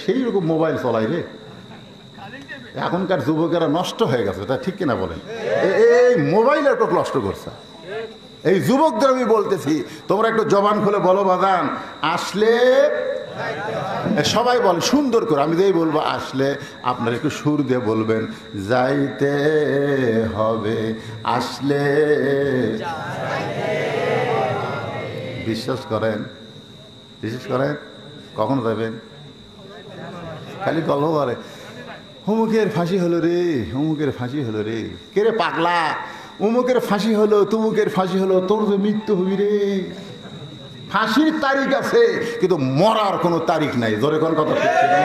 সেই রকম মোবাইল চলাই রে। এখনকার যুবকেরা নষ্ট হয়ে গেছে, এটা ঠিক কিনা বলেন? এই মোবাইলের তো নষ্ট করছে। এই যুবকদের আমি বলতেছি, তোমরা একটু জবান খুলে বলো বাজান, আসলে সবাই বলে সুন্দর করে, আমি যেই বলবো আসলে আপনারা একটু সুর দিয়ে বলবেন, যাইতে হবে আসলে। বিশ্বাস করেন, বিশ্বাস করেন, কখন যাবেন? খালি গল্প করে, অমুকের ফাঁসি হলো রে, অমুকের ফাঁসি হলো রে। কে রে পাগলা, অমুকের ফাঁসি হলো, তুমুকের ফাঁসি হলো, তোর যে মৃত্যু হবি রে। ফাঁসির তারিখ আছে কিন্তু মরার কোনো তারিখ নাই। জোরে কোন কথা শুনছি না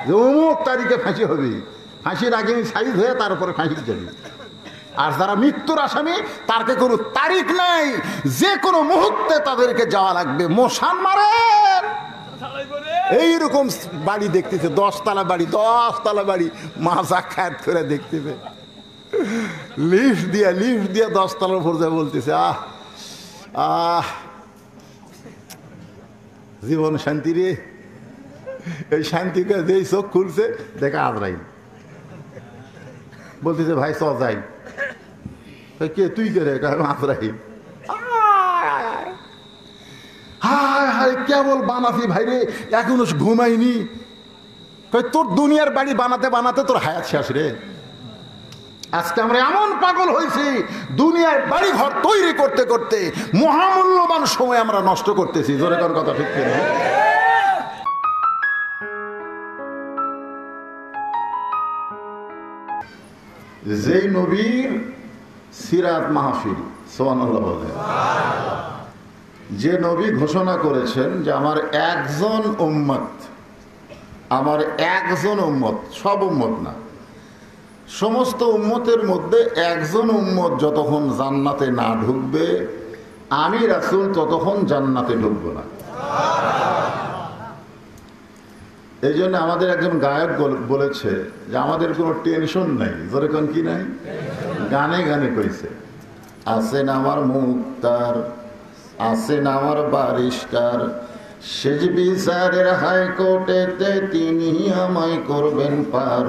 যে অমুক তারিখে ফাঁসি হবে, ফাঁসির আগে সাইজ হয়ে তার উপরে ফাঁসি যাবি। আর যারা মৃত্যুর আসামি তারকে কোনো তারিখ নাই, যে কোনো মুহূর্তে তাদেরকে যাওয়া লাগবে। মশান মারেন এইরকম বাড়ি দেখতেছে, 10 তলা বাড়ি, 10 তলা বাড়ি মাজা খাত করে দেখতেছে, লিফট দিয়া 10 তলার উপর যা বলতেছে, আহ আহ জীবন শান্তি রে। এই শান্তিকে যেই চোখ খুলছে দেখা আজরাইল বলতেছে, ভাই চ যাই। কে তুই কে রে? আজরাইল। হায় হায় কেবল বানাছি ভাই রে, এখনো ঘুমাইনি। তোর দুনিয়ার বাড়ি বানাতে বানাতে তোর হায়াত শেষ রে। আজকে আমরা এমন পাগল হয়েছি, দুনিয়ার বাড়ি ঘর তৈরি করতে করতে মহামূল্যবান সময় আমরা নষ্ট করতেছি। জোরে কোন কথা ঠিক কিনা? যেই নবীর সিরাত মাহফিল, সুবহানাল্লাহ বলেন, যে নবী ঘোষণা করেছেন যে আমার একজন উম্মত, আমার একজন উম্মত, সব উম্মত না, সমস্ত উম্মতের মধ্যে একজন উম্মত যতক্ষণ জান্নাতে না ঢুকবে, আমি রাসূল ততক্ষণ জান্নাতে ঢুকবো না। এই জন্য আমাদের একজন গায়ক বলেছে যে আমাদের কোনো টেনশন নাই। যেরকম কি নাই, গানে গানে কইছে, আছেন আমার মুক্তার, আছেন আমার বারিস্টার, শেষ বিচারের হাইকোর্টেতে তিনি আমায় করবেন পার,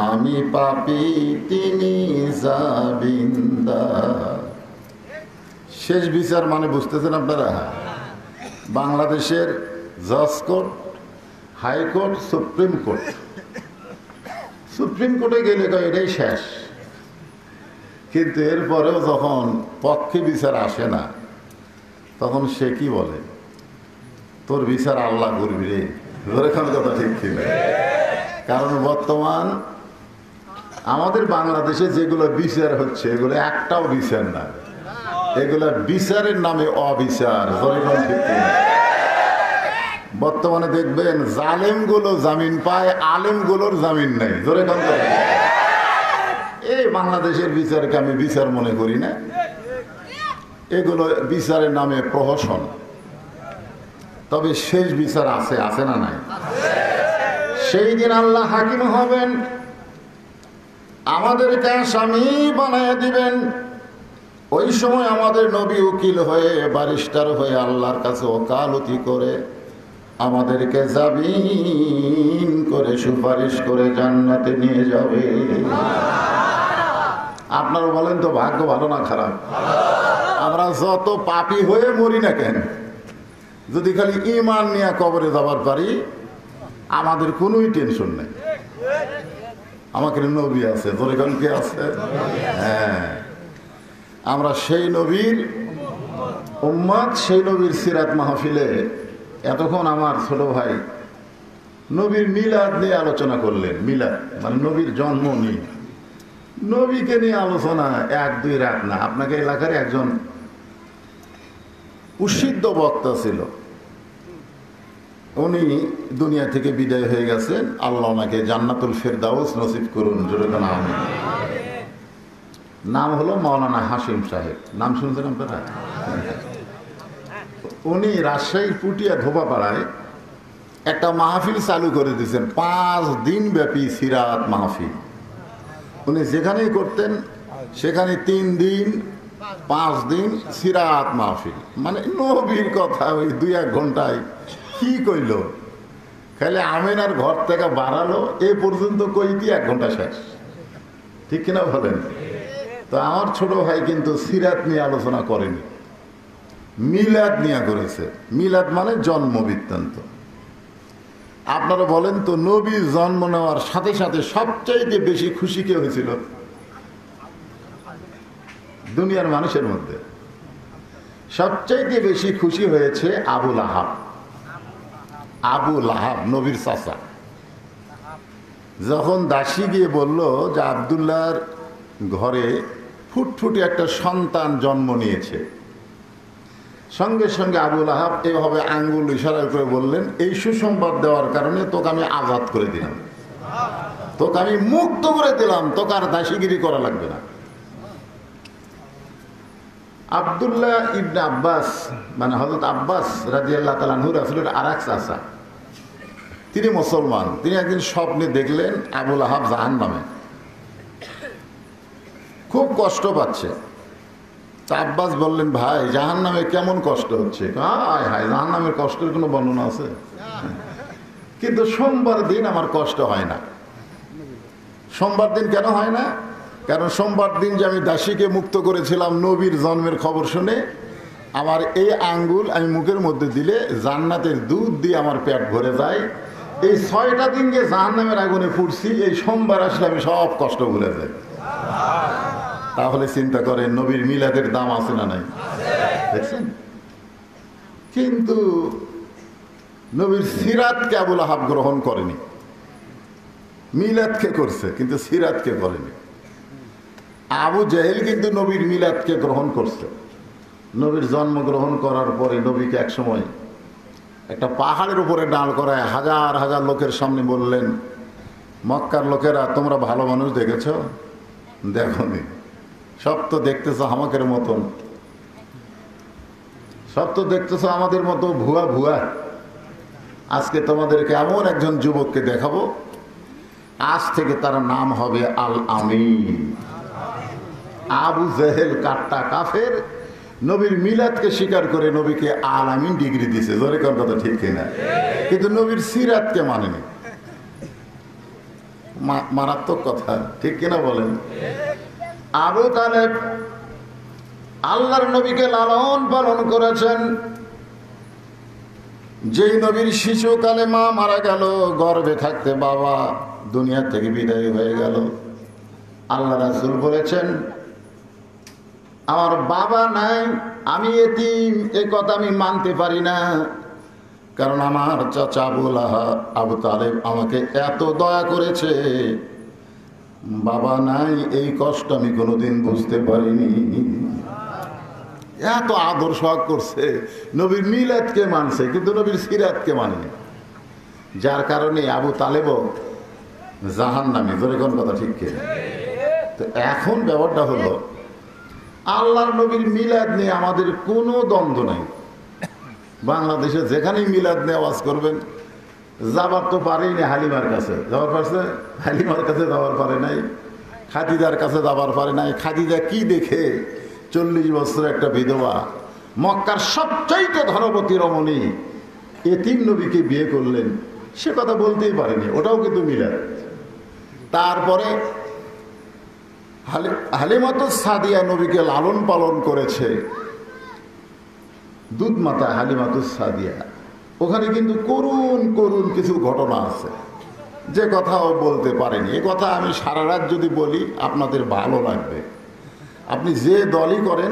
আমি পাপী তিনি জামিনদার। শেষ বিচার মানে বুঝতেছেন আপনারা? বাংলাদেশের জজ court, high court, supreme court. Supreme কোর্টে গেলে এটাই শেষ, কিন্তু এরপরেও যখন পক্ষে বিচার আসে না, তখন সে কি বলে, তোর বিচার আল্লাহ করবি রে। এরকম কথা ঠিক ছিল। কারণ বর্তমান আমাদের বাংলাদেশে যেগুলো বিচার হচ্ছে এগুলো একটাও বিচার না, এগুলো বিচারের নামে অবিচার। এরকম ঠিক কিনা? বর্তমানে দেখবেন জালেমগুলো জামিন পায়, আলেমগুলোর জামিন নাই। ধরে কম করে এই বাংলাদেশের বিচারকে আমি বিচার মনে করি না, এগুলো বিচারের নামে প্রহসন। তবে শেষ বিচার আছে, আছে না নাই? সেই দিন আল্লাহ হাকিম হবেন, আমাদেরকে আসামি বানায় দিবেন। ওই সময় আমাদের নবী উকিল হয়ে, ব্যারিস্টার হয়ে আল্লাহর কাছে ওকালতি করে আমাদেরকে জামিন করে সুপারিশ করে জান্নাতে নিয়ে যাবে। আপনারা বলেন তো ভাগ্য ভালো না খারাপ? আমরা যত পাপী হয়ে মরি না কেন, যদি খালি ঈমান নিয়ে কবরে যাবার পারি, আমাদের কোনোই টেনশন নেই। আমাকে নবী আছে, দরিকান কে আছে? হ্যাঁ, আমরা সেই নবীর উম্মত, সেই নবীর সিরাত মাহফিলে এতক্ষণ আমার ছোট ভাই নবীর মিলাদ নিয়ে আলোচনা করলেন। মিলাদ মানে নবীর জন্ম নিয়ে, নবীকে নিয়ে আলোচনা 1-2 রাত না। আপনাকে এলাকার একজন প্রসিদ্ধ বক্তা ছিল, উনি দুনিয়া থেকে বিদায় হয়ে গেছেন। আল্লাহ ওনাকে জান্নাতুল ফেরদাউস নসিব করুন। যেরকম নাম হলো মাওলানা হাশিম সাহেব। নাম শুনছেন আপনারা? উনি রাজশাহীর পুটিয়া ধোবাপাড়ায় একটা মাহফিল চালু করে দিয়েছেন, 5 দিন ব্যাপী সিরাত মাহফিল। উনি যেখানেই করতেন সেখানে 3 দিন 5 দিন সিরাত মাহফিল, মানে নবীর কথা ওই 2-1 ঘন্টায় কি কইল। খালি আমিনার ঘর থেকে বাড়ালো এ পর্যন্ত কইতি 1 ঘন্টা শেষ, ঠিক কিনা বলেন? তো আমার ছোট ভাই কিন্তু সিরাত নিয়ে আলোচনা করেনি, মিলাদ নিয়ে করেছে। মিলাদ মানে জন্ম বৃত্তান্ত। আপনারা বলেন তো, নবী জন্ম নেওয়ার সাথে সাথে সবচাইতে বেশি খুশি কে হয়েছিল দুনিয়ার মানুষের মধ্যে? সবচাইতে বেশি খুশি হয়েছে আবু লাহাব। আবু লাহাব নবীর চাচা। যখন দাসী গিয়ে বলল যে আব্দুল্লাহর ঘরে ফুটফুটে একটা সন্তান জন্ম নিয়েছে, সঙ্গে সঙ্গে আবু লাহাব এভাবে আঙ্গুল ইশারা করে বললেন, এই সুসংবাদ দেওয়ার কারণে তোকে আমি আজাদ করে দিলাম, তোকে আমি মুক্ত করে দিলাম, তোকে আর দাসীগিরি করা লাগবে না। আব্দুল্লাহ ইবনে আব্বাস মানে হযরত আব্বাস রাদিয়াল্লাহু তাআলা আনহু রাসূলের আরেক চাচা, তিনি মুসলমান। তিনি একদিন স্বপ্নে দেখলেন আবু লাহাব জাহান্নামে খুব কষ্ট পাচ্ছে। তা আব্বাস বললেন, ভাই জাহান্নামে কেমন কষ্ট হচ্ছে? হায় হায়, জাহান্নামের কষ্টের কোনো বর্ণনা আছে? কিন্তু সোমবার দিন আমার কষ্ট হয় না। সোমবার দিন কেন হয় না? কারণ সোমবার দিন যে আমি দাসীকে মুক্ত করেছিলাম নবীর জন্মের খবর শুনে, আমার এই আঙ্গুল আমি মুখের মধ্যে দিলে জান্নাতের দুধ দিয়ে আমার পেট ভরে যায়। এই 6টা দিন যে জাহান্নামের আগুনে ফুটছি, এই সোমবার আসলে আমি সব কষ্ট ভুলে যাই। তাহলে চিন্তা করেন নবীর মিলাদের দাম আছে না নাই? দেখছেন? কিন্তু নবীর সিরাতকে আবু লাহাব গ্রহণ করেনি, মিলাদকে করছে কিন্তু সিরাতকে করেনি। আবু জেহেল কিন্তু নবীর মিলাদকে গ্রহণ করছে। নবীর জন্মগ্রহণ করার পরে নবীকে একসময় একটা পাহাড়ের উপরে দাঁড় করায় হাজার হাজার লোকের সামনে বললেন, মক্কার লোকেরা তোমরা ভালো মানুষ দেখেছ? দেখোনি, সব তো দেখতেছ আমাদের মতন, সব তো দেখতেছ আমাদের মতো ভুয়া ভুয়া। আজকে তোমাদেরকে এমন একজন যুবককে দেখাবো, আজ থেকে তার নাম হবে আল আমিন। আবু জেহেল কাট্টা কাফের, নবীর মিলাদকে স্বীকার করে নবীকে আল আমিন ডিগ্রি দিছে। জোরে কোন কথা ঠিক কিনা? কিন্তু নবীর সিরাতকে মানেনি। মারাত্মক কথা, ঠিক কিনা বলেন? আবু তালেব আল্লাহর নবীকে লালন পালন করেছেন। যেই নবীর শিশুকালে মা মারা গেল, গর্ভে থাকতে বাবা দুনিয়া থেকে বিদায় হয়ে গেল, আল্লাহ রাসূল বলেছেন আমার বাবা নাই, আমি এতিম, এ কথা আমি মানতে পারি না। কারণ আমার চাচা আবু তালেব আমাকে এত দয়া করেছে, বাবা নাই এই কষ্ট আমি কোনোদিন বুঝতে পারিনি। এত আদর সোহাগ করছে, নবীর মিলাদকে মানছে কিন্তু নবীর সিরাতকে মানেনি। যার কারণে আবু তালেবও জাহান্নামী। জোরে কোন কথা ঠিক কিনা? তো এখন ব্যাপারটা হলো, আল্লাহর নবীর মিলাদ নিয়ে আমাদের কোনো দ্বন্দ্ব নাই। বাংলাদেশে যেখানেই মিলাদ নিয়ে আওয়াজ করবেন, যাবার তো পারেই না হালিমার কাছে, যাবার পারছে? হালিমার কাছে যাবার পারে নাই, খাদিজার কাছে যাবার পারে নাই। খাদিজা কি দেখে 40 বছর একটা বিধবা, মক্কার সবচাইতে ধনবতী রমণী এতিম নবীকে বিয়ে করলেন, সে কথা বলতেই পারেনি। ওটাও কিন্তু মিলাদ। তারপরে হালিমাতুস সাদিয়া নবীকে লালন পালন করেছে, দুধ মাতা হালিমাতুস সাদিয়া। ওখানে কিন্তু করুণ করুণ কিছু ঘটনা আছে যে কথাও বলতে পারেনি। এ কথা আমি সারা রাত যদি বলি আপনাদের ভালো লাগবে, আপনি যে দলই করেন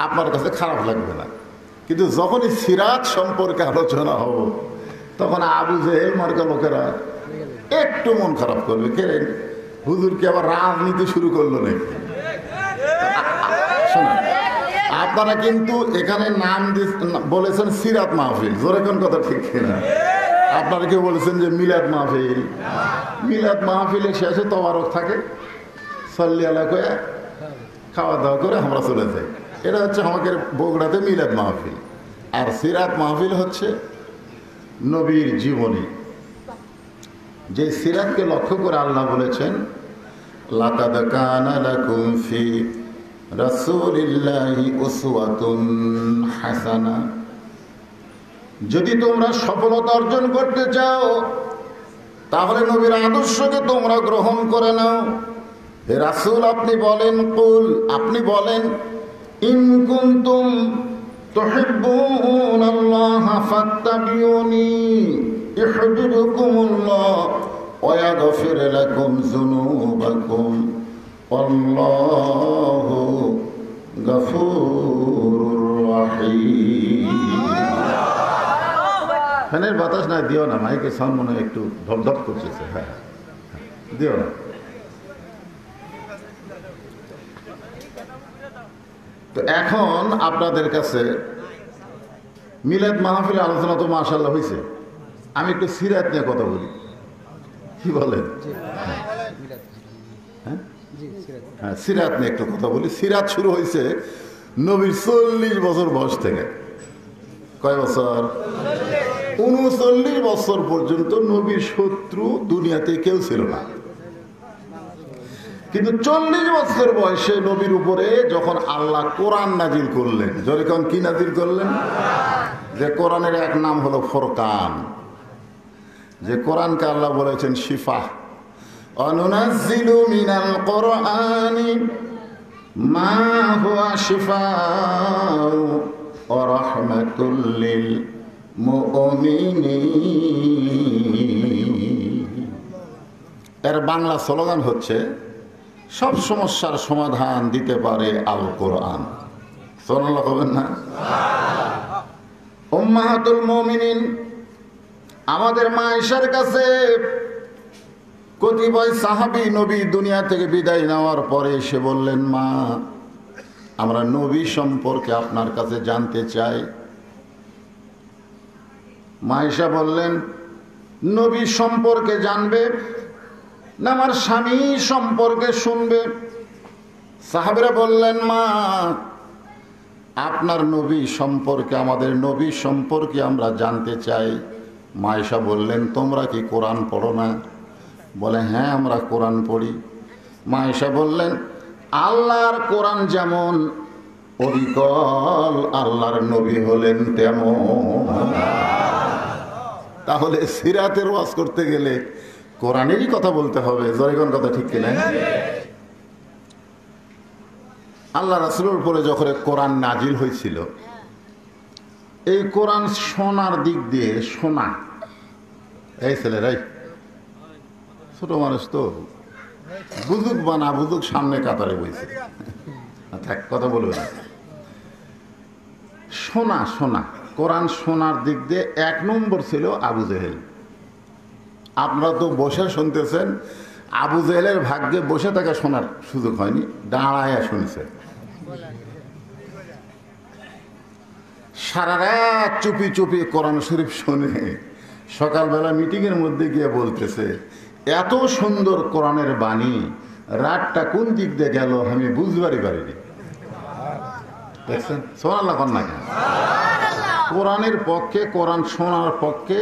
আপনার কাছে খারাপ লাগবে না। কিন্তু যখনই সিরাত সম্পর্কে আলোচনা হব, তখন আবু জেহেল মার্কা লোকেরা একটু মন খারাপ করবে। কেন হুজুর কি আবার রাজনীতি শুরু করলো নাকি? শোনা, আপনারা কিন্তু এখানে নাম বলেছেন সিরাত মাহফিল। জোরে কোন কথা ঠিক কিনা? আপনারা কেউ বলেছেন যে মিলাদ মাহফিল। মিলাদ মাহফিলের শেষে তবারক থাকে, সাল্লি আলা কয়ে খাওয়া দাওয়া করে আমরা চলে যাই। এটা হচ্ছে আমাদের বগুড়াতে মিলাদ মাহফিল। আর সিরাত মাহফিল হচ্ছে নবীর জীবনী। যে সিরাতকে লক্ষ্য করে আল্লাহ বলেছেন, লাকাদ কানা লাকুম ফি রাসূলিল্লাহি উসওয়াতুন হাসানা। যদি তোমরা সফলতা অর্জন করতে চাও তাহলে নবীর আদর্শকে তোমরা গ্রহণ করে নাও। হে রাসূল আপনি বলেন, কুল আপনি বলেন, ইন কুনতুম তুহিব্বুনাল্লাহ ফাত্তাবিউনি ইউহিব্বুকুমুল্লাহ ওয়া ইয়াগফির লাকুম যুনুবাকুম আল্লাহু গফুরুর রহিম। ফ্যানের বাতাস না দিও না, মাইকের সাউন্ড মনে হয় একটু ধপধপ করতেছে। হ্যাঁ দিও না। তো এখন আপনাদের কাছে মিলাদ মাহফিলের আলোচনা তো মাশাআল্লাহ হয়েছে, আমি একটু সিরাত নিয়ে কথা বলি, কি বলেন? হ্যাঁ সিরাত নিয়ে একটু কথা বলি। সিরাত শুরু হয়েছে নবীর 40 বছর বয়স থেকে। কয় বছর? 39 বছর পর্যন্ত নবীর শত্রু দুনিয়াতে কেউ ছিল না। কিন্তু 40 বছর বয়সে নবীর উপরে যখন আল্লাহ কোরআন নাজিল করলেন, যখন কি নাজিল করলেন? যে কোরআনের এক নাম হলো ফুরকান, যে কোরআনকে আল্লাহ বলেছেন শিফা। অনুনাজ্জিলু মিনাল কোরআনি মা হুয়া শিফাউ ওয়া রাহমাতুল লিল মুমিনিন। এর বাংলা স্লোগান হচ্ছে সব সমস্যার সমাধান দিতে পারে আল কোরআন। সুবহানাল্লাহ বলেন না? উম্মাহাতুল মুমিনিন, আমাদের মা আয়েশার কাছে কতিপয় সাহাবী নবী দুনিয়া থেকে বিদায় নেওয়ার পরে এসে বললেন, মা আমরা নবী সম্পর্কে আপনার কাছে জানতে চাই। মা আয়েশা বললেন, নবী সম্পর্কে জানবে না আমার স্বামী সম্পর্কে শুনবে? সাহাবীরা বললেন, মা আপনার নবী সম্পর্কে, আমাদের নবী সম্পর্কে আমরা জানতে চাই। মা আয়েশা বললেন, তোমরা কি কোরআন পড়ো না? বলে, হ্যাঁ আমরা কোরআন পড়ি। মা আয়েশা বললেন, আল্লাহর কোরআন যেমন অবিকল আল্লাহর নবী হলেন তেমন। তাহলে সিরাতের ওয়াজ করতে গেলে কোরআনেরই কথা বলতে হবে। জরিগণ কথা ঠিক কিনা? আল্লাহ রাসূলের উপরে যখন কোরআন নাজিল হয়েছিল, এই কোরআন শোনার দিক দিয়ে শোনা, এই ছেলেরাই ছোট মানুষ তো বুঝুক বা না বুঝুক সামনে কাতারে বইছে, থাক কথা বলবে না। শোনা শোনা কোরআন শোনার দিক দিয়ে 1 নম্বর ছিল আবু জেহেল। আপনারা তো বসে শুনতেছেন, আবু জেহেলের ভাগ্যে বসে থাকা শোনার সুযোগ হয়নি, দাঁড়ায়া শুনছে। সারা রাত চুপি চুপি কোরআন শরীফ শুনে সকালবেলা মিটিংয়ের মধ্যে গিয়ে বলতেছে, এত সুন্দর কোরআনের বাণী, রাতটা কোন দিক দিয়ে গেল আমি বুঝবারই পারিনি। দেখছেন? সুবহানাল্লাহ কন্যা কেন? কোরআনের পক্ষে, কোরআন শোনার পক্ষে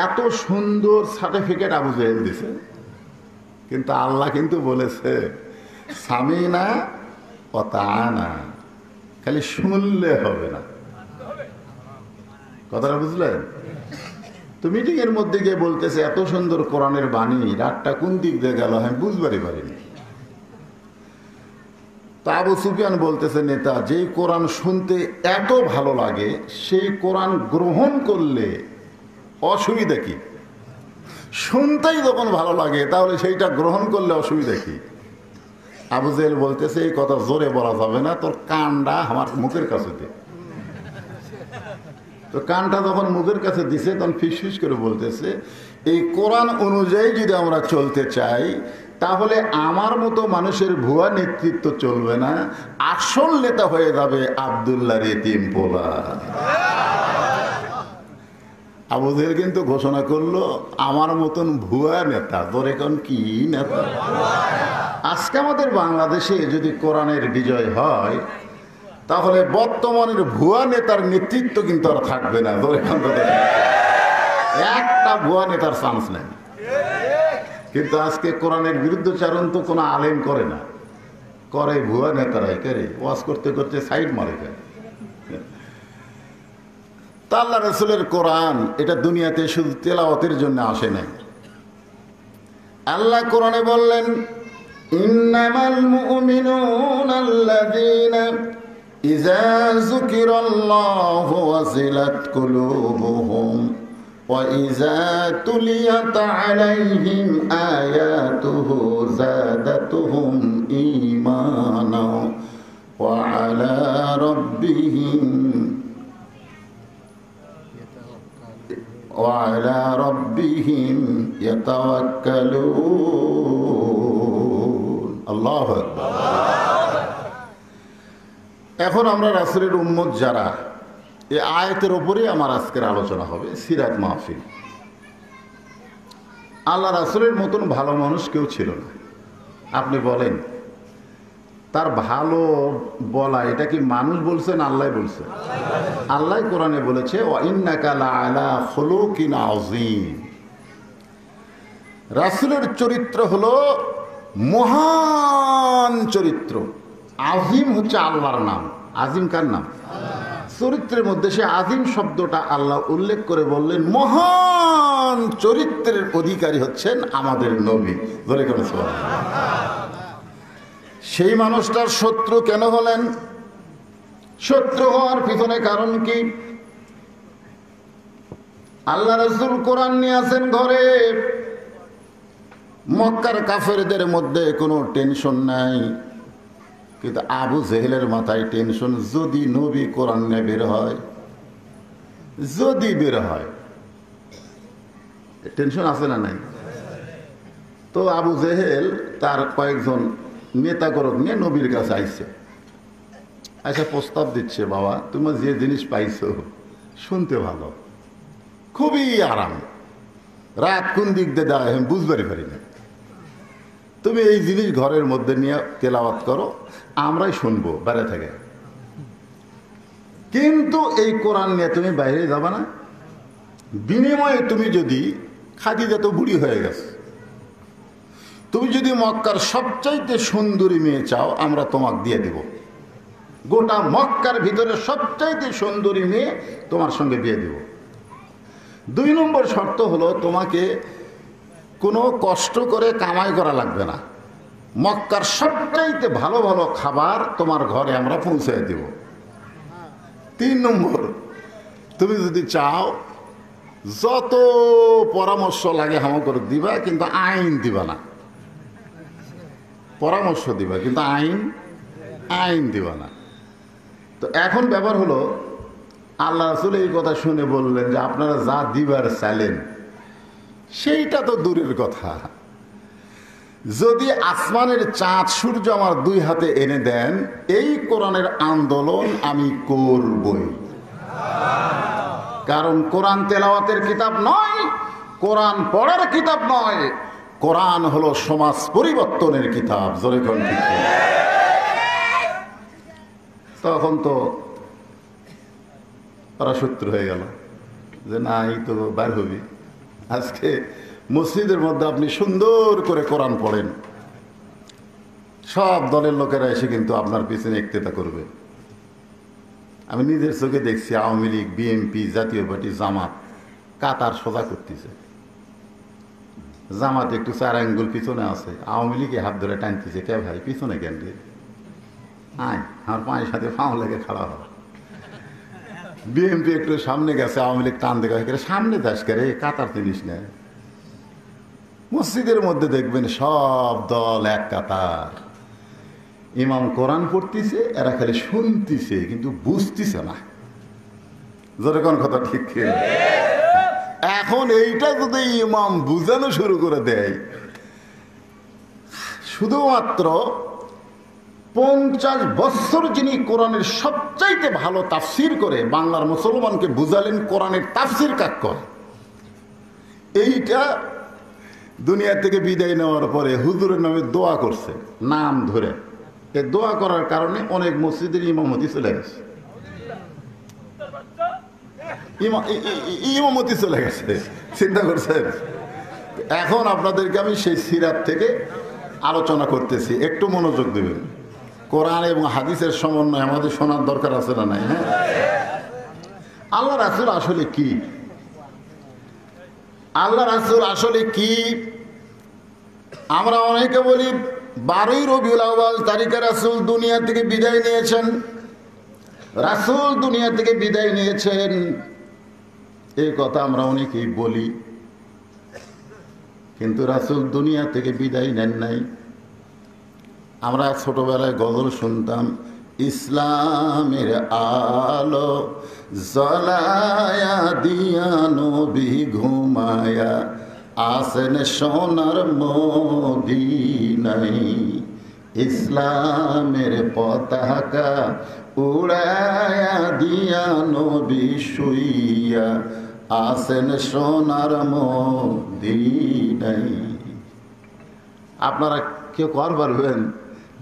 এত সুন্দর সার্টিফিকেট আবু জেহেল দিছে। কিন্তু আল্লাহ কিন্তু বলেছে সামিনা ও তাআনা, খালি শুনলে হবে না। কথাটা বুঝলেন? তো মিটিং এর মধ্যে গিয়ে বলতেছে, এত সুন্দর কোরআনের বাণী, রাতটা কোন দিক দিয়ে গেল আমি বুঝবারই পারিনি। তা আবু সুফিয়ান বলতেছে, নেতা যেই কোরআন শুনতে এত ভালো লাগে সেই কোরআন গ্রহণ করলে অসুবিধা কি? শুনতেই যখন ভালো লাগে তাহলে সেইটা গ্রহণ করলে অসুবিধা কি? আবু জেহেল বলতেছে, এই কথা জোরে বলা যাবে না, তোর কানটা আমার মুখের কাছে দে। তো কানটা যখন মুখের কাছে দিছে তখন ফিসফিস করে বলতেছে, এই কোরআন অনুযায়ী যদি আমরা চলতে চাই তাহলে আমার মতো মানুষের ভুয়া নেতৃত্ব চলবে না, আসল নেতা হয়ে যাবে আব্দুল্লাহর এতিম পোলা। আবু জেহেল কিন্তু ঘোষণা করলো, আমার মতন ভুয়া নেতা। তোর এখন কি নেতা? আজকে আমাদের বাংলাদেশে যদি কোরআনের বিজয় হয় তাহলে বর্তমানের ভুয়া নেতার নেতৃত্ব কিন্তু আর থাকবে না। একটা ভুয়া নেতার চান্স নেই। কিন্তু আজকে কোরআনের বিরুদ্ধচারণ তো কোনো আলেম করে না, করে ভুয়া নেতারাই। করে ওয়াজ করতে করতে সাইড মারে। তা আল্লাহ রাসূলের কোরআন এটা দুনিয়াতে শুধু তেলাওয়াতের জন্য আসে নাই। আল্লাহ কোরআনে বললেন, ইন্নামাল মুমিনুনা আল্লাযীনা ইযা যুকিরাল্লাহু ওয়াজিলাত কুলুবুহুম ওয়া ইযা তুলিয়াত আলাইহিম আয়াতুহু যাদাতুহুম ঈমানা ওয়া আলা রাব্বিহিম ইয়াতাওয়াক্কালুন। আল্লাহু আকবার। এখন আমরা রাসূলের উম্মত যারা, এই আয়াতের উপরেই আমার আজকের আলোচনা হবে, সিরাত মাহফিল। আল্লাহ রাসূলের মতন ভালো মানুষ কেউ ছিল না। আপনি বলেন, তার ভালো বলা এটা কি মানুষ বলছেন, আল্লাহ বলছেন? আল্লাহ কোরআনে বলেছে, ওয়া ইন্নাকা লাআলা খুলুকিন আযীম। রাসূলের চরিত্র হলো মহান চরিত্র। আজিম হচ্ছে আল্লাহর নাম। আজিম কার নাম? চরিত্রের মধ্যে সে আজিম শব্দটা আল্লাহ উল্লেখ করে বললেন, মহান চরিত্রের অধিকারী হচ্ছেন আমাদের নবী। বলে কেন? সেই মানুষটার শত্রু কেন হলেন? শত্রু হওয়ার পিছনে কারণ কি? আল্লাহ রাসূল কোরআন নিয়ে আছেন ঘরে, মক্কার কাফেরদের মধ্যে কোনো টেনশন নাই, কিন্তু আবু জেহেলের মাথায় টেনশন। যদি নবী কোরআন নিয়ে বের হয়, যদি বের হয়, টেনশন আছে না নাই? তো আবু জেহেল তার কয়েকজন নেতাকরক নিয়ে নবীর কাছে আইছে, আচ্ছা প্রস্তাব দিচ্ছে, বাবা তোমার যে জিনিস পাইছো শুনতে ভালো, খুবই আরাম, রাত কোন দিক দিয়ে দেওয়া আমি বুঝবারই পারি না, তুমি এই জিনিস ঘরের মধ্যে নিয়ে তেলাওয়াত করো, আমরাই শুনবো বাইরে থেকে, কিন্তু এই কোরআন নিয়ে তুমি বাইরে যাবা না। বিনিময়ে তুমি যদি, খাদিজা তো বুড়ি হয়ে গেছে, তুমি যদি মক্কার সবচাইতে সুন্দরী মেয়ে চাও, আমরা তোমাকে দিয়ে দেব। গোটা মক্কার ভিতরে সবচাইতে সুন্দরী মেয়ে তোমার সঙ্গে বিয়ে দেব। 2 নম্বর শর্ত হলো, তোমাকে কোনো কষ্ট করে কামাই করা লাগবে না। মক্কার সবচাইতে ভালো ভালো খাবার তোমার ঘরে আমরা পৌঁছে দেব। 3 নম্বর, তুমি যদি চাও যত পরামর্শ লাগে হামা করে দিবা, কিন্তু আইন দিবা না। পরামর্শ দিবা কিন্তু আইন দিবা না। তো এখন ব্যাপার হলো, আল্লাহ রাসূল এই কথা শুনে বললেন যে আপনারা যা দিবার চাইলেন সেইটা তো দূরের কথা, যদি আসমানের চাঁদ সূর্য আমার 2 হাতে এনে দেন, এই কোরআনের আন্দোলন আমি করবই। কারণ কোরআন তেলাওয়াতের কিতাব নয়, কোরআন পড়ার কিতাব নয়, কোরআন হলো সমাজ পরিবর্তনের কিতাব। জোরে কোন ঠিক? তখন তো তারা শত্রু হয়ে গেল যে না, এই তো বাইর হবি। আজকে মসজিদের মধ্যে আপনি সুন্দর করে কোরআন পড়েন, সব দলের লোকেরা এসে কিন্তু আপনার পিছনে ইক্তেতা করবে। আমি নিজের চোখে দেখছি, আওয়ামী লীগ, বিএনপি, জাতীয় পার্টি, জামাত কাতার সোজা করতেছে। জামাত একটু 4 আঙ্গুল পিছনে আছে, আওয়ামী লীগে হাত ধরে টানতেছে, কে ভাই পিছনে কেন রে, আয় আমার পায়ের সাথে ফাও লেগে খাড়া হয়। বিএনপি একটু সামনে গেছে, আওয়ামী লীগ টান দেখে সামনে যাস কে রে, কাতার জিনিস না। মসজিদের মধ্যে দেখবেন সব দল এক কাতার, ইমাম কোরআন পড়তেছে, এরা খালি শুনতেছে কিন্তু বুঝতেছে না। যেরকম কথা ঠিক। এখন এইটা যদি ইমাম বুঝানো শুরু করে দেয়, শুধুমাত্র 50 বছর যিনি কোরআনের সবচাইতে ভালো তাফসির করে বাংলার মুসলমানকে বুঝালেন কোরআনের তাফসির কাক করে, এইটা দুনিয়া থেকে বিদায় নেওয়ার পরে হুজুরের নামে দোয়া করছে নাম ধরে। এই দোয়া করার কারণে অনেক মসজিদের ইমামতি চলে গেছে, ইমামতি চলে গেছে। চিন্তা করছেন? এখন আপনাদেরকে আমি সেই সিরাত থেকে আলোচনা করতেছি, একটু মনোযোগ দেবেন। কোরআন এবং হাদিসের সমন্বয় আমাদের শোনার দরকার আছে না নাই? হ্যাঁ, আল্লাহ রাসূল আসলে কি? আল্লাহ রাসূল আসলে কি? আমরা অনেকে বলি 12ই রবিউল আউয়াল তারিখে রাসূল দুনিয়া থেকে বিদায় নিয়েছেন। রাসূল দুনিয়া থেকে বিদায় নিয়েছেন, এই কথা আমরা অনেকেই বলি, কিন্তু রাসূল দুনিয়া থেকে বিদায় নেন নাই। আমরা ছোটবেলায় গজল শুনতাম, ইসলামের আলো জ্বলায়া দিয়া নবী ঘুমায়া আসেন সোনার মদিনায়, ইসলামের পতাকা উড়ায়া দিয়া নবী শুইয়া আসেন সোনার মদিনায়। আপনারা কেউ কর পারবেন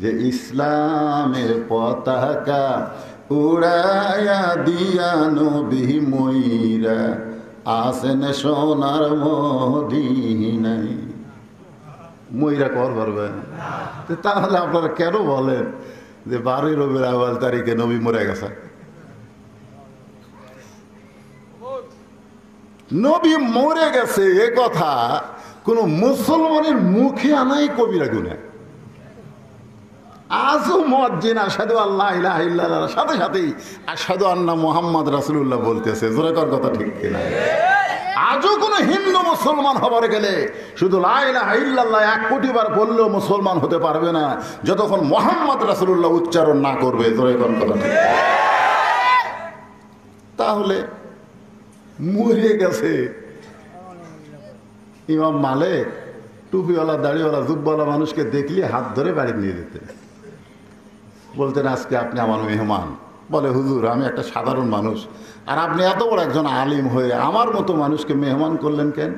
যে ইসলামের পতাকা উড়ায়া দিয়া নবী মইরা আসেন সোনার মদিনায়? মইরা কর পারবেন? তাহলে আপনারা কেন বলেন যে 12ই রবিউল আউয়াল তারিখে নবী মরে গেছে? নবী মরে গেছে এ কথা কোন মুসলমানের মুখে আনাই কবিরা গুনাহ। আজও মুয়াজ্জিন আশহাদু আল্লা ইলাহা ইল্লাল্লাহর সাথে সাথেই আশহাদু আন্না মুহাম্মদ রাসূলুল্লাহ বলতেছে। জোরে কর কথা ঠিক কিনা? আজও কোন হিন্দু মুসলমান হবার গেলে শুধু লা ইলাহা ইল্লাল্লাহ 1 কোটি বার বললেও মুসলমান হতে পারবে না যতক্ষণ মুহাম্মদ রাসূলুল্লাহ উচ্চারণ না করবে। জোরে কর কথা ঠিক। তাহলে মরে গেছে। ইমাম মালিক টুপিওয়ালা দাড়িওয়ালা জুব্বাওয়ালা মানুষকে দেখলে হাত ধরে বাড়ি নিয়ে যেতেন, বলতেন আজকে আপনি আমার মেহমান। বলে হুজুর আমি একটা সাধারণ মানুষ, আর আপনি এত বড় একজন আলিম হয়ে আমার মতো মানুষকে মেহমান করলেন কেন?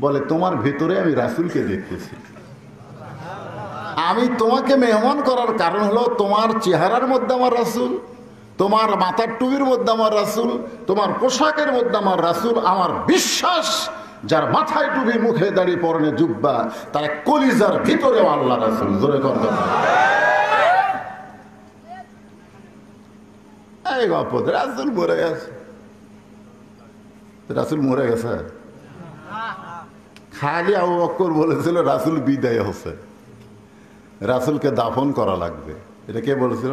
বলে তোমার ভিতরে আমি রাসূলকে দেখতেছি। আমি তোমাকে মেহমান করার কারণ হলো তোমার চেহারার মধ্যে আমার রাসূল, তোমার মাথার টুপির মধ্যে আমার রাসূল, তোমার পোশাকের মধ্যে আমার রাসূল। আমার বিশ্বাস যার মাথায় টুপি মুখে দাঁড়িয়ে পরনে জুব্বা তার কলিজার ভিতরেও আল্লাহ রাসূল। জোরে কর কথা। এই গল্প রাসূল মরে গেছে, রাসূল মরে গেছে। খালি আবু বকর বলেছিল রাসূল বিদায় হচ্ছে, রাসূলকে দাফন করা লাগবে। এটা কে বলেছিল?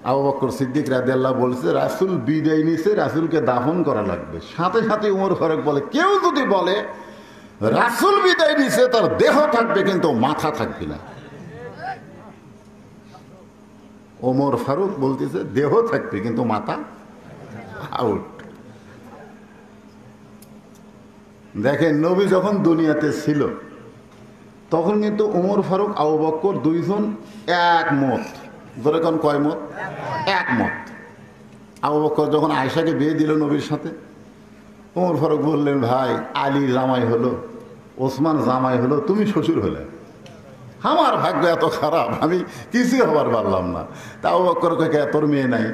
আবু বকর সিদ্দিক রাদিয়াল্লাহু বলছে রাসূল বিদায় নিছে, রাসূলকে দাফন করা লাগবে। সাথে সাথে উমর ফারুক বলে কেউ যদি বলে রাসূল বিদায় নিছে তার দেহ থাকবে কিন্তু মাথা থাকবে না। ওমর ফারুক বলতেছে দেহ থাকবে কিন্তু মাথা আউট। দেখেন নবী যখন দুনিয়াতে ছিল তখন কিন্তু ওমর ফারুক আবু বকর দুইজন এক মত। ধরে কোন কয় মত? এক মত। আবু বকর যখন আয়েশাকে বিয়ে দিল নবীর সাথে, ওমর ফারুক বললেন ভাই আলী জামাই হলো, ওসমান জামাই হলো, তুমি শ্বশুর হলে। আমার ভাগ্য এত খারাপ, আমি কিছুই হবার পারলাম না। তা আবু বকর কয়ে তোর মেয়ে নাই,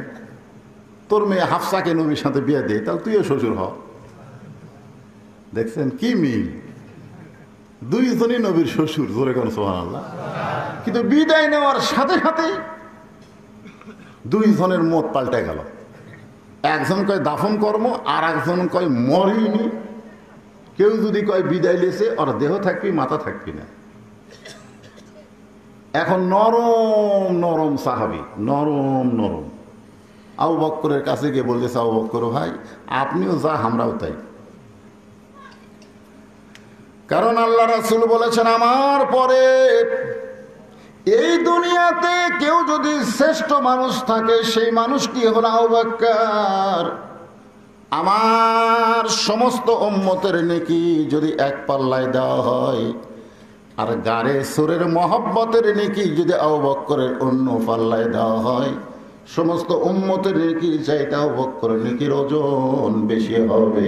তোর মেয়ে হাফসাকে নবীর সাথে বিয়ে দে, তাহলে তুইও শ্বশুর হ। দেখছেন কি মিল? দুইজনই নবীর শ্বশুর। জোরে কোন সুবহানাল্লাহ। কিন্তু বিদায় নেওয়ার সাথে সাথে দুইজনের মত পাল্টে গেল। একজন কয় দাফন কর্ম, আর একজন কয় মরিনি। কেউ যদি কয় বিদায় লেছে ওর দেহ থাকবি মাথা থাকবি না। এখন নরম নরম সাহাবী, নরম নরম আবু বকরের কাছে গিয়ে বলতেছে আবু বকর ভাই আপনিও যা আমরাও তাই। কারণ আল্লাহ রাসূল বলেছেন আমার পরে এই দুনিয়াতে কেউ যদি শ্রেষ্ঠ মানুষ থাকে সেই মানুষটি হলো আবু বকর। আমার সমস্ত উম্মতের নেকি যদি এক পাল্লায় দেওয়া হয়, আর গাড়ে সুরের মহব্বতের নেকি যদি আবু বকরের অন্য পাল্লায় দেওয়া হয়, সমস্ত উম্মতের নেকি চাইতে আবু বকরের নেকির ওজন বেশি হবে।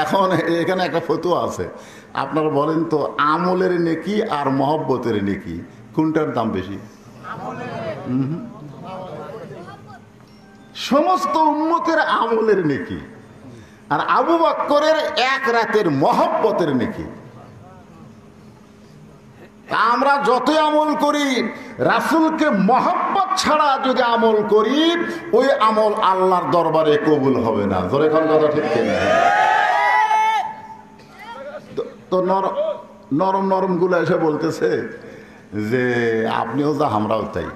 এখন এখানে একটা ফতোয়া আছে, আপনারা বলেন তো আমলের নেকি আর মহব্বতের নেকি কোনটার দাম বেশি? সমস্ত উম্মতের আমলের নেকি আর আবু বকরের এক রাতের মহব্বতের নেকি। আমরা যতই আমল করি, রাসূলকে মহব্বত ছাড়া যদি আমল করি, ওই আমল আল্লাহর দরবারে কবুল হবে না। জোরে কোন কথা ঠিক কিনা? তো নরম নরম গুলো এসে বলতেছে যে আপনিও যা আমরাও তাই।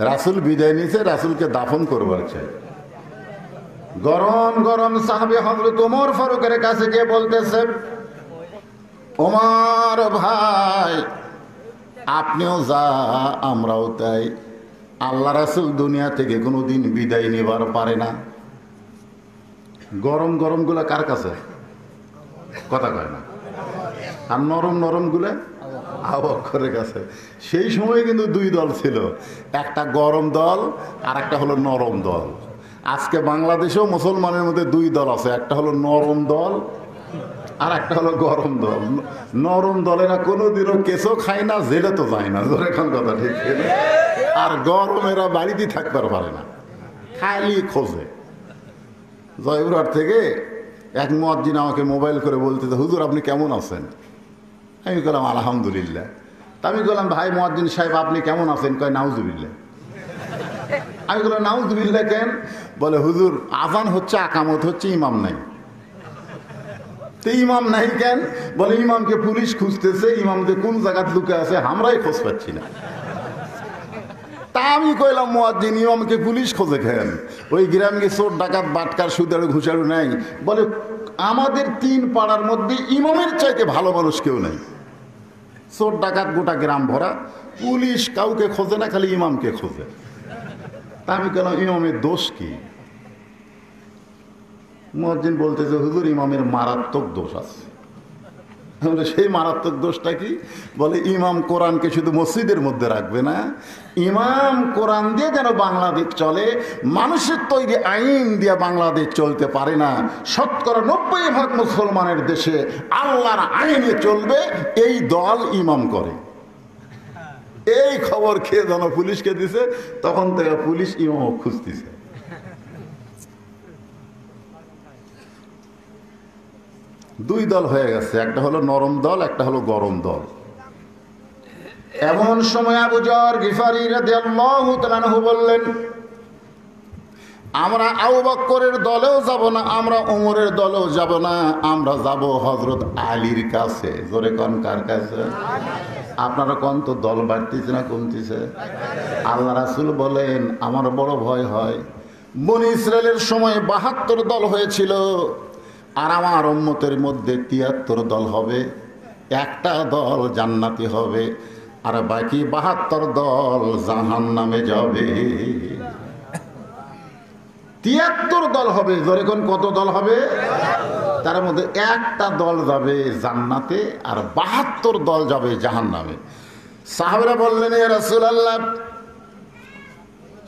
রাসূল বিদায় নিছে, রাসূলকে দাফন করবার চাই। গরম গরম সাহাবী হযরত ওমর ফারুকের কাছে গিয়ে বলতেছে, ওমর ভাই আপনিও যা আমরাও তাই। আল্লাহ রাসূল দুনিয়া থেকে কোনোদিন বিদায় নেবার পারে না। গরম গরম গুলা কার কাছে? কথা কয় না। আর নরম নরম গুলা আবু বকরের কাছে। সেই সময় কিন্তু দুই দল ছিল, একটা গরম দল আর একটা হলো নরম দল। আজকে বাংলাদেশেও মুসলমানের মধ্যে দুই দল আছে, একটা হলো নরম দল আর একটা হলো গরম দল। নরম দলেরা কোনোদিনও কেঁচো খায় না, জেলে তো যায় না। জোরে খান কথা ঠিক। আর গরমেরা বাড়িতেই থাকতে পারে না, খালি খোঁজে। জয়পুরহাট থেকে এক মুয়াজ্জিন আমাকে মোবাইল করে বলতেছে, হুজুর আপনি কেমন আছেন? আমি বললাম আলহামদুলিল্লাহ। তা আমি বললাম, ভাই মুয়াজ্জিন সাহেব আপনি কেমন আছেন? কয় নাউজুবিল্লাহ। আমি বললাম নাউজুবিল্লাহ কেন? বলে হুজুর আজান হচ্ছে, আকামত হচ্ছে, ইমাম নাই। তো ইমাম নাই কেন? বলে ইমামকে পুলিশ খুঁজতেছে, ইমামকে কোন জায়গায় লুকে আছে আমরাই খোঁজ পাচ্ছি না। তা আমি কইলাম, মুয়াজ্জিন ইমামকে পুলিশ খোঁজে কেন? ওই গ্রামে চোর ডাকাত বাটকার সুদারু ঘুষারু নাই। বলে আমাদের 3 পাড়ার মধ্যে ইমামের চাইতে ভালো মানুষ কেউ নাই। চোর ডাকাত গোটা গ্রাম ভরা, পুলিশ কাউকে খোঁজে না, খালি ইমামকে খোঁজে। তা আমি কইলাম ইমামের দোষ কি? মুয়াজ্জিন বলতেছে, হুজুর ইমামের মারাত্মক দোষ আছে। সেই মারাত্মক দোষটা কি? বলে ইমাম কোরআনকে শুধু মসজিদের মধ্যে রাখবে না, ইমাম কোরআন দিয়ে যেন বাংলাদেশ চলে। মানুষের তৈরি আইন দিয়ে বাংলাদেশ চলতে পারে না। 90% মুসলমানের দেশে আল্লাহর আইনে চলবে, এই দল ইমাম করে। এই খবর খেয়ে যেন পুলিশকে দিছে, তখন থেকে পুলিশ ইমাম খুঁজতেছে। দুই দল হয়ে গেছে, একটা হলো নরম দল, একটা হলো গরম দল। এমন সময় আবু যর গিফারি রাদিয়াল্লাহু তাআলা আনহু বললেন, আমরা আবু বকরের দলেও যাব না, আমরা ওমরের দলেও যাব না, আমরা যাব হযরত আলীর কাছে। জোরে কোন কার কাছে? আপনারা কোন তো দল বাড়তিছে না কমতিছে? আল্লাহ রাসূল বলেন আমার বড় ভয় হয়, বনি ইসরায়েলের সময় 72 দল হয়েছিল, আর আমার উম্মতের মধ্যে 73 দল হবে। একটা দল জান্নাতি হবে, আর বাকি 72 দল জাহান্নামে যাবে। 73 দল হবে। জোরে কোন কত দল হবে? তার মধ্যে একটা দল যাবে জান্নাতে, আর 72 দল যাবে জাহান্নামে। সাহাবারা বললেন, ইয়া রাসূলুল্লাহ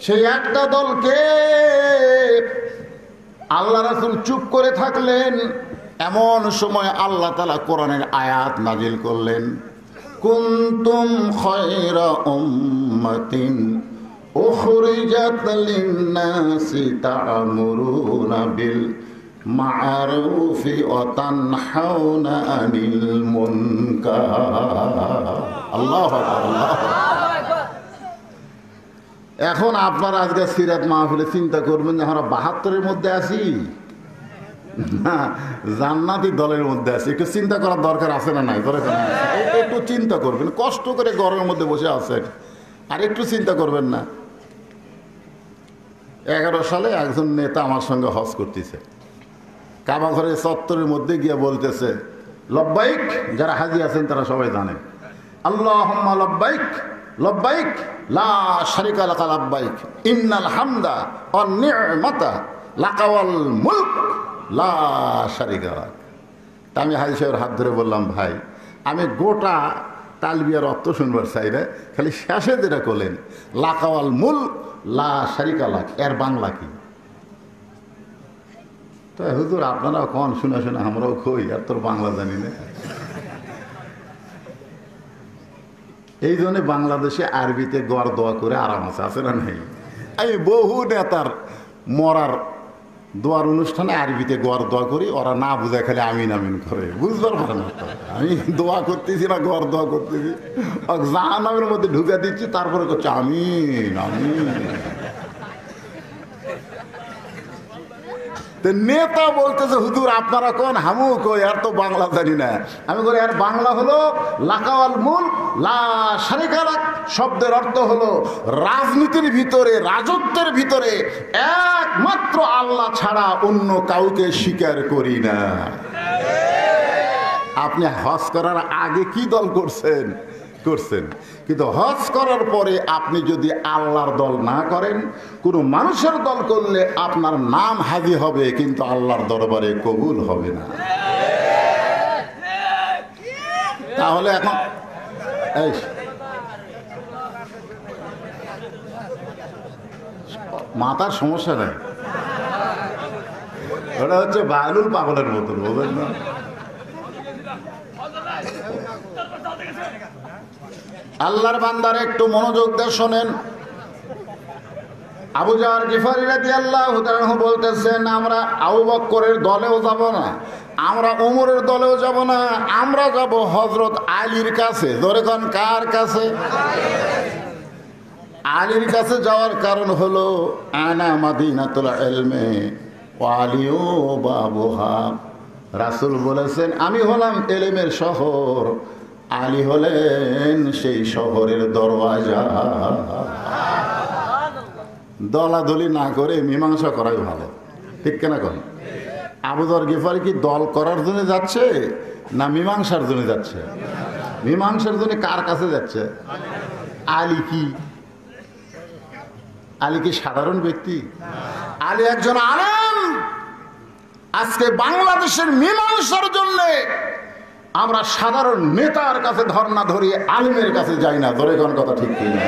সেই একটা দলকে? আল্লাহ রাসূল চুপ করে থাকলেন। এমন সময় আল্লাহ তাআলা কোরআনের আয়াত নাজিল করলেন, কুনতুম খায়রা উম্মাতিন উখরিজাত লিন-নাসি তা'মুরুনা বিল মা'রুফি ওয়া তানহাউনা আনিল মুনকার। আল্লাহু আকবার, আল্লাহু আকবার। এখন আপনারা আজকে সিরাত মাহফিলে চিন্তা করবেন যে আমরা 72-এর মধ্যে আছি না জান্নাতি দলের মধ্যে আছি। একটু চিন্তা করার দরকার আছে না নাই? একটু চিন্তা করবেন, কষ্ট করে ঘরের মধ্যে বসে আছেন, আর একটু চিন্তা করবেন না। 11 সালে একজন নেতা আমার সঙ্গে হজ করতেছে, কাবা ঘরের চত্বরের মধ্যে গিয়ে বলতেছে লব্বাইক। যারা হাজি আছেন তারা সবাই জানেন, আল্লাহুম্মা লব্বাইক লব্বাইক লা শারিকা লাকা লব্বাইক ইন্নাল হামদা ওয়ান নি'মাতা লাকা ওয়াল মুলক লা শারিকা লাক। তা আমি হাজি সাহেবের হাত ধরে বললাম, ভাই আমি গোটা তালবিয়ার অর্থ শুনবার চাই না, খালি শেষে যেটা করলেন লাকা ওয়াল মুলক লা শারিকা লাক, এর বাংলা কি? তো হুজুর আপনারাও কন, শুনে শুনে আমরাও কই, আর তোর বাংলা জানি না। এই জন্য বাংলাদেশে আরবিতে গড় দোয়া করে আরাম আছে, আছে না নেই? আমি বহু নেতার মরার দোয়ার অনুষ্ঠানে আরবিতে গোয়ার দোয়া করি, ওরা না বুঝে খালি আমিন আমিন করে, বুঝবার পারে না। আমি দোয়া করতেছি না, গোয়ার দোয়া করতেছি, জাহান্নামের মধ্যে ঢুকে দিচ্ছি, তারপরে করছে আমিন আমিন। নেতা বলতেছে হুজুর আপনারা কোন, হামু কই আর তো বাংলা জানি না। আমি বলি আর বাংলা হলো লাকাওয়াল মুলক লা শারিকা লাক শব্দের অর্থ হলো রাজনীতির ভিতরে, রাজত্বের ভিতরে একমাত্র আল্লাহ ছাড়া অন্য কাউকে স্বীকার করি না। আপনি হজ করার আগে কি দল করছেন? কিন্তু হজ করার পরে আপনি যদি আল্লাহর দল না করেন, কোনো মানুষের দল করলে আপনার নাম হাজি হবে কিন্তু আল্লাহর দরবারে কবুল হবে না। তাহলে এখন এই মাথার সমস্যা নেই, ওটা হচ্ছে বায়লুল পাগলের মতন, বলবেন না? আল্লাহর বান্দার একটু মনোযোগ দিয়ে শোনেন। আবু জার গিফারী রাদিয়াল্লাহু তাআলা বলতেছেন, আমরা আবু বকরের দলেও যাব না, আমরা ওমরের দলেও যাব না, আমরা যাব হযরত আলীর কাছে। ধরে কোন কার কাছে? আলীর কাছে যাওয়ার কারণ হলো আনা মাদিনাতুল ইলমি ওয়া আলিউ বাবুহা। রাসূল বলেছেন আমি হলাম ইলমের শহর, আলী হলেন সেই শহরের দরওয়াজা। দলাদলি না করে মীমাংসা করাই ভালো, ঠিক কেনা? কোন আবু যর গিফারী কি দল করার জন্য যাচ্ছে না মীমাংসার জন্য যাচ্ছে? মীমাংসার জন্য কার কাছে যাচ্ছে? আলী কি সাধারণ ব্যক্তি? আলী একজন আলেম। আজকে বাংলাদেশের মীমাংসার জন্য আমরা সাধারণ নেতার কাছে ধর্ণা ধরি, আলেমের কাছে যাই না। ধরে কোন কথা ঠিক কিনা?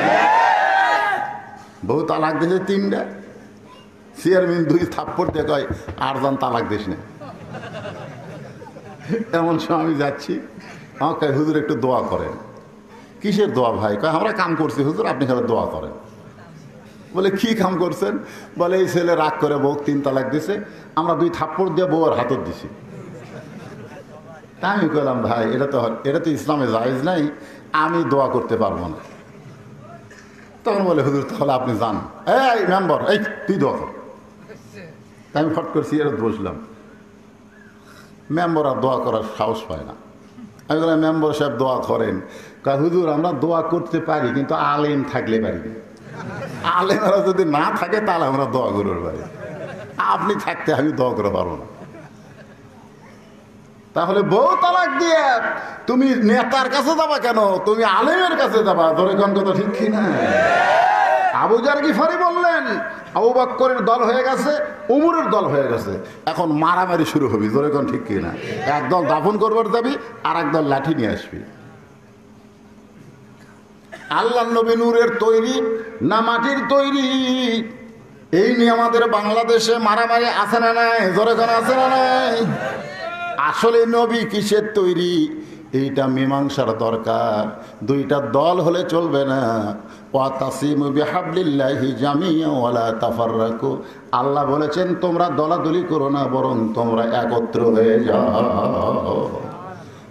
বহু তালাক দিয়েছে 3টা, চেয়ারম্যান 2 থাপ্পড় দিয়ে কয় আর জন তালাক দিস না। এমন সময় আমি যাচ্ছি, আমাকে হুজুর একটু দোয়া করেন। কিসের দোয়া ভাই? কয় আমরা কাম করছি হুজুর, আপনি খালি দোয়া করেন। বলে কি কাম করছেন? বলে এই ছেলে রাগ করে বউ 3 তালাক দিছে, আমরা 2 থাপ্পড় দিয়ে বউয়ের হাতত দিছি। তা আমি কইলাম ভাই এটা তো ইসলামে জায়েজ নাই, আমি দোয়া করতে পারবো না। তখন বলে হুজুর তাহলে আপনি যান, এই মেম্বার এই তুই দোয়া কর। তাই আমি ফট করছি এর বসলাম। মেম্বার আর দোয়া করার সাহস পায় না। আমি বললাম মেম্বার সাহেব দোয়া করেন। কয় হুজুর আমরা দোয়া করতে পারি কিন্তু আলেম থাকলে পারি না, আলেমরা যদি না থাকে তাহলে আমরা দোয়া করতে পারি, আপনি থাকতে আমি দোয়া করে পারবো না। তাহলে বউ তালাক দিয়ে তুমি নেতার কাছে যাবা কেন? তুমি আলেমের কাছে যাবা। ধরে কোন কথা ঠিক কিনা? আবু জার গিফারী বললেন আবু বকরের দল হয়ে গেছে, উমরের দল হয়ে গেছে, এখন মারামারি শুরু হবে। ধরে কোন ঠিক কিনা? একদল দাফন করবার যাবি আর একদল লাঠি নিয়ে আসবি। আল্লাহর নবী নূরের তৈরি না মাটির তৈরি, এই নিয়ে আমাদের বাংলাদেশে মারামারি আছে না নাই? ধরে কোন আছে না নাই? আসলে নবী কিসের তৈরি এইটা মীমাংসার দরকার। 2টা দল হলে চলবে না। ওয়াতাসিমু বিহাবলিল্লাহি জামিআ ওয়ালা তাফাররাকু। আল্লাহ বলেছেন তোমরা দলাদলি করো না, বরং তোমরা একত্র হয়ে যাও।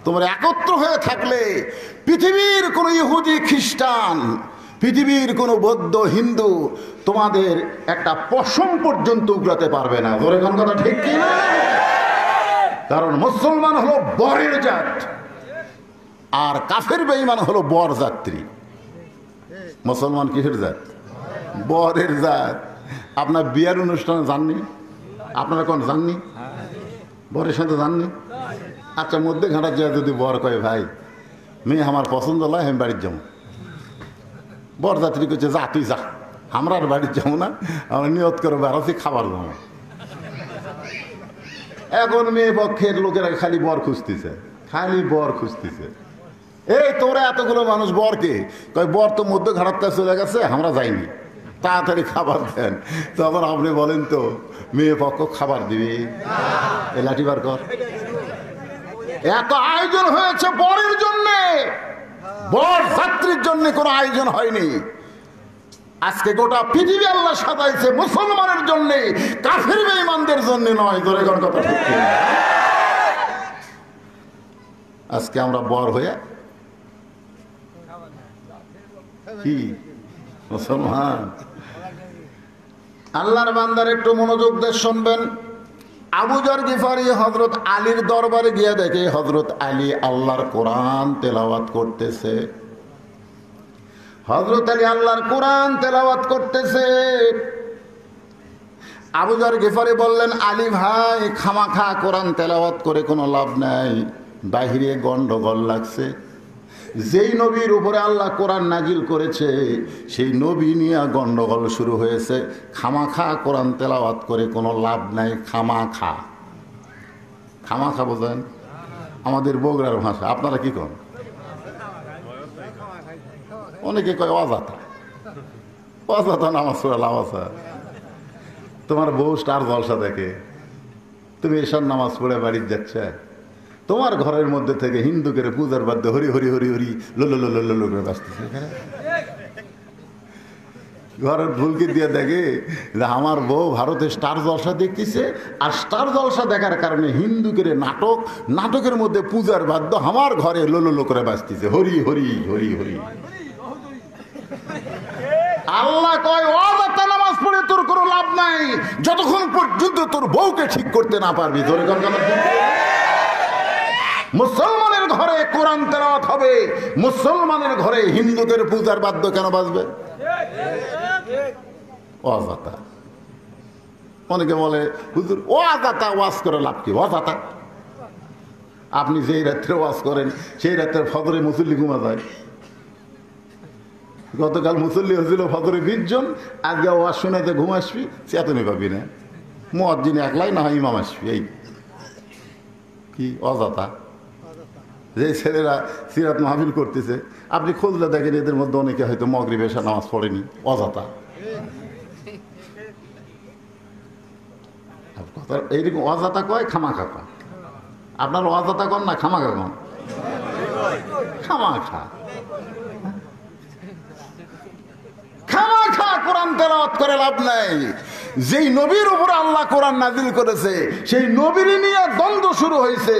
তোমরা একত্র হয়ে থাকলে পৃথিবীর কোনো ইহুদি খ্রিস্টান, পৃথিবীর কোনো বৌদ্ধ হিন্দু তোমাদের একটা পশম পর্যন্ত উগড়াতে পারবে না। ধরে কোন কথা ঠিক কিনা? কারণ মুসলমান হলো বরের জাত আর কাফের বেঈমান হলো বর যাত্রী। মুসলমান কিসের জাত? বরের জাত। আপনার বিয়ের অনুষ্ঠানে যাননি? আপনারা কোন যাননি? বরের সাথে যাননি? আচ্ছা মধ্যে ঘাটা যা যদি বর কয় ভাই মেয়ে আমার পছন্দ নয়, আমি বাড়ির যাবো, বর যাত্রী করছে যা তুই যা, আমরা আর বাড়ির যাবো না, আমরা নিয়ত করে বেড়াচ্ছি খাবার যাবো। এখন মেয়ে পক্ষের লোকেরা খালি বর খুঁজতেছে, এই তোমরা এতগুলো মানুষ বরকে কয় বর তো মধ্য ঘাটাতে চলে গেছে, আমরা যাইনি, তাড়াতাড়ি খাবার দেন। তখন আপনি বলেন তো মেয়ে পক্ষ খাবার দিবি? এ লাঠি বার কর। এত আয়োজন হয়েছে বরের জন্যে, বর যাত্রীর জন্য কোনো আয়োজন হয়নি। আজকে গোটা পৃথিবী আল্লাহ সাজাইছে মুসলমানের জন্য, কাফের বেঈমানদের জন্য নয়। ধরে কোন কথা ঠিক কিনা? আজকে আমরা বর হয়ে কি মুসলমান? আল্লাহর বান্দার একটু মনোযোগ দিয়ে শুনবেন। আবু যর গিফারি হযরত আলীর দরবারে গিয়ে দেখে হযরত আলী আল্লাহর কোরআন তেলাওয়াত করতেছে। হযরত আলী আল্লাহর কোরআন তেলাওয়াত করতেছে। আবু যর গিফারি বললেন, আলী ভাই, খামাখা কোরআন তেলাওয়াত করে কোনো লাভ নাই, বাহিরে গন্ডগোল লাগছে। যেই নবীর উপরে আল্লাহ কোরআন নাজিল করেছে সেই নবী নিয়ে গন্ডগোল শুরু হয়েছে। খামাখা কোরআন তেলাওয়াত করে কোনো লাভ নাই। খামাখা, খামাখা বোঝেন আমাদের বগুড়ার ভাষা, আপনারা কি করেন? অনেকে কয় অজাতা। অজাতা নামাজ পড়ে লাভ আছে? তোমার বউ স্টার জলসা দেখে, তুমি এসব নামাজ পড়ে বাড়িতে যাচ্ছে, তোমার ঘরের মধ্যে থেকে হিন্দুকে পূজার বাদ্য হরি হরি হরি হরি লোলো করে বাঁচতেছে। ঘরের ভুলকি দিয়ে দেখে যে আমার বউ ভারতে স্টার জলসা দেখতেছে, আর স্টার জলসা দেখার কারণে হিন্দুকে নাটকের মধ্যে পূজার বাদ্য আমার ঘরে লোলো করে বাঁচতেছে, হরি হরি হরি হরি। আল্লাহ কয়, অযথা নামাজ পড়ে তোর কোনো লাভ নাই যতক্ষণ পর্যন্ত তোর বউকে ঠিক করতে না পারবি। ধরে মুসলমানের ঘরে কোরআন তেলাওয়াত হবে, মুসলমানের ঘরে হিন্দুদের পূজার বাদ্য কেন বাজবে? অযথা। অনেকে বলে হুজুর অযথা ওয়াজ করে লাভ কি? অযথা আপনি যেই রাত্রে ওয়াজ করেন সেই রাত্রে ফজরে মুসল্লি ঘুমা যায়। গতকাল মুসল্লি হয়েছিল ফজরে 20 জন, আজকে ওয়াজ শোনাতে ঘুম আসবি, চেতনে পাবি না। মুয়াজ্জিন একলাই না হয় ইমাম আসবি, এই কি অযথা। যে ছেলেরা সিরাত মাহফিল করতেছে আপনি খুঁজলে দেখেন এদের মধ্যে অনেকে হয়তো মাগরিব এশা নামাজ পড়েনি। অযথা। এইরকম অযথা কয়, খামাখা কয়। আপনার অযথা কন না খামাখা কন? খামাখা। খামাখা কোরআন তেলাওয়াত করে লাভ নাই। যেই নবীর উপরে আল্লাহ কোরআন নাজিল করেছে সেই নবীর নিয়ে দ্বন্দ্ব শুরু হয়েছে।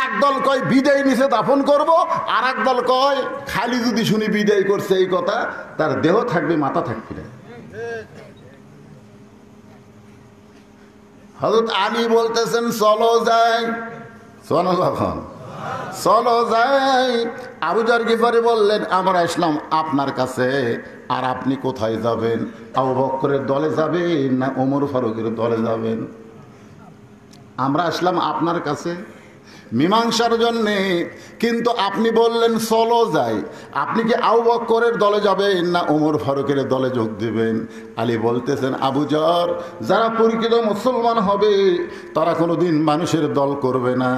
এক দল কয় বিদায় নিষে দাফন করব, আর এক দল কয় খালি যদি শুনি বিদায় করছে এই কথা, তার দেহ থাকবে মাথা থাকবে না। হযরত আলী বলতেছেন চলো যাই। চলো কখন? চলো যাই। আবু যর গিফারি বললেন, আমরা আসলাম আপনার কাছে, আর আপনি কোথায় যাবেন? আবু বকরের দলে যাবেন না ওমর ফারুকের দলে যাবেন? আমরা আসলাম আপনার কাছে মীমাংসার জন্যে, কিন্তু আপনি বললেন চলো যাই। আপনি কি আবু বকরের দলে যাবেন না ওমর ফারুকের দলে যোগ দিবেন? আলী বলতেছেন, আবু যর, যারা পরিচিত মুসলমান হবে তারা কোনোদিন মানুষের দল করবে না।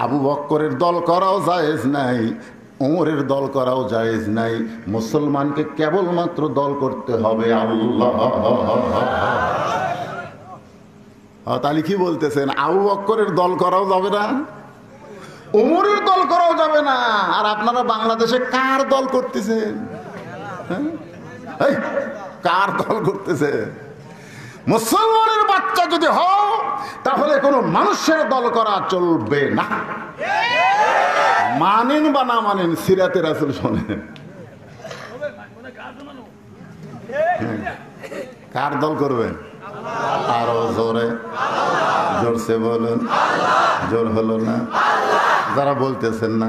আবু বকরের দল করাও জায়েজ নাই, ওমরের দল করাও জায়েজ নাই। মুসলমানকে কেবলমাত্র দল করতে হবে আল্লাহ। তাহলে কি বলতেছেন? আবু বকরের দল করাও যাবে না, ওমরের দল করাও যাবে না। আর আপনারা বাংলাদেশে কার দল করতেছেন? কার দল করতেছে? মুসলমানের বাচ্চা যদি হও তাহলে কোনো মানুষের দল করা চলবে না। মানেন বা না মানেন, সিরাতে রাসূল শোনেন। কার দল করবেন? আরো জোরে, জোরসে বলুন। জোর হলো না? যারা বলতেছেন না,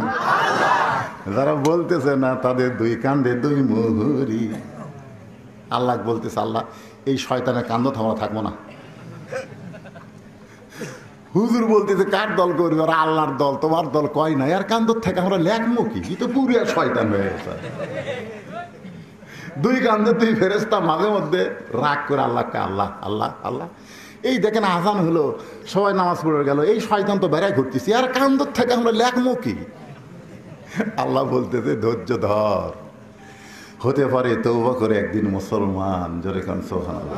যারা বলতেছেন না তাদের দুই কান্দে দুই মুহুরি। আল্লাহ বলতেছে, আল্লাহ এই শয়তানের কান্দ থামা থাকবো না। হুজুর বলতেছে কার দল করবে? আর আল্লাহর দল, তোমার দল কয় না। আর কান্দর থেকে আমরা লেখমো কি? তো পুরিয়া শয়তান হয়ে গেছে। দুই কান্দে দুই ফেরেশতা মাঝে মধ্যে রাগ করে আল্লাহকে আল্লাহ আল্লাহ আল্লাহ। এই দেখেন আজান হলো, সবাই নামাজ পড়ে গেল, এই শয়তান তো বেড়াই ঘুরতেছি, আর কান্দর থেকে আমরা লেখমো কি? আল্লাহ বলতেছে ধৈর্য ধর, হতে পারে তওবা করে একদিন মুসলমান। জোরে কান সুবহানাল্লাহ।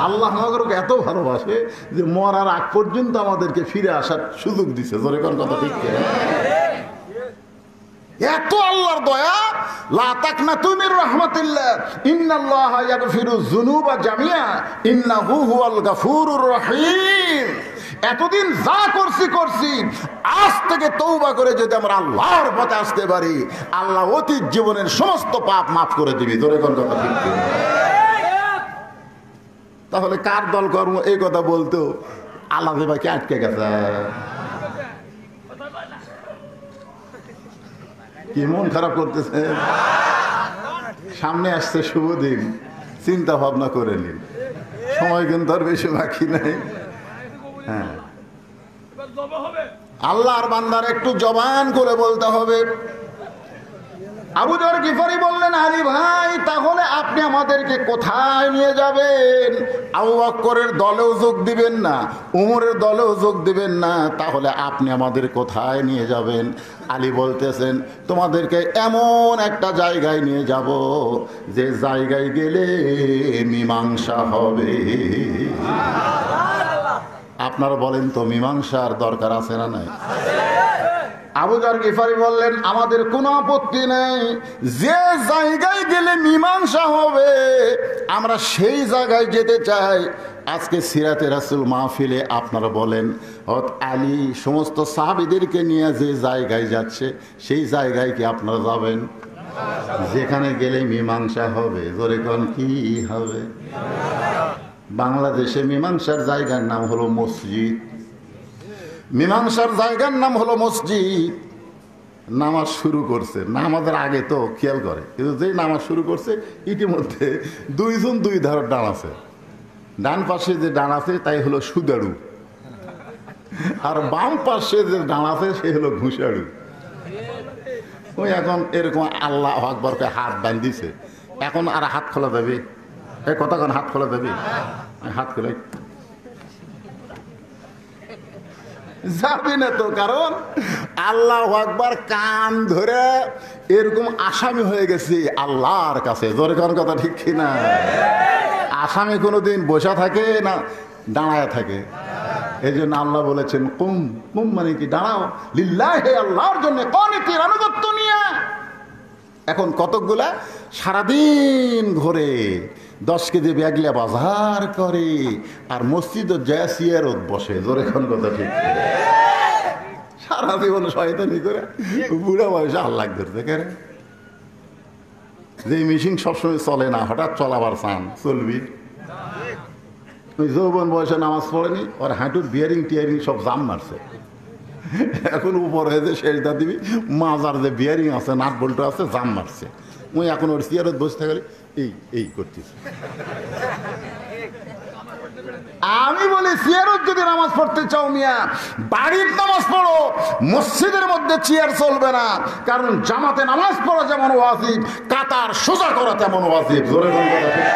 আল্লাহ আমাদেরকে এত ভালোবাসে যে মরার আগ পর্যন্ত আমাদেরকে ফিরে আসার সুযোগ দিছে। জোরে কান কথা ঠিক। এত আল্লাহর দয়া, লা তাকনাতু মির রাহমাতিল্লাহ ইন্নাল্লাহা ইয়াগফিরুয যুনুবা জামিআ ইন্নাহু হুয়াল গাফুরুর রহিম। এতদিন যা করছি আজ থেকে তওবা করে যদি আমরা আল্লাহর পথে আসতে পারি, আল্লাহ অতীত জীবনের সমস্ত পাপ মাফ করে দিবি। তোরে কোন কথা ঠিক কি? তাহলে কার দল কর্ম এই কথা বলতো আল্লাহ ভাইকে আটকে গেছে। কি মন খারাপ করতেছে? সামনে আসছে শুভ দিন, চিন্তা ভাবনা করে নিন, সময় কিন্তু আর বেশি বাকি নাই। হ্যাঁ, আল্লাহর বান্দার একটু জবান করে বলতে হবে। আবু যর গিফারি বললেন, আলী ভাই তাহলে আপনি আমাদেরকে কোথায় নিয়ে যাবেন? আবু বকরের দলেও যোগ দিবেন না, উমরের দলেও যোগ দিবেন না, তাহলে আপনি আমাদের কোথায় নিয়ে যাবেন? আলী বলতেছেন, তোমাদেরকে এমন একটা জায়গায় নিয়ে যাব যে জায়গায় গেলে মীমাংসা হবে। আপনারা বলেন তো মীমাংসার দরকার আছে না নাই? আবু যর গিফারি বললেন, আমাদের কোনো আপত্তি নেই, যে জায়গায় গেলে মীমাংসা হবে আমরা সেই জায়গায় যেতে চাই। আজকে সিরাতে রাসূল মাহফিলে আপনারা বলেন, আলী সমস্ত সাহাবীদেরকে নিয়ে যে জায়গায় যাচ্ছে সেই জায়গায় কি আপনারা যাবেন? যেখানে গেলে মীমাংসা হবে। জোরে কোন কি হবে? বাংলাদেশে মীমাংসার জায়গার নাম হলো মসজিদ। মীমাংসার জায়গার নাম হলো মসজিদ। নামাজ শুরু করছে, নামাজের আগে তো খেয়াল করে, কিন্তু যেই নামাজ শুরু করছে ইতিমধ্যে দুইজন দুই ধারের ডান আছে। ডান পাশে যে ডান আছে তাই হলো সুদারু, আর বাম পাশে যে ডান আছে সে হলো ঘুষাড়ু। ওই এখন এরকম আল্লাহু আকবরকে হাত বান্ধিছে, এখন আর হাত খোলা যাবে? এই কতক্ষণ হাত খোলা যাবে? হাত খোলা যাবে না তো, কারণ আল্লাহু আকবার কান ধরে এরকম আসামি হয়ে গেছি আল্লাহর কাছে। জোরে কোন কথা ঠিক কিনা? আসামি কোনোদিন বসা থাকে না দাঁড়ায় থাকে। এই জন্য আল্লাহ বলেছেন কুম, কুম মানে কি দাঁড়াও, লিল্লাহি আল্লাহর জন্য কনিতির আনুগত্য নিয়ে। এখন কতকগুলা সারাদিন ঘরে 10 কেজি ব্যাগলিয়া বাজার করে আর মসজিদে যায় সিয়ারত বসে। জোরে কোন কথা ঠিক? সারা জীবন শয়তানি করে বুড়া বয়সে আল্লাহ ধরতে কেন? যে মেশিন সবসময় চলে না, হঠাৎ চলাবার চান চলবি। ওই যৌবন বয়সে নামাজ পড়েনি, ওর হাঁটুর বিয়ারিং টিয়ারিং সব জাম মারছে। এখন উপরে যে সেজদা দিবি, মাজার যে বিয়ারিং আছে নাট বল্টু আছে জাম মারছে। ওই এখন ওর সিয়ারত বসে থাকলে এই করতেছে। আমি বলি চেয়ারত যদি নামাজ পড়তে চাও মিয়া, বাড়ির নামাজ পড়ো, মসজিদের মধ্যে চেয়ার চলবে না। কারণ জামাতে নামাজ পড়া যেমন ওয়াজিব, কাতার সোজা করা তেমন ওয়াজিব। জোরে বলুন কথা ঠিক।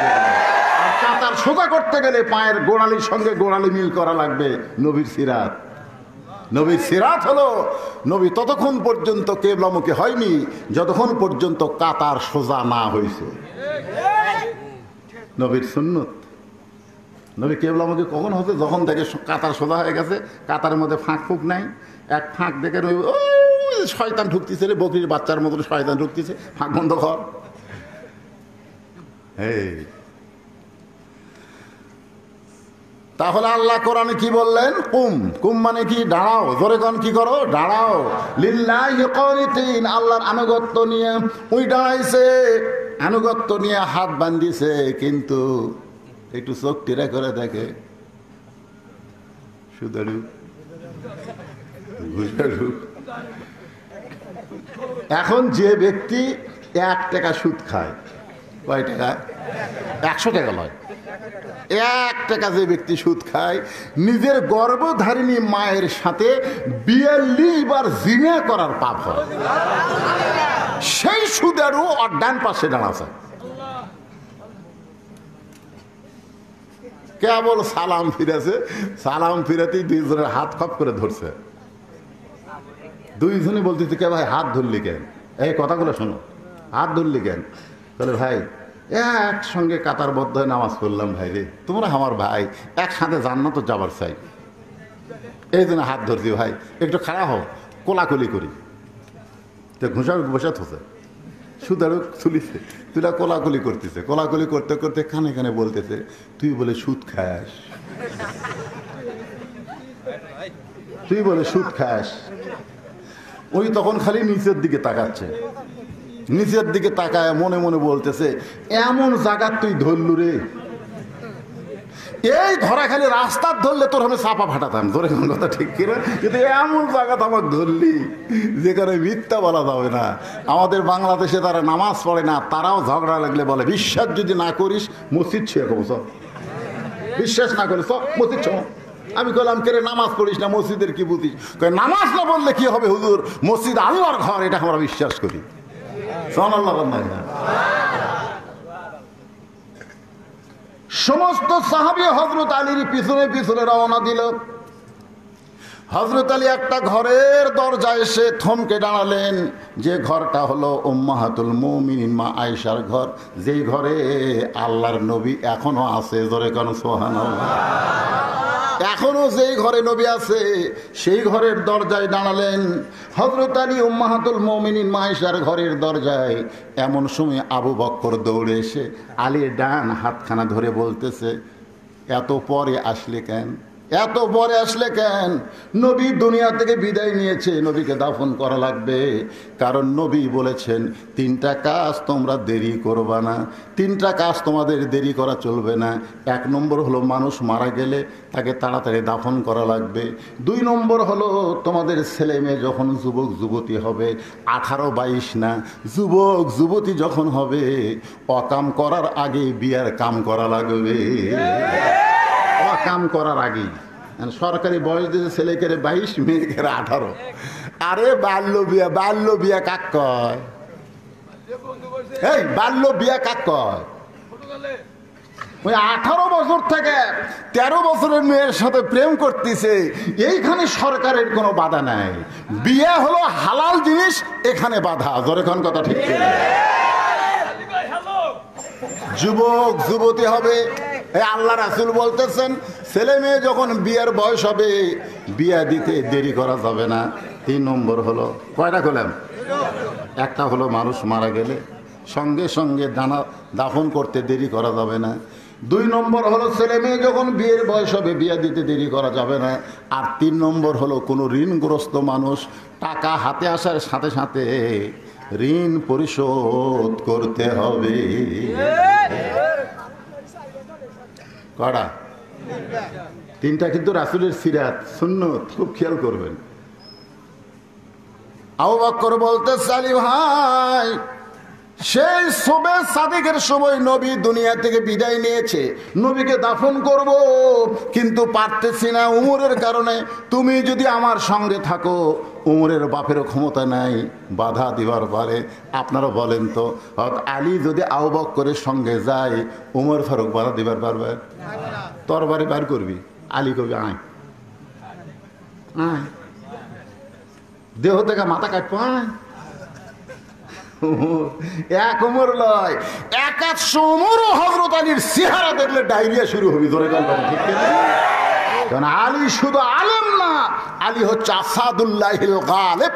আর কাতার সোজা করতে গেলে পায়ের গোড়ালির সঙ্গে গোড়ালি মিল করা লাগবে। নবীর সিরাত, নবীর সিরাত হলো নবী ততক্ষণ পর্যন্ত কিবলামুখী হয়নি যতক্ষণ পর্যন্ত কাতার সোজা না হয়েছে। নবীর সুন্নত। নবী কিবলামুখী কখন হচ্ছে? যখন থেকে কাতার সোজা হয়ে গেছে, কাতারের মধ্যে ফাঁক ফুঁক নাই, এক ফাঁক দেখে শয়তান ঢুকতেছে রে, বকরির বাচ্চার মতো শয়তান ঢুকতেছে, ফাঁক বন্ধ কর। তাহলে আল্লাহ কোরআনে কি বললেন? কুম, কুম মানে কি দাঁড়াও। জোরে কোন কি করো? দাঁড়াও। লিল্লাহি কানিতিন, আল্লাহর আনুগত্য নিয়ে ওই দাঁড়াইছে, আনুগত্য নিয়ে হাত বান্ধিছে, কিন্তু একটু চোখ টিরা করে দেখে সুদারু ঘুষারু। এখন যে ব্যক্তি 1 টাকা সুদ খায়, কয় টাকা? 100 টাকা নয়, 1 টাকা যে ব্যক্তি সুদ খায়, নিজের গর্ভধারিণী মায়ের সাথে 42 বার জিনা করার পাপ হয়। সেই সুদারু আর ডান পাশে দাঁড়াছে, কেবল সালাম ফিরেছে, সালাম ফিরাতেই দুইজনের হাত খপ করে ধরছে। দুইজনে বলতেছে, কে ভাই হাত ধরলি কেন? এই কথাগুলো শোনো, হাত ধরলি কেন? তাহলে ভাই একসঙ্গে কাতারবদ্ধ হয়ে নামাজ পড়লাম ভাই রে, তোমরা আমার ভাই, একসাথে জান্নাত যাবার চাই, এই জন্য হাত ধরছি ভাই, একটু খাড়া হও, কোলাকুলি করি। তো ঘুষা বসা থসে সুদারু তুলিছে, তুলা কোলাকুলি করতেছে, কোলাকুলি করতে করতে কানে কানে বলতেছে, তুই বলে সুদ খাস, তুই বলে সুদ খাস। ওই তখন খালি নিচের দিকে তাকাচ্ছে, নিচের দিকে তাকায় মনে মনে বলতেছে, এমন জায়গা তুই ধরলু রে, এই ধরা খালি রাস্তার ধরলে তোর আমি চাপা ফাটাতাম, তোর এখন কথা ঠিক কিনা, কিন্তু এমন জায়গাতে আমার ধরলি যেখানে মিথ্যা বলা যাবে না। আমাদের বাংলাদেশে তারা নামাজ পড়ে না, তারাও ঝগড়া লাগলে বলে বিশ্বাস যদি না করিস মসজিদ ছুঁয়ে কব, সব বিশ্বাস না করিস সব মসজিদ ছ। আমি বললাম কে রে নামাজ পড়িস না, মসজিদের কি বুঝিস? নামাজ না বললে কি হবে হুজুর, মসজিদ আল্লাহর ঘর, এটা আমরা বিশ্বাস করি। সুবহানাল্লাহ। সমস্ত সাহাবী হযরত আলীর পিছনে পিছনে রওনা দিল। হযরত আলী একটা ঘরের দরজায় এসে থমকে দাঁড়ালেন, যে ঘরটা হলো উম্মাহাতুল মুমিনিন মা আয়েশার ঘর, যেই ঘরে আল্লাহর নবী এখনো আছে। জোরে কোন সুবহানাল্লাহ। এখনো যেই ঘরে নবী আছে সেই ঘরের দরজায় দাঁড়ালেন হযরত আলী উম্মাহাতুল মুমিনিন মা আয়েশার ঘরের দরজায়। এমন সময় আবু বকর দৌড়ে এসে আলীর ডান হাতখানা ধরে বলতেছে, এত পরে আসলে কেন, এত পরে আসলে কেন? নবী দুনিয়া থেকে বিদায় নিয়েছে, নবীকে দাফন করা লাগবে। কারণ নবী বলেছেন তিনটা কাজ তোমরা দেরি করবা না, তিনটা কাজ তোমাদের দেরি করা চলবে না। এক নম্বর হলো মানুষ মারা গেলে তাকে তাড়াতাড়ি দাফন করা লাগবে। দুই নম্বর হলো তোমাদের ছেলে মেয়ে যখন যুবক যুবতী হবে, 18-22 না, যুবক যুবতী যখন হবে, অকাম করার আগে বিয়ার কাম করা লাগবে। কাম করার আগেই সরকারি বয়স দিয়েছে ছেলেকে 22, মেয়েকে 18। আরে বাল্য বিয়া, বাল্য বিয়া কাক কয়? এই বাল্য বিয়া কাক কয়? ওই 18 বছর থেকে 13 বছরের মেয়ের সাথে প্রেম করতেছে, এইখানে সরকারের কোনো বাধা নাই। বিয়ে হলো হালাল জিনিস, এখানে বাধা। যখন কথা ঠিক যুবক যুবতী হবে, আল্লাহ রাসূল বলতেছেন ছেলে মেয়ে যখন বিয়ের বয়স হবে বিয়া দিতে দেরি করা যাবে না। 3 নম্বর হলো, কয়টা করলাম? একটা হলো মানুষ মারা গেলে সঙ্গে সঙ্গে দাফন করতে দেরি করা যাবে না। 2 নম্বর হলো ছেলে মেয়ে যখন বিয়ের বয়স হবে বিয়া দিতে দেরি করা যাবে না। আর 3 নম্বর হলো কোনো ঋণগ্রস্ত মানুষ টাকা হাতে আসার সাথে সাথে ঋণ পরিশোধ করতে হবে। কটা? 3টা কিন্তু রাসূলের সিরাত সুন্নত, খুব খেয়াল করবেন। আবু বকর বলতেছে, আলী ভাই সেই শবে সাদিকের সময় নবী দুনিয়া থেকে বিদায় নিয়েছে, নবীকে দাফন করব কিন্তু পারতেছি না উমরের কারণে। তুমি যদি আমার সঙ্গে থাকো, উমরের বাপেরও ক্ষমতা নাই বাধা দিবার পারে। আপনারা বলেন তো, আলী যদি আবু বকরের সঙ্গে যায়, উমর ফারুক বাধা দিবার পারবে? তরবারি বার করবি, আলী কবি আয় আয়, দেহ থেকে মাথা কাটবো আয়। এক উমর লয়, 100 উমরও হযরত আলীর চেহারা দেখলে ডায়রিয়া শুরু হবে। ধরে গেল ঠিক না? কারণ আলী শুধু আলেম না, আলী হচ্ছে আসাদুল্লাহিল গালিব।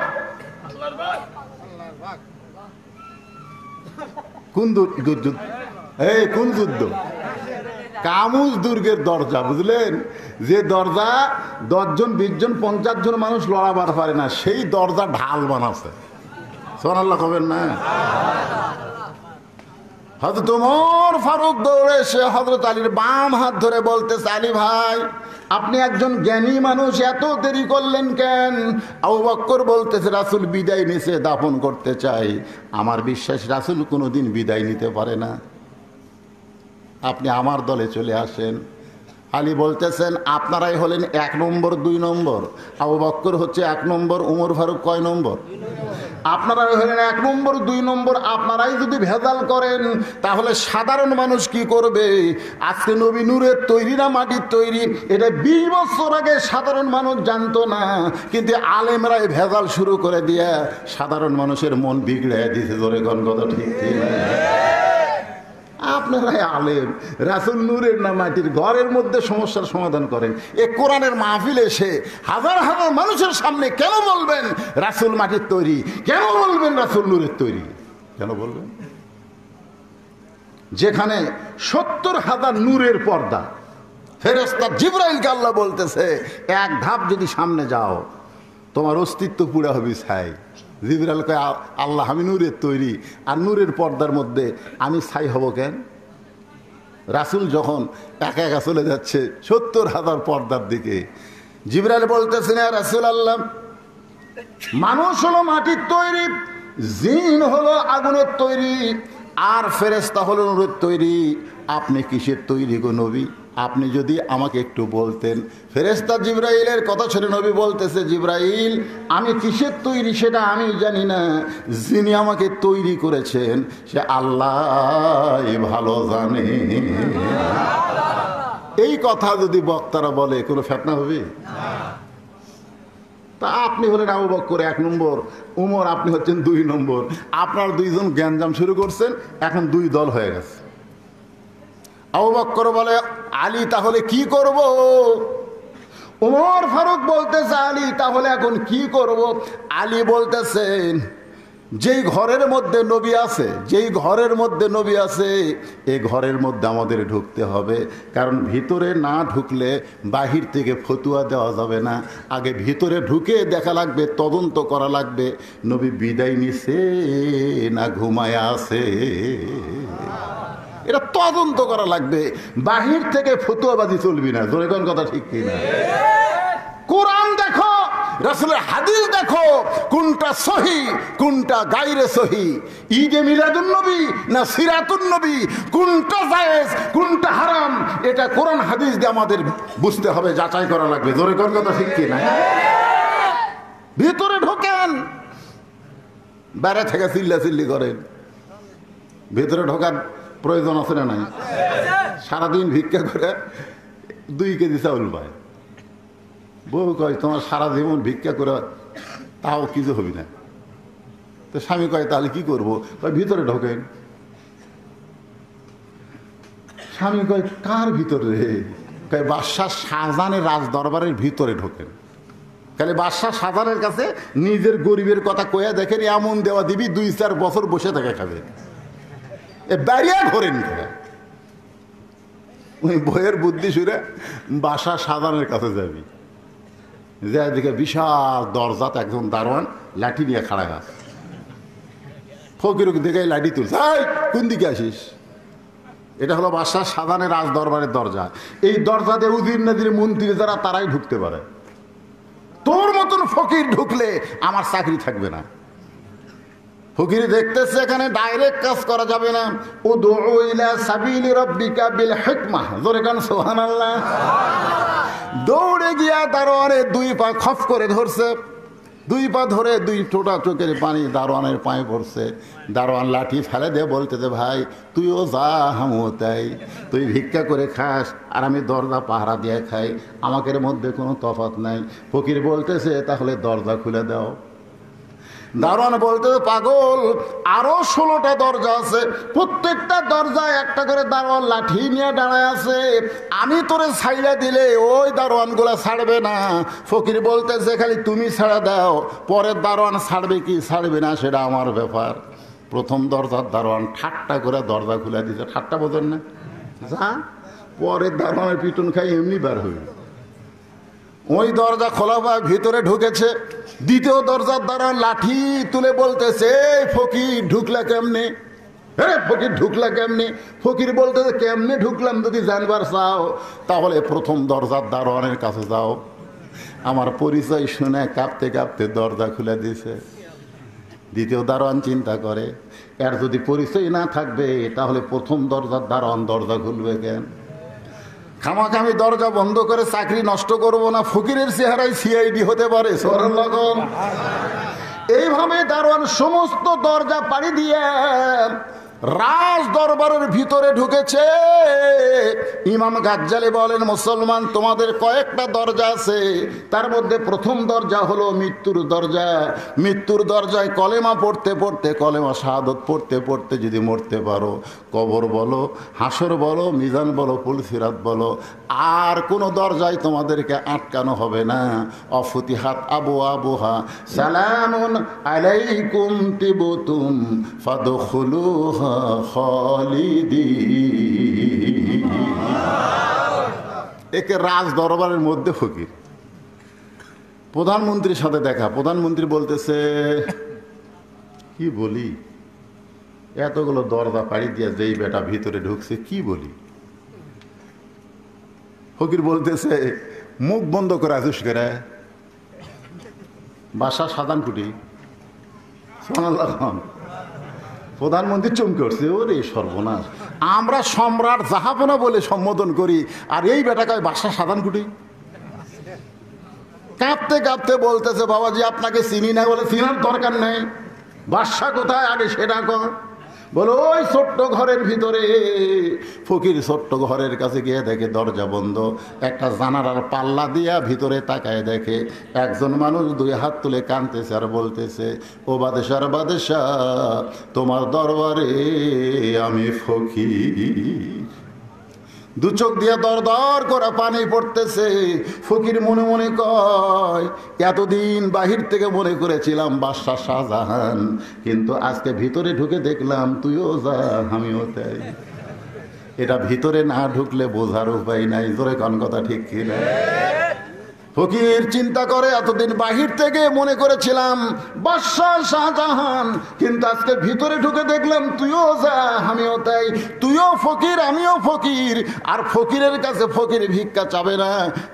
কোন যুদ্ধ? এই কোন যুদ্ধ? কামুজ দুর্গের দরজা, বুঝলেন? যে দরজা 10 জন 20 জন 50 জন মানুষ লড়াবার পারে না, সেই দরজা ঢাল বানাচ্ছে। সুবহানাল্লাহ কবেন না? হযরত ওমর ফারুক দৌড়ে এসে হযরত আলীর বাম হাত ধরে বলতেছে, আলী ভাই আপনি একজন জ্ঞানী মানুষ, এত দেরি করলেন কেন? আবু বকর বলতেছে, রাসূল বিদায় নিছে, দাফন করতে চাই। আমার বিশ্বাস রাসূল কোনোদিন বিদায় নিতে পারে না, আপনি আমার দলে চলে আসেন। আলী বলতেছেন, আপনারাই হলেন 1 নম্বর 2 নম্বর, আবু বকর হচ্ছে 1 নম্বর, উমর ফারুক কয় নম্বর? আপনারাই হলেন 1 নম্বর 2 নম্বর। আপনারাই যদি ভেজাল করেন তাহলে সাধারণ মানুষ কি করবে? আজকে নবী নূরের তৈরি না মাটির তৈরি, এটা 20 বছর আগে সাধারণ মানুষ জানতো না, কিন্তু আলেমরাই ভেজাল শুরু করে দিয়ে সাধারণ মানুষের মন বিগড়ে দিয়েছে। ধরে কোন কথা ঠিক? আপনারাই আলেম, রাসূল নূরের না মাটির, ঘরের মধ্যে সমস্যার সমাধান করেন। এ কোরআনের মাহফিল এসে হাজার হাজার মানুষের সামনে কেন বলবেন রাসূল মাটির তৈরি, কেন বলবেন রাসূল নূরের তৈরি, কেন বলবেন? যেখানে 70,000 নূরের পর্দা, ফেরেশতা জিবরাইলকে আল্লাহ বলতেছে এক ধাপ যদি সামনে যাও তোমার অস্তিত্ব পুরা হবে ছাই। জিবরাইল কয় আল্লাহ আমি নূরের তৈরি, আর নূরের পর্দার মধ্যে আমি ছাই হব কেন? রাসূল যখন একা একা চলে যাচ্ছে 70,000 পর্দার দিকে, জিবরাইল বলতেছেন ইয়া রাসূলুল্লাহ, মানুষ হলো মাটির তৈরি, জিন হলো আগুনের তৈরি, আর ফেরেশতা হলো নূরের তৈরি, আপনি কিসের তৈরি গো নবী? আপনি যদি আমাকে একটু বলতেন। ফেরেশতা জিবরাইলের কথা শুনে নবী বলতেছে, জিবরাইল আমি কিসের তৈরি সেটা আমি জানি না, যিনি আমাকে তৈরি করেছেন সে আল্লাহ ভালো জানে। এই কথা যদি বক্তারা বলে কোনো ফিতনা হবে? তা আপনি হলেন আবু বকর 1 নম্বর, উমর আপনি হচ্ছেন 2 নম্বর, আপনার দুইজন গ্যাঞ্জাম শুরু করছেন, এখন 2 দল হয়ে গেছে। আবু বকর বলে আলী তাহলে কি করব? উমর ফারুক বলতেছে আলী তাহলে এখন কি করব? আলী বলতেছেন যেই ঘরের মধ্যে নবী আছে, যেই ঘরের মধ্যে নবী আছে এই ঘরের মধ্যে আমাদের ঢুকতে হবে, কারণ ভিতরে না ঢুকলে বাহির থেকে ফতুয়া দেওয়া যাবে না। আগে ভিতরে ঢুকে দেখা লাগবে, তদন্ত করা লাগবে নবী বিদায় নিছে না ঘুমায় আছে, এটা তদন্ত করা লাগবে। বাহির থেকে ফতুয়াবাজি চলবি না। জোরে কোন কথা ঠিক কিনা? কোরআন দেখো, রাসূলের হাদিস দেখো, কোনটা সহি কোনটা গায়রে সহি, ঈদে মিলাদুন নবী না সিরাতুন নবী, কোনটা জায়েজ কোনটা হারাম, এটা কোরআন হাদিস দিয়ে আমাদের বুঝতে হবে, যাচাই করা লাগবে। জোরে কোন কথা ঠিক কিনা? ভিতরে ঢোকেন, বাইরে থেকে চিল্লাচিল্লি করেন, ভিতরে ঢোকার প্রয়োজন আছে না নাই? সারাদিন ভিক্ষা করে 2 কেজি চাউল পায়, বউ কয় তোমার সারা জীবন ভিক্ষা করে তাও কিছু হবি না। তো স্বামী কয় তাহলে কি করবো? কয় ভিতরে ঢোকেন। স্বামী কয় কার ভিতরে? কয় বাদশাহ শাহজাহানের রাজ দরবারের ভিতরে ঢোকেন। খালি বাদশাহ শাহজাহানের কাছে নিজের গরিবের কথা কয়া দেখেন, এমন দেওয়া দিবি 2-4 বছর বসে থাকে খাবে। এ বেরিয়া ঘোরেন ওই বইয়ের বুদ্ধি সুরে বাদশাহ শাহজাহানের কাছে যাবি, যে দিকে বিশাল দরজাতে একজন দারোয়ান লাঠি নিয়ে খাড়া গাছ, ফকির দিকে লাঠি তুলছে, কোন দিকে আসিস? এটা হলো বাদশাহ শাহজাহানের রাজ দরবারের দরজা। এই দরজাতে উজির নাজির মন্ত্রী যারা তারাই ঢুকতে পারে, তোর মতন ফকির ঢুকলে আমার চাকরি থাকবে না। ফকির দেখতেছে এখানে ডাইরেক্ট কাজ করা যাবে না, উদউ ইলা সাবিলি রাব্বিকা বিল হিকমাহ। জোরে কান সুবহানাল্লাহ। দৌড়ে গিয়া দারোয়ানের 2 পা খপ করে ধরছে, 2 পা ধরে 2 টোটা চোখের পানি দারোয়ানের পায়ে পড়ছে। দারোয়ান লাঠি ফেলে দিয়ে বলতেছে, ভাই তুইও যা আমিও তাই, তুই ভিক্ষা করে খাস আর আমি দরজা পাহারা দিয়ে খাই, আমাদের মধ্যে কোনো তফাৎ নাই। ফকির বলতেছে তাহলে দরজা খুলে দাও। দারোয়ান বলতেছে পাগল, আরো 16টা দরজা আছে, প্রত্যেকটা দরজায় একটা করে দারোয়ান লাঠি নিয়ে দাঁড়ায় আছে, আমি তোরে ছাইড়া দিলে ওই দারোয়ানগুলা ছাড়বে না। ফকির বলতেছে খালি তুমি ছাড়া দাও, পরের দারোয়ান ছাড়বে কি ছাড়বে না সেটা আমার ব্যাপার। প্রথম দরজার দারোয়ান ঠাট্টা করে দরজা খুলে দিচ্ছে, ঠাট্টা বোঝেন না? যা পরের দারোয়ানের পিটন খাই এমনি বার হইল। ওই দরজা খোলা বা ভিতরে ঢুকেছে। দ্বিতীয় দরজার দ্বারা লাঠি তুলে বলতেছে, ফকির ঢুকলা কেমনে? হ্যাঁ ফকির ঢুকলা কেমনে? ফকির বলতেছে কেমনে ঢুকলাম যদি জানবার চাও তাহলে প্রথম দরজার দারোয়ানের কাছে যাও। আমার পরিচয় শুনে কাঁপতে কাঁপতে দরজা খুলে দিয়েছে। দ্বিতীয় দারোয়ান চিন্তা করে, এর যদি পরিচয় না থাকবে তাহলে প্রথম দরজার দারোয়ান দরজা খুলবে কেন? খামাখা আমি দরজা বন্ধ করে চাকরি নষ্ট করব না, ফকিরের চেহারায় সিআইডি হতে পারে। এইভাবে দারোয়ান সমস্ত দরজা পাড়ি দিয়ে রাজ দরবারের ভিতরে ঢুকেছে। ইমাম গাজ্জালি বলেন, মুসলমান তোমাদের কয়েকটা দরজা আছে, তার মধ্যে প্রথম দরজা হলো মৃত্যুর দরজা। মৃত্যুর দরজায় কলেমা পড়তে পড়তে, কলেমা শাহাদত পড়তে পড়তে যদি মরতে পারো, কবর বলো, হাসর বলো, মিজান বলো, পুলসিরাত বলো, আর কোনো দরজায় তোমাদেরকে আটকানো হবে না। অফুতিহাত আবু আবুহা সালামুন আলাইকুম তিবতুম ফাদখুলুহা খালিদিন। একে রাজ দরবারের মধ্যে ফকির। প্রধানমন্ত্রীর সাথে দেখা, প্রধানমন্ত্রী বলতেছে, কি বলি, এতগুলো দরজা পাড়ি দিয়ে যেই বেটা ভিতরে ঢুকছে, কি বলি। ফকির বলতেছে, মুখ বন্ধ করে আসিস করে, বাসা সাধান কুটি। প্রধানমন্ত্রী চমকে উঠছে, ওরে সর্বনাশ, আমরা সম্রাট জাহাপনা বলে সম্বোধন করি, আর এই বেটাকে বাসা সাধান কুটি। কাঁপতে কাঁপতে বলতেছে, বাবাজি আপনাকে চিনি না। বলে, চিনার দরকার নেই, বাদশা কোথায় আগে সেটা কর। বলো, ওই ছোট্ট ঘরের ভিতরে। ফকির ছোট্ট ঘরের কাছে গিয়ে দেখে দরজা বন্ধ। একটা জানালার পাল্লা দিয়া ভিতরে তাকায় দেখে একজন মানুষ দুই হাত তুলে কাঁদতেছে আর বলতেছে, ও বাদশার বাদশা, তোমার দরবারে আমি ফকির। দু চোখ দিয়ে দর দর করে পানি পড়তেছে। ফকির মনে মনে কয়, এতদিন বাহির থেকে মনে করেছিলাম বাদশা শাহজাহান, কিন্তু আজকে ভিতরে ঢুকে দেখলাম তুইও যা আমিও তাই। এটা ভিতরে না ঢুকলে বোঝার উপায় নাই। জোরে কোন কথা ঠিক কিনা? ফকির চিন্তা করে, এতদিন বাহির থেকে মনে করেছিলাম বাদশা শাহজাহান, কিন্তু আজকে ভিতরে ঢুকে দেখলাম তুইও যা আমিও তাই। তুইও ফকির, আমিও ফকির। আর ফকিরের কাছে ফকির ভিক্ষা চাবে না।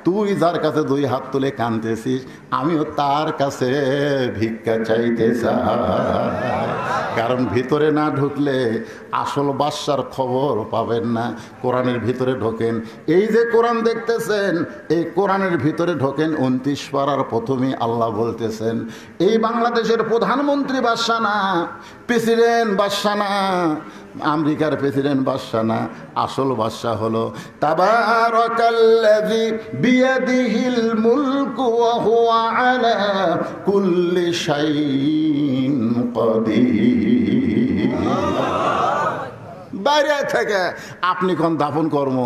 তুই যার কাছে দুই হাত তুলে কাঁদতেছিস, আমিও তার কাছে ভিক্ষা চাইতে চাই। কারণ ভিতরে না ঢুকলে আসল বাদশার খবর পাবেন না। কোরআনের ভিতরে ঢোকেন। এই যে কোরআন দেখতেছেন, এই কোরআনের ভিতরে ঢোকেন। 29 পারার প্রথমে আল্লাহ বলতেছেন, এই বাংলাদেশের প্রধানমন্ত্রী বাদশা না, প্রেসিডেন্ট বাদশা না, আমেরিকার প্রেসিডেন্ট বাদশা না, আসল বাদশা হলো তাবারাকাল্লাযী বিয়াদিহিল মুলকু ওয়া হুয়া আলা কুল্লি শাইইন কাদির। বাইরে থেকে আপনি কোন দাফন কর্ম,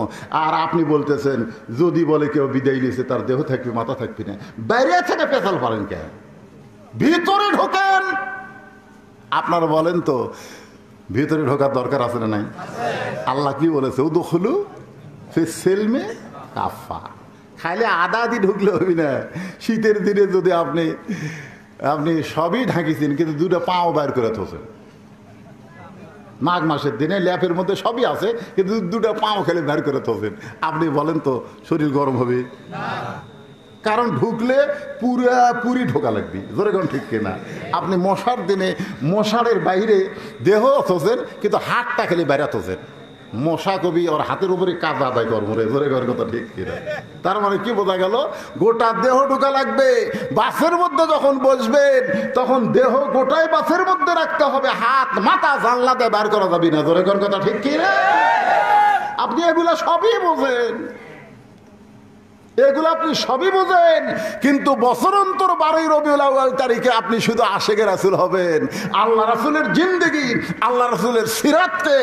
আর আপনি বলতেছেন যদি বলে কেউ বিদায় নিয়েছে তার দেহ থাকবে মাথা থাকবে না। বাইরে থেকে পেছাল পারেন কেন? ভিতরে ঢোকেন। আপনারা বলেন তো, ভিতরে ঢোকার দরকার আছে না নাই? আল্লাহ কি বলেছে? উদখুলু ফিস সিলমি কাফা। খাইলে আদা আদি ঢুকলে হবি না। শীতের দিনে যদি আপনি সবই ঢাকিছেন, কিন্তু দুটো পাও বাইর করে থোছেন। মাঘ মাসের দিনে ল্যাপের মধ্যে সবই আছে, কিন্তু দুটো পাও খেলে বের করে তোলেন। আপনি বলেন তো শরীর গরম হবে? কারণ ঢুকলে পুরি ঢোকা লাগবে। জোরে কোন ঠিক কিনা? আপনি মশার দিনে মশারের বাইরে দেহ তোছেন, কিন্তু হাতটা খেলে বাইরে তোছেন। মশা কবি ওর হাতের উপরে কাজ আদায় কর্মরে। জোরে করার কথা ঠিক কিনা? তার মানে কি বোঝা গেল? গোটা দেহ ঢোকা লাগবে। বাসের মধ্যে যখন বসবেন তখন দেহ গোটাই বাসের মধ্যে রাখতে হবে, হাত মাথা জানলাতে বার করা যাবে না। জোরে করার কথা ঠিক কিনা? আপনি এগুলা সবই বোঝেন, এগুলো আপনি সবই বোঝেন, কিন্তু বছর অন্তর 12 রবিউল আউয়াল তারিখে আপনি শুধু আশেকে রাসূল হবেন। আল্লাহ রাসূলের জিন্দেগি, আল্লাহ রাসূলের সিরাতকে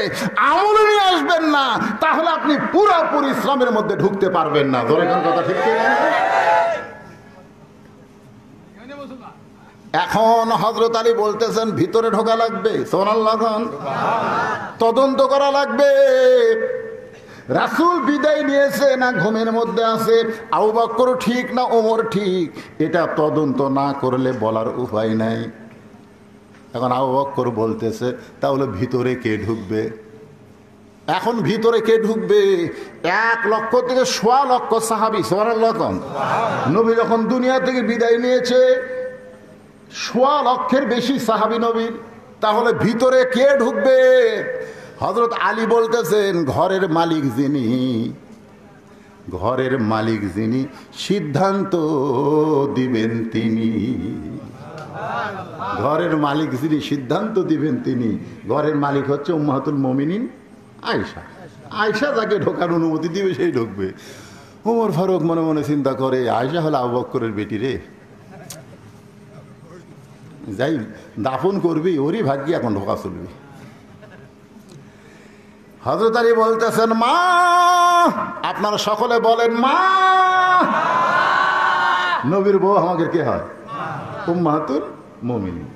আমলে নিয়ে আসবেন না, তাহলে আপনি পুরোপুরি ইসলামের মধ্যে ঢুকতে পারবেন না। ধরে কোন কথা ঠিক কিনা? এখন হযরত আলী বলতেছেন ভিতরে ঢোকা লাগবে। সুবহানাল্লাহ। তদন্ত করা লাগবে। রাসূল বিদায় নিয়েছে না ঘুমের মধ্যে আছে, আবু বকর ঠিক না ওমর ঠিক, এটা তদন্ত না করলে বলার উপায় নাই। এখন আবু বকর বলতেছে তাহলে ভিতরে কে ঢুকবে? এখন ভিতরে কে ঢুকবে? 1 লক্ষ থেকে 1.25 লক্ষ সাহাবী। সুবহানাল্লাহ। নবী যখন দুনিয়া থেকে বিদায় নিয়েছে 1.25 লক্ষের বেশি সাহাবী নবীর, তাহলে ভিতরে কে ঢুকবে? হযরত আলী বলতেছেন ঘরের মালিক যিনি সিদ্ধান্ত দিবেন তিনি। ঘরের মালিক যিনি সিদ্ধান্ত দিবেন তিনি। ঘরের মালিক হচ্ছে উম্মাহাতুল মুমিনিন আয়েশা। আয়েশা যাকে ঢোকার অনুমতি দিবে সেই ঢুকবে। ওমর ফারুক মনে মনে চিন্তা করে, আয়েশা হলো আবু বকরের বেটি রে, যাই দাফন করবি ওরই ভাগ্যে এখন ঢোকা চলবি। হযরত আলী বলতেছেন, মা, আপনারা সকলে বলেন মা। নবীর বউ আমাদের কে হয়? উম্মাহাতুল মুমিনিন।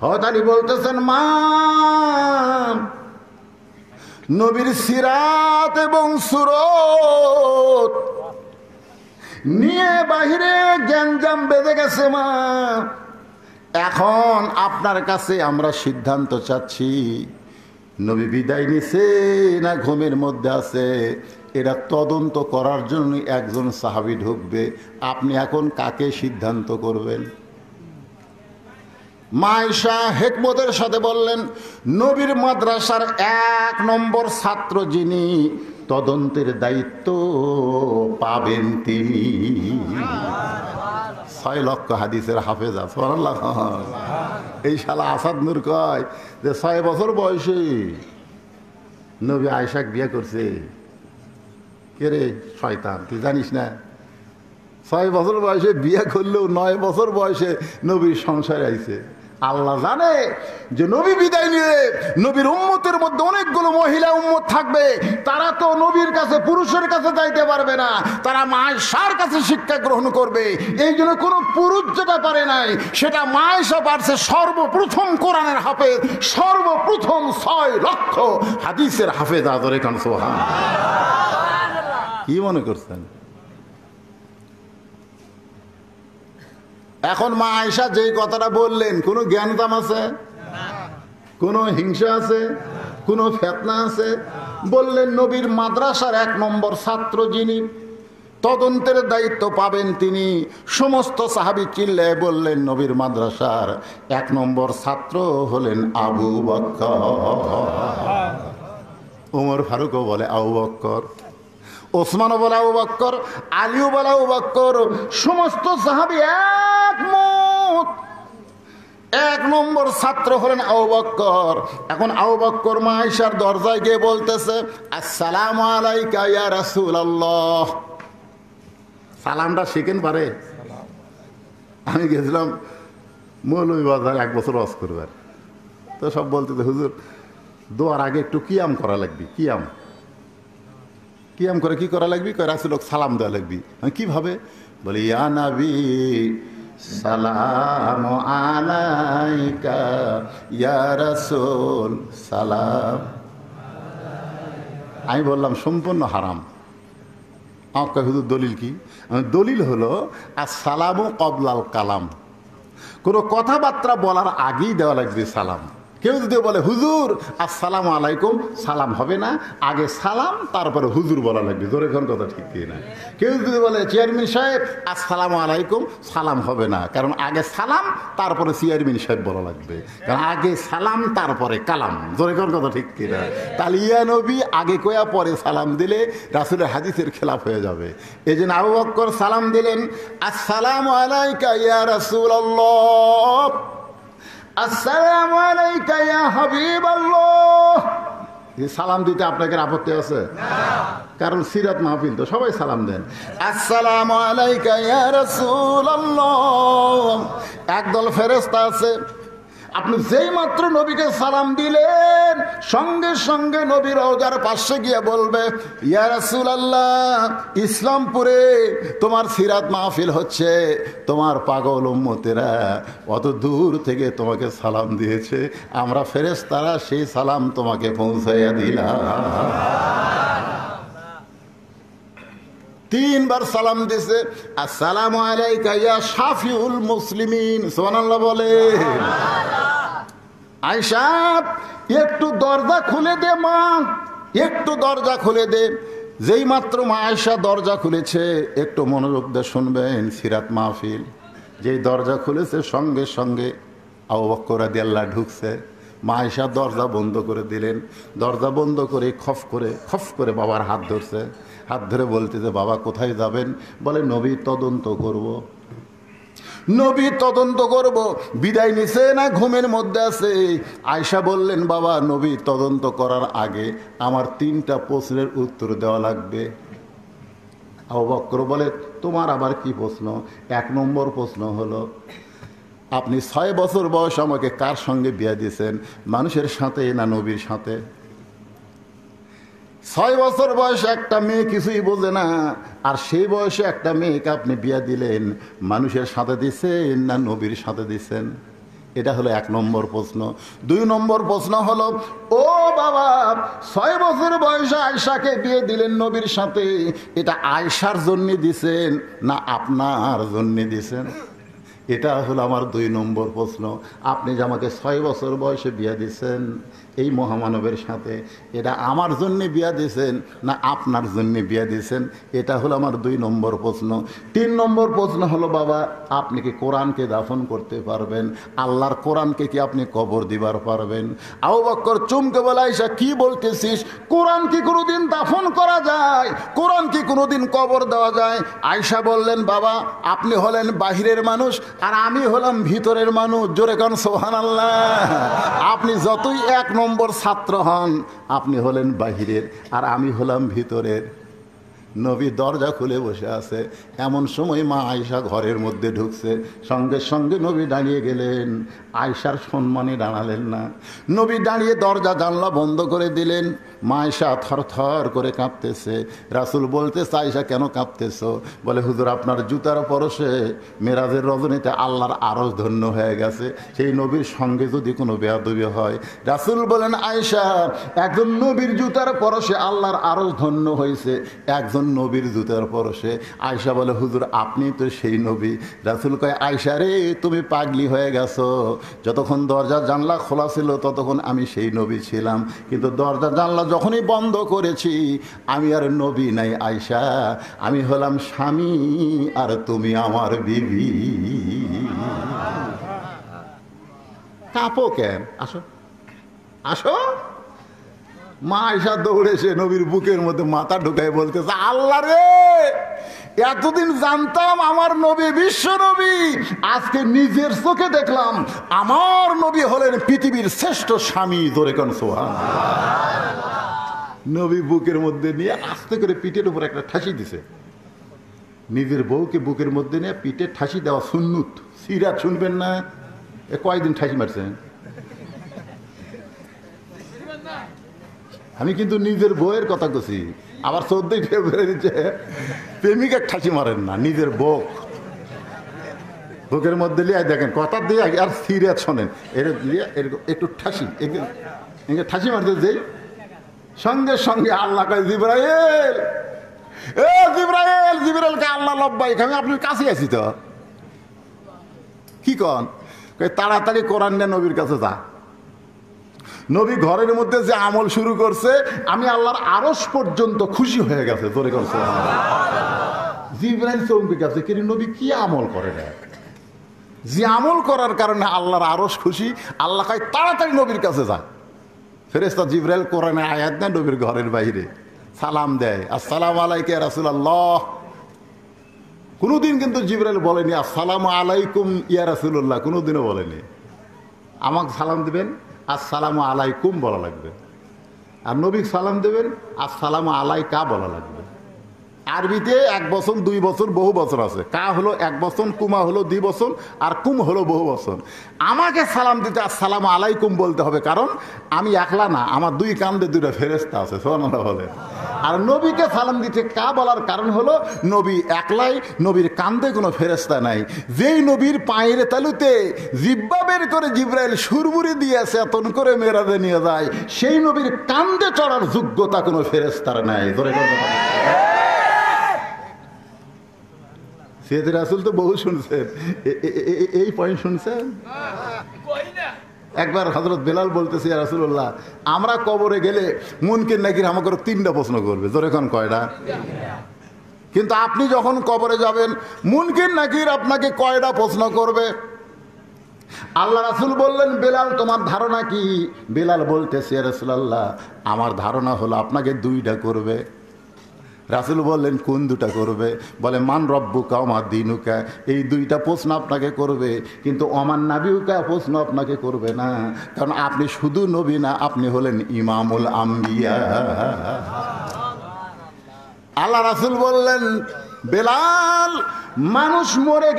হযরত আলী বলতেছেন, মা, নবীর সিরাত এবং সুরত নিয়ে বাহিরে গ্যাঞ্জাম বেঁধে গেছে মা। এখন আপনার কাছে আমরা সিদ্ধান্ত চাচ্ছি, নবী বিদায় নিছে না ঘুমের মধ্যে আছে, এরা তদন্ত করার জন্য একজন সাহাবী ঢুকবে। আপনি এখন কাকে সিদ্ধান্ত করবেন? মা আয়েশা হিকমতের সাথে বললেন, নবীর মাদ্রাসার ১ নম্বর ছাত্র যিনি, তদন্তের দায়িত্ব পাবেন তিনি। ৬ লক্ষ হাদিসের হাফেজা। সুবহানাল্লাহ। এই শালা আসাদ নূর কয় যে ৬ বছর বয়সে নবী আয়েশাকে বিয়ে করছে। কে রে শয়তান, তুই জানিস না? ৬ বছর বয়সে বিয়ে করলেও ৯ বছর বয়সে নবীর সংসারে আইছে। আল্লাহ জানে যে নবী বিদায় নিয়ে নবীর উম্মতের মধ্যে অনেকগুলো মহিলা উম্মত থাকবে, তারা তো নবীর কাছে পুরুষের কাছে যাইতে পারবে না, তারা মা আয়েশার কাছে শিক্ষা গ্রহণ করবে। এই জন্য কোনো পুরুষ যেটা পারে নাই সেটা মা আয়েশা পারছে। সর্বপ্রথম কোরআনের হাফেজ, সর্বপ্রথম ৬ লক্ষ হাদিসের হাফেজ। আদরে কান সুবহানাল্লাহ। কি মনে করছেন? এখন মা আয়েশা যেই কথাটা বললেন, কোনো জ্ঞানতাম আছে? কোনো হিংসা আছে? কোনো ফিতনা আছে? বললেন নবীর মাদ্রাসার ১ নম্বর ছাত্র যিনি, তদন্তের দায়িত্ব পাবেন তিনি। সমস্ত সাহাবী চিল্লায় বললেন, নবীর মাদ্রাসার ১ নম্বর ছাত্র হলেন আবু বকর। ওমর ফারুকও বলে আবু বকর, ওসমানও বলে আবু বকর, আলীও বলে আবু বকর। সমস্ত সাহাবী একমত, ১ নম্বর ছাত্র হলেন আবু বকর। এখন আবু বকর মা আয়েশার দরজায় গিয়ে বলতেছে, আসসালামু আলাইকা ইয়া রাসূলুল্লাহ। সালামটা শিখেন পারে? আমি গেছিলাম মৌলভীবাজার ১ বছর ওয়াজ করবার, তো সব বলতেছে হুজুর দোয়ার আগে একটু কিয়াম করা লাগবে। কিয়াম কিয়াম করে কি করা লাগবে? রাসূল সালাম দেওয়া লাগবে। কিভাবে? বলে, ইয়া নবী সালাম আলাইকা, ইয়া রাসূল সালাম। আমি বললাম সম্পূর্ণ হারাম। আমাকে হুজুর দলিল কি? দলিল হলো আসসালামু ক্বাবলাল কালাম, কোনো কথাবার্তা বলার আগেই দেওয়া লাগবে সালাম। কেউ যদি বলে হুজুর আসসালামু আলাইকুম, সালাম হবে না, আগে সালাম তারপরে হুজুর বলা লাগবে। জোরে কোন কথা ঠিক কি না? কেউ যদি বলে চেয়ারম্যান সাহেব আসসালামু আলাইকুম, সালাম হবে না, কারণ আগে সালাম তারপরে চেয়ারম্যান সাহেব বলা লাগবে, কারণ আগে সালাম তারপরে কালাম। জোরে কোন কথা ঠিক কি না? তাহলে ইয়া নবী আগে কয়া পরে সালাম দিলে রাসূলের হাদিসের খেলাফ হয়ে যাবে। এই জন্য আবু বকর সালাম দিলেন, আসসালামু আলাইকা ইয়া রাসূলুল্লাহ, আসসালামু আলাইকা ইয়া হাবিবাল্লাহ। এই সালাম দিতে আপনাদের আপত্তি আছে? কারণ সিরাত মাহফিল তো সবাই সালাম দেন। আসসালামু আলাইকা ইয়া রাসূলুল্লাহ। একদল ফেরেশতা আছে, আপনি যেই মাত্র নবীকে সালাম দিলেন সঙ্গে সঙ্গে নবীর রওজার পাশে গিয়ে বলবে, ইয়া রাসূলুল্লাহ, ইসলামপুরে তোমার সিরাত মাহফিল হচ্ছে, তোমার পাগল উম্মতেরা অত দূর থেকে তোমাকে সালাম দিয়েছে, আমরা ফেরেশতারা সেই সালাম তোমাকে পৌঁছাইয়া দিলাম। 3 বার সালাম দিছে, আসসালামু আলাইকা ইয়া শাফিউল মুসলিমিন। সুবহানাল্লাহ বলে। আয়েশা একটু দরজা খুলে দে মা, একটু দরজা খুলে দে। যেই মাত্র মা আয়েশা দরজা খুলেছে, একটু মনোযোগ দিয়ে শুনবেন সিরাত মাহফিল। যেই দরজা খুলেছে সঙ্গে সঙ্গে আবু বকর রাদিয়াল্লাহু ঢুকছে। মা আয়েশা দরজা বন্ধ করে দিলেন। দরজা বন্ধ করে খফ করে বাবার হাত ধরছে। হাত ধরে বলতেছে, বাবা কোথায় যাবেন? বলে নবী তদন্ত করব। নবী তদন্ত করব, বিদায় নিছে না ঘুমের মধ্যে আছে? আয়েশা বললেন, বাবা নবী তদন্ত করার আগে আমার 3টা প্রশ্নের উত্তর দেওয়া লাগবে। আবু বকর বলে, তোমার আবার কি প্রশ্ন? 1 নম্বর প্রশ্ন হলো, আপনি 6 বছর বয়স আমাকে কার সঙ্গে বিয়ে দিয়েছেন? মানুষের সাথে না নবীর সাথে? 6 বছর বয়সে একটা মেয়ে কিছুই বোঝে না, আর সেই বয়সে একটা মেয়েকে আপনি বিয়ে দিলেন, মানুষের সাথে দিচ্ছেন না নবীর সাথে দিচ্ছেন? এটা হলো 1 নম্বর প্রশ্ন। 2 নম্বর প্রশ্ন হলো, ও বাবা 6 বছর বয়সে আয়েশাকে বিয়ে দিলেন নবীর সাথে, এটা আয়েশার জন্য দিছেন না আপনার জন্য দিছেন? এটা হলো আমার 2 নম্বর প্রশ্ন। আপনি যে আমাকে 6 বছর বয়সে বিয়ে দিয়েছেন এই মহামানবের সাথে, এটা আমার জন্যে বিয়ে দিয়েছেন না আপনার জন্যে বিয়ে দিয়েছেন? এটা হলো আমার 2 নম্বর প্রশ্ন। 3 নম্বর প্রশ্ন হলো, বাবা আপনি কি কোরআনকে দাফন করতে পারবেন? আল্লাহর কোরআনকে কি আপনি কবর দিবার পারবেন? আবু বকর চমকে বলে, আয়েশা কি বলতেছিস? কোরআন কি কোনোদিন দাফন করা যায়? কোরআন কি কোনোদিন কবর দেওয়া যায়? আয়েশা বললেন, বাবা আপনি হলেন বাহিরের মানুষ আর আমি হলাম ভিতরের মানুষ। জোরে কান সুবহানাল্লাহ। আপনি যতই 1 নম্বর ছাত্র হন, আপনি হলেন বাহিরের আর আমি হলাম ভিতরের। নবী দরজা খুলে বসে আছে, এমন সময় মা আয়েশা ঘরের মধ্যে ঢুকছে, সঙ্গে সঙ্গে নবী দাঁড়িয়ে গেলেন। আয়েশার সম্মানে দাঁড়ালেন না, নবী দাঁড়িয়ে দরজা জানলা বন্ধ করে দিলেন। মা আয়েশা থরথর করে কাঁপতেছে। রাসূল বলতেছে, আয়েশা কেন কাঁপতেছো? বলে, হুজুর আপনার জুতার পরশে মেরাজের রজনীতে আল্লাহর আরশ ধন্য হয়ে গেছে, সেই নবীর সঙ্গে যদি কোনো বেয়াদবি হয়। রাসূল বলেন, আয়েশা একজন নবীর জুতার পরশে আল্লাহর আরশ ধন্য হয়েছে, একজন নবীর জুতার পরশে। আয়েশা বলে, হুজুর আপনি তো সেই নবী। রাসূল কয়, আয়েশা রে তুমি পাগলি হয়ে গেছো, যতক্ষণ দরজা জানলা খোলা ছিল ততক্ষণ আমি সেই নবী ছিলাম, কিন্তু দরজা জানলা যখনই বন্ধ করেছি আমি আর নবী নাই আয়েশা, আমি হলাম স্বামী আর তুমি আমার বিবি। কাঁপো কেন? আসো আসো। মা আয়েশা দৌড়েছে নবীর বুকের মধ্যে মাথা ঢুকায় বলতেছে, আল্লাহ রে এতদিন জানতাম আমার নবী বিশ্ব নবী, আজকে নিজের চোখে দেখলাম আমার নবী হলেন পৃথিবীর শ্রেষ্ঠ স্বামী। জোরে কোন সুবহানাল্লাহ। নবী বুকের মধ্যে নিয়ে আস্তে করে পিঠের উপর একটা ঠাসি দিছে। নিজের বউকে বুকের মধ্যে নিয়ে পিঠে ঠাসি দেওয়া সুন্নত, সিরাত শুনবেন না? কয়দিন ঠাসি মারছেন? আমি কিন্তু নিজের বউয়ের কথা কছি। আবার 14 ফেব্রুয়ারিতে প্রেমিকা ঠাসি মারেন না, নিজের বউ বুকের মধ্যে লিয়ে দেখেন, কথা দিয়ে আর সিরিয়াস শোনেন, একটু ঠাসি ঠাসি মারতে যেই সঙ্গে সঙ্গে আল্লাহ কয়, জিবরাইল এ জিবরাইল, জিবরাইলকে আল্লাহ লব্বাইক, আমি আপনার কাছে আছি তো। কি কন? তাড়াতাড়ি কোরআন নিয়ে নবীর কাছে যা। নবী ঘরের মধ্যে যে আমল শুরু করছে, আমি আল্লাহর আরশ পর্যন্ত খুশি হয়ে গেছে। জোরে করছে জিবরাইল চমকে গেছে, কিন্তু নবী কি আমল করে না, যে আমল করার কারণে আল্লাহর আরশ খুশি। আল্লাহ কয় তাড়াতাড়ি নবীর কাছে যা। ফেরেশতা জিবরাইল কোরআনে আয়াত নেয়, নবীর ঘরের বাইরে সালাম দেয়, আসসালামু আলাইকা ইয়া রাসূলুল্লাহ। কোনোদিন কিন্তু জিবরাইল বলেনি আসসালামু আলাইকুম ইয়া রাসূলুল্লাহ, কোনোদিনও বলেনি। আমাকে সালাম দিবেন আসসালামু আলাইকুম বলা লাগবে, আর নবীকে সালাম দেবেন আসসালামু আলাইকা বলা লাগবে। আরবিতে 1 বছর 2 বছর বহু বছর আছে। কা হলো 1 বছর, কুমা হলো 2 বছর, আর কুম হলো বহু বছর। আমাকে সালাম দিতে আসসালামু আলাইকুম বলতে হবে, কারণ আমি একলা না, আমার 2 কান্দে 2টা ফেরেশতা আছে। সুবহানাল্লাহ বলে। আর নবীকে সালাম দিতে কা বলার কারণ হলো নবী একলাই, নবীর কান্দে কোনো ফেরেশতা নাই। যেই নবীর পায়ের তালুতে জিব্বা বের করে জিবরাইল সুরবুরি দিয়েছে এতন করে মেরাজে নিয়ে যায়, সেই নবীর কান্দে চড়ার যোগ্যতা কোনো ফেরেশতার নাই। ধরে সৈয়দ রাসূল তো বহু শুনছেন, এই পয়েন্ট শুনছেন। একবার হযরত বেলাল বলতেছে, ইয়া রাসূলুল্লাহ আমরা কবরে গেলে মুনকির নাকির আমাকে 3টা প্রশ্ন করবে। জোরে কোন কয়টা? কিন্তু আপনি যখন কবরে যাবেন মুনকির নাকির আপনাকে কয়টা প্রশ্ন করবে? আল্লাহ রাসূল বললেন, বেলাল তোমার ধারণা কি? বেলাল বলতেছে, ইয়া রাসূলুল্লাহ আমার ধারণা হলো আপনাকে 2টা করবে। রাসূল বললেন কোন দুটা করবে? বলে মান রব্বুকা ওয়া মা দীনুকা, এই দুইটা প্রশ্ন আপনাকে করবে, কিন্তু ওমান নাবিউকা প্রশ্ন আপনাকে করবে না, কারণ আপনি শুধু নবী না, আপনি হলেন ইমামুল আম্বিয়া। আল্লাহ রাসূল বললেন বেলাল, মানুষ মরে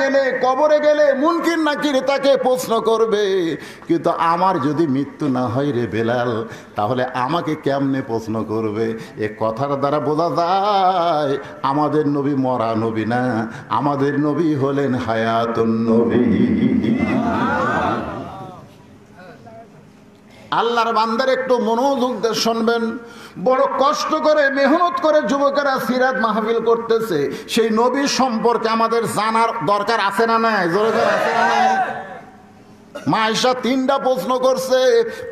গেলে কবরে গেলে মুনকির নাকির তাকে প্রশ্ন করবে, কিন্তু আমার যদি মৃত্যু না হয় রে বেলাল, তাহলে আমাকে কেমনে প্রশ্ন করবে? এ কথার দ্বারা বোঝা যায় আমাদের নবী মরা নবী না, আমাদের নবী হলেন হায়াতুন নবী। আল্লাহর বান্দার একটু মনোযোগ দিয়ে শুনবেন। বড় কষ্ট করে মেহনত করে যুবকেরা সিরাত মাহফিল করতেছে, সেই নবী সম্পর্কে আমাদের জানার দরকার আছে না নাই? জোরে জোরে আছে না নাই? মা আয়েশা 3টা প্রশ্ন করছে।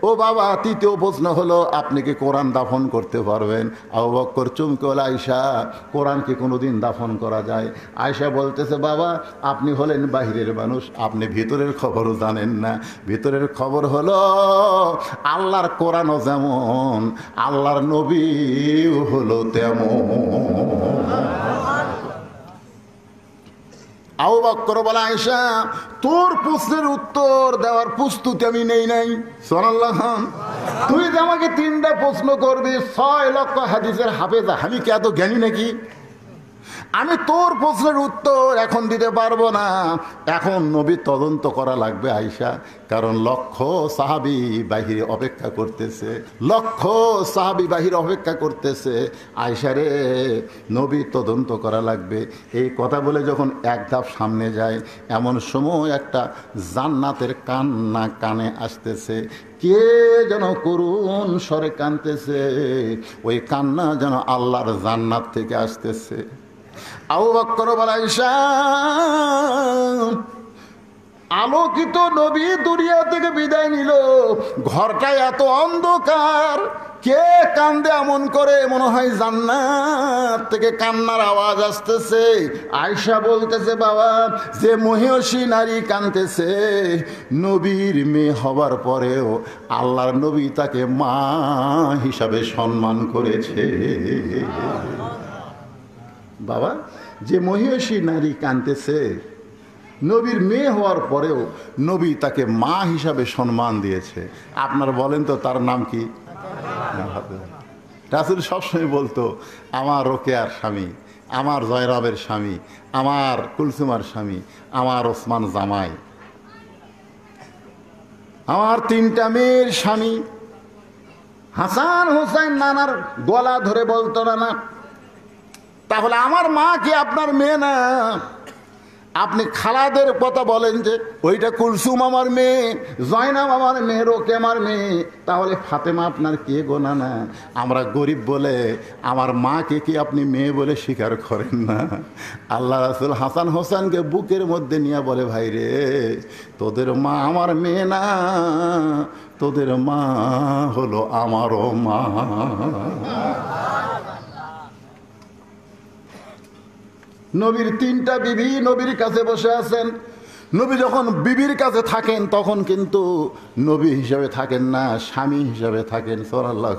ও বাবা, তৃতীয় প্রশ্ন হলো আপনি কি কোরআন দাফন করতে পারবেন? আবু বকর চমকে বলে আয়েশা, কোরআন কি কোনোদিন দাফন করা যায়? আয়েশা বলতেছে বাবা, আপনি হলেন বাহিরের মানুষ, আপনি ভিতরের খবরও জানেন না। ভিতরের খবর হলো আল্লাহর কোরআনও যেমন, আল্লাহর নবীও হলো তেমন। আবু বকর বলে আয়েশা, তোর প্রশ্নের উত্তর দেওয়ার প্রস্তুতি আমি নেই নাই। সুবহানাল্লাহ। তুই যে আমাকে 3টা প্রশ্ন করবি, 6 লক্ষ হাদিসের হাফেজা, আমি কি এত জ্ঞানী নাকি? আমি তোর প্রশ্নের উত্তর এখন দিতে পারবো না। এখন নবী তদন্ত করা লাগবে আয়েশা, কারণ লক্ষ সাহাবী বাহিরে অপেক্ষা করতেছে। আয়েশা রে, নবী তদন্ত করা লাগবে। এই কথা বলে যখন এক ধাপ সামনে যায়, এমন সময় একটা জান্নাতের কান্না কানে আসতেছে। কে যেন করুণ স্বরে কাঁদতেছে, ওই কান্না যেন আল্লাহর জান্নাত থেকে আসতেছে। আবু বকর বলে আয়েশা, আলোকিত নবী দুনিয়া থেকে বিদায় নিল, ঘরটা এত অন্ধকার, কে কান্দে এমন করে? মনে হয় জান্নাত থেকে কান্নার আওয়াজ আসতেছে। আয়েশা বলতেছে বাবা, যে মহিষী নারী কাঁদতেছে, নবীর মেয়ে হবার পরেও আল্লাহর নবী তাকে মা হিসাবে সম্মান করেছে। বাবা, যে মহিষী নারী কাঁদতেছে, নবীর মেয়ে হওয়ার পরেও নবী তাকে মা হিসাবে সম্মান দিয়েছে। আপনারা বলেন তো তার নাম কি? রাসূল সবসময় বলতো, আমার রোকেয়ার স্বামী, আমার জয়রাবের স্বামী, আমার কুলসুমার স্বামী, আমার ওসমান জামাই, আমার 3টা মেয়ের স্বামী। হাসান হোসেন নানার গলা ধরে বলতো না, তাহলে আমার মা কি আপনার মেয়ে না? আপনি খালাদের কথা বলেন যে ওইটা কুলসুম আমার মেয়ে, জয়নাব আমার মেয়ে, রোকে আমার মেয়ে, তাহলে ফাতেমা আপনার কে গো? না, আমরা গরিব বলে আমার মাকে কি আপনি মেয়ে বলে স্বীকার করেন না? আল্লাহ রাসূল হাসান হোসেনকে বুকের মধ্যে নিয়ে বলে, ভাই রে, তোদের মা আমার মেয়ে না, তোদের মা হলো আমারও মা। নবীর 3টা বিবি নবীর কাছে বসে আছেন। নবী যখন বিবির কাছে থাকেন তখন কিন্তু নবী হিসাবে থাকেন না, স্বামী হিসাবে থাকেন। সুবহানাল্লাহ।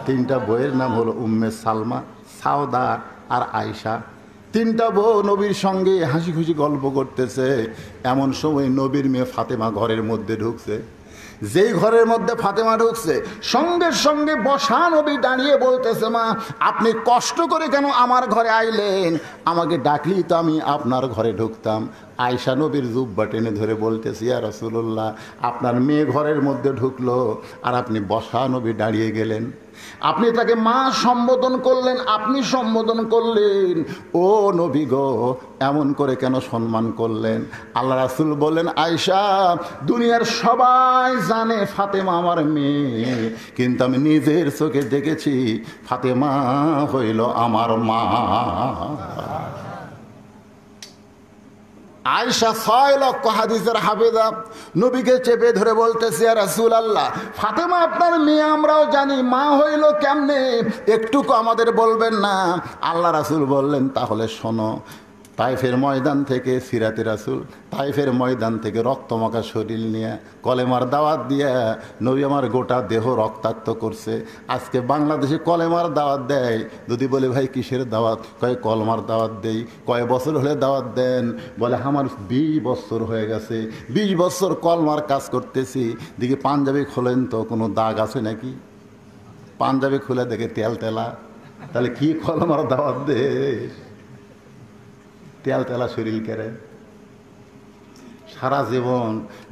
3টা বইয়ের নাম হলো উম্মে সালমা, সাউদা আর আয়েশা। 3টা বউ নবীর সঙ্গে হাসি খুশি গল্প করতেছে। এমন সময় নবীর মেয়ে ফাতেমা ঘরের মধ্যে ঢুকছে। যেই ঘরের মধ্যে ফাতেমা ঢুকছে, সঙ্গে সঙ্গে বসা নবী দাঁড়িয়ে বলতেছে, মা আপনি কষ্ট করে কেন আমার ঘরে আইলেন? আমাকে ডাকলি তো আমি আপনার ঘরে ঢুকতাম। আয়েশা নবীর জুব্বা টেনে ধরে বলতেছি, ইয়া রাসূলুল্লাহ, আপনার মেয়ে ঘরের মধ্যে ঢুকলো আর আপনি বসা নবী দাঁড়িয়ে গেলেন। আপনি তাকে মা সম্বোধন করলেন, আপনি সম্বোধন করলেন, ও নবী গো, এমন করে কেন সম্মান করলেন? আল্লাহ রাসূল বললেন, আয়েশা, দুনিয়ার সবাই জানে ফাতেমা আমার মেয়ে, কিন্তু আমি নিজের চোখে দেখেছি ফাতেমা হইল আমার মা। আয়েশা 6 লক্ষ হাদিসের হাফেজা, নবীকে চেপে ধরে বলতেছে, ইয়া রাসূলুল্লাহ, ফাতেমা আপনার মেয়ে আমরাও জানি, মা হইল কেমনে, একটুকু আমাদের বলবেন না? আল্লাহ রাসূল বললেন, তাহলে শোনো, তাইফের ময়দান থেকে সিরাতে রাসূল, তাইফের ময়দান থেকে রক্তমাখা শরীর নিয়ে কলেমার দাওয়াত দিয়ে নবী আমার গোটা দেহ রক্তাক্ত করছে। আজকে বাংলাদেশে কলেমার দাওয়াত দেয়, যদি বলে ভাই কিসের দাওয়াত, কয় কলমার দাওয়াত দেই। কয় বছর হলে দাওয়াত দেন, বলে আমার 20 বছর হয়ে গেছে, 20 বছর কলমার কাজ করতেছি। দিকে পাঞ্জাবি খোলেন তো কোনো দাগ আছে নাকি? পাঞ্জাবি খুলে দেখে তেল তেলা, তাহলে কি কলমার দাওয়াত দে? তেল তেলা শরীর কেড়ে। সারা জীবন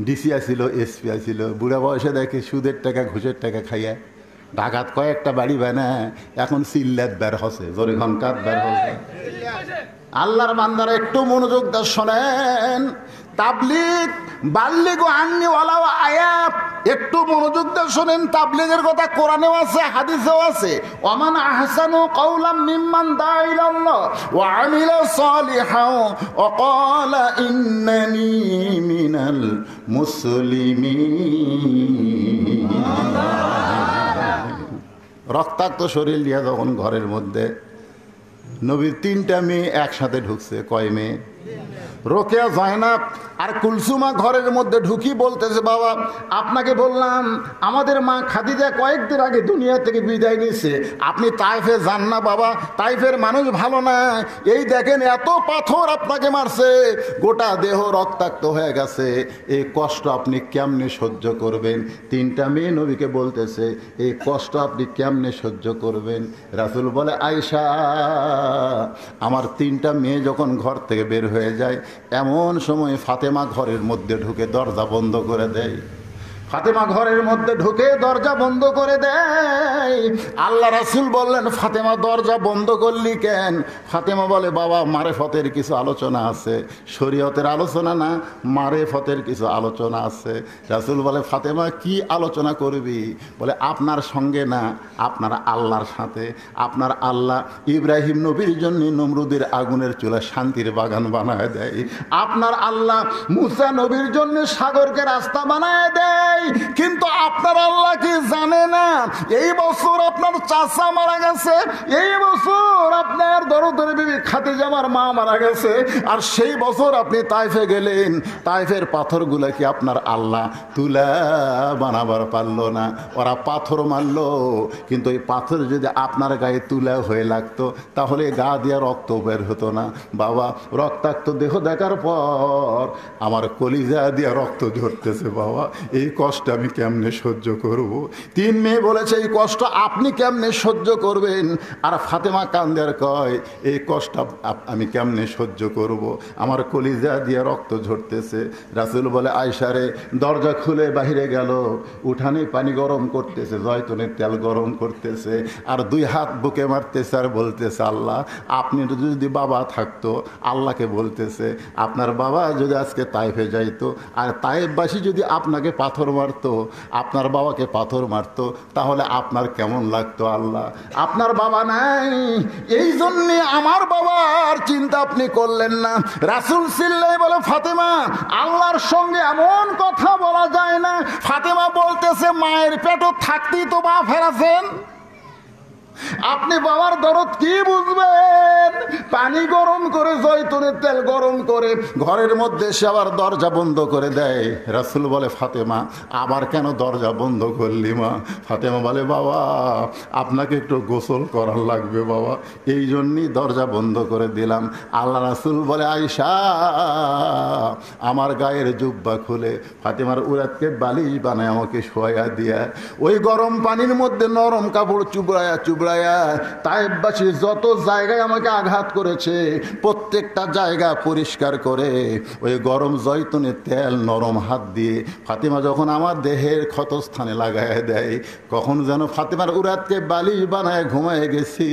ডিসি আসিল, এসপি আসিল, বুড়া বয়সে দেখে সুদের টাকা ঘুষের টাকা খাইয়া ডাকাত কয়েকটা বাড়ি বানায়, এখন সিল্লাত বের হসে, জোরে ঘনকাত বের হসে। আল্লাহর বান্দারা একটু মনোযোগ দিয়ে শোনেন। তাবলীগ বাল্লিগু আন্নি ওয়ালাউ আয়াত, একটু মনোযোগ দিয়ে শোনেন। তাবলীগের কথা কোরআনেও আছে, হাদিসেও আছে। ওয়ামান আহসানু কাওলাম মিম্মান দা ইলাল্লাহ ওয়া আমিলা সালিহান ওয়া ক্বালা ইন্নানি মিনাল মুসলিমিন। রক্তাক্ত শরীর নিয়ে যখন ঘরের মধ্যে নবীর 3টা মেয়ে একসাথে ঢুকছে। কয় মেয়ে? রোকেয়া, জয়নাব আর কুলসুমা ঘরের মধ্যে ঢুকি বলতেছে, বাবা আপনাকে বললাম আমাদের মা খাদিজা কয়েকদিন আগে দুনিয়া থেকে বিদায় নিয়েছে, আপনি তাইফে যান না বাবা, তাইফের মানুষ ভালো না। এই দেখেন এত পাথর আপনাকে মারছে, গোটা দেহ রক্তাক্ত হয়ে গেছে, এই কষ্ট আপনি কেমনে সহ্য করবেন? 3টা মেয়ে নবীকে বলতেছে এই কষ্ট আপনি কেমনে সহ্য করবেন? রাসূল বলে, আয়েশা আমার 3টা মেয়ে যখন ঘর থেকে বের হয়ে যায়, এমন সময় ফাতেমা ঘরের মধ্যে ঢুকে দরজা বন্ধ করে দেয়। ফাতেমা ঘরের মধ্যে ঢুকে দরজা বন্ধ করে দেয়। আল্লাহ রাসূল বললেন, ফাতেমা দরজা বন্ধ করলি কেন? ফাতেমা বলে, বাবা মারেফতের কিছু আলোচনা আছে, শরীয়তের আলোচনা না, মারেফতের কিছু আলোচনা আছে। রাসূল বলে, ফাতেমা কি আলোচনা করবি? বলে, আপনার সঙ্গে না, আপনার আল্লাহর সাথে। আপনার আল্লাহ ইব্রাহিম নবীর জন্য নমরুদের আগুনের চুলা শান্তির বাগান বানায় দেয়। আপনার আল্লাহ মুসা নবীর জন্য সাগরকে রাস্তা বানায় দেয়। কিন্তু আপনার আল্লাহ কি জানে না এই বছর আপনার চাচা মারা গেছে, এই বছর আপনার দরদের বিবি খাদিজা আমার মা মারা গেছে, আর সেই বছর আপনি তাইফে গেলেন, তাইফের পাথরগুলা কি আপনার আল্লাহ তুলা বানাবার পারলো না? ওরা পাথর মারলো, কিন্তু এই পাথর যদি আপনার গায়ে তুলা হয়ে লাগতো তাহলে গা দিয়া রক্ত বের হতো না। বাবা রক্তাক্ত দেহ দেখার পর আমার কলিজা দিয়া রক্ত ঝরতেছে। বাবা এই কষ্ট আমি কেমনে সহ্য করব? 3 মেয়ে বলেছে এই কষ্ট আপনি কেমনে সহ্য করবেন? আর ফাতেমা কান্দার কয় এই কষ্ট আমি কেমনে সহ্য করব? আমার কলিজা দিয়ে রক্ত ঝরতেছে। রাসূল বলে, আয়েশা রে, দরজা খুলে বাহিরে গেল, উঠানে পানি গরম করতেছে, জয়তুনের তেল গরম করতেছে, আর 2 হাত বুকে মারতেছে আর বলতেছে, আল্লাহ আপনি যদি বাবা থাকতো, আল্লাহকে বলতেছে আপনার বাবা যদি আজকে তাইফে যাইতো আর তাইফবাসী যদি আপনাকে পাথর মারতো, আপনার বাবাকে পাথর মারতো, তাহলে আপনার কেমন লাগতো? আল্লাহ আপনার বাবা নাই, এই জন্যে আমার বাবার চিন্তা আপনি করলেন না। রাসূল সিল্লাই বলে, ফাতেমা আল্লাহর সঙ্গে এমন কথা বলা যায় না। ফাতেমা বলতেছে, মায়ের পেটও থাকতেই তো বা ফেরাছেন, আপনি বাবার দরদ কি বুঝবেন? পানি গরম করে, জয়তুনের তেল গরম করে ঘরের মধ্যে সে আবার দরজা বন্ধ করে দেয়। রাসূল বলে, ফাতেমা আবার কেন দরজা বন্ধ করলি মা? ফাতেমা বলে, বাবা আপনাকে একটু গোসল করার লাগবে বাবা, এই জন্যই দরজা বন্ধ করে দিলাম। আল্লাহ রাসূল বলে, আয়েশা আমার গায়ের জুব্বা খুলে ফাতেমার উরাতকে বালিশ বানায় আমাকে শোয়া দিয়া ওই গরম পানির মধ্যে নরম কাপড় চুবড়ায়া চুবড়ায়া তাইফবাসী যত জায়গায় আমাকে আঘাত করেছে প্রত্যেকটা জায়গা পরিষ্কার করে ওই গরম জয়তুনের তেল নরম হাত দিয়ে ফাতেমা যখন আমার দেহের ক্ষতস্থানে লাগায় দেয়, কখন যেন ফাতেমার উরাতকে বালিশ বানায় ঘুমায় গেছি।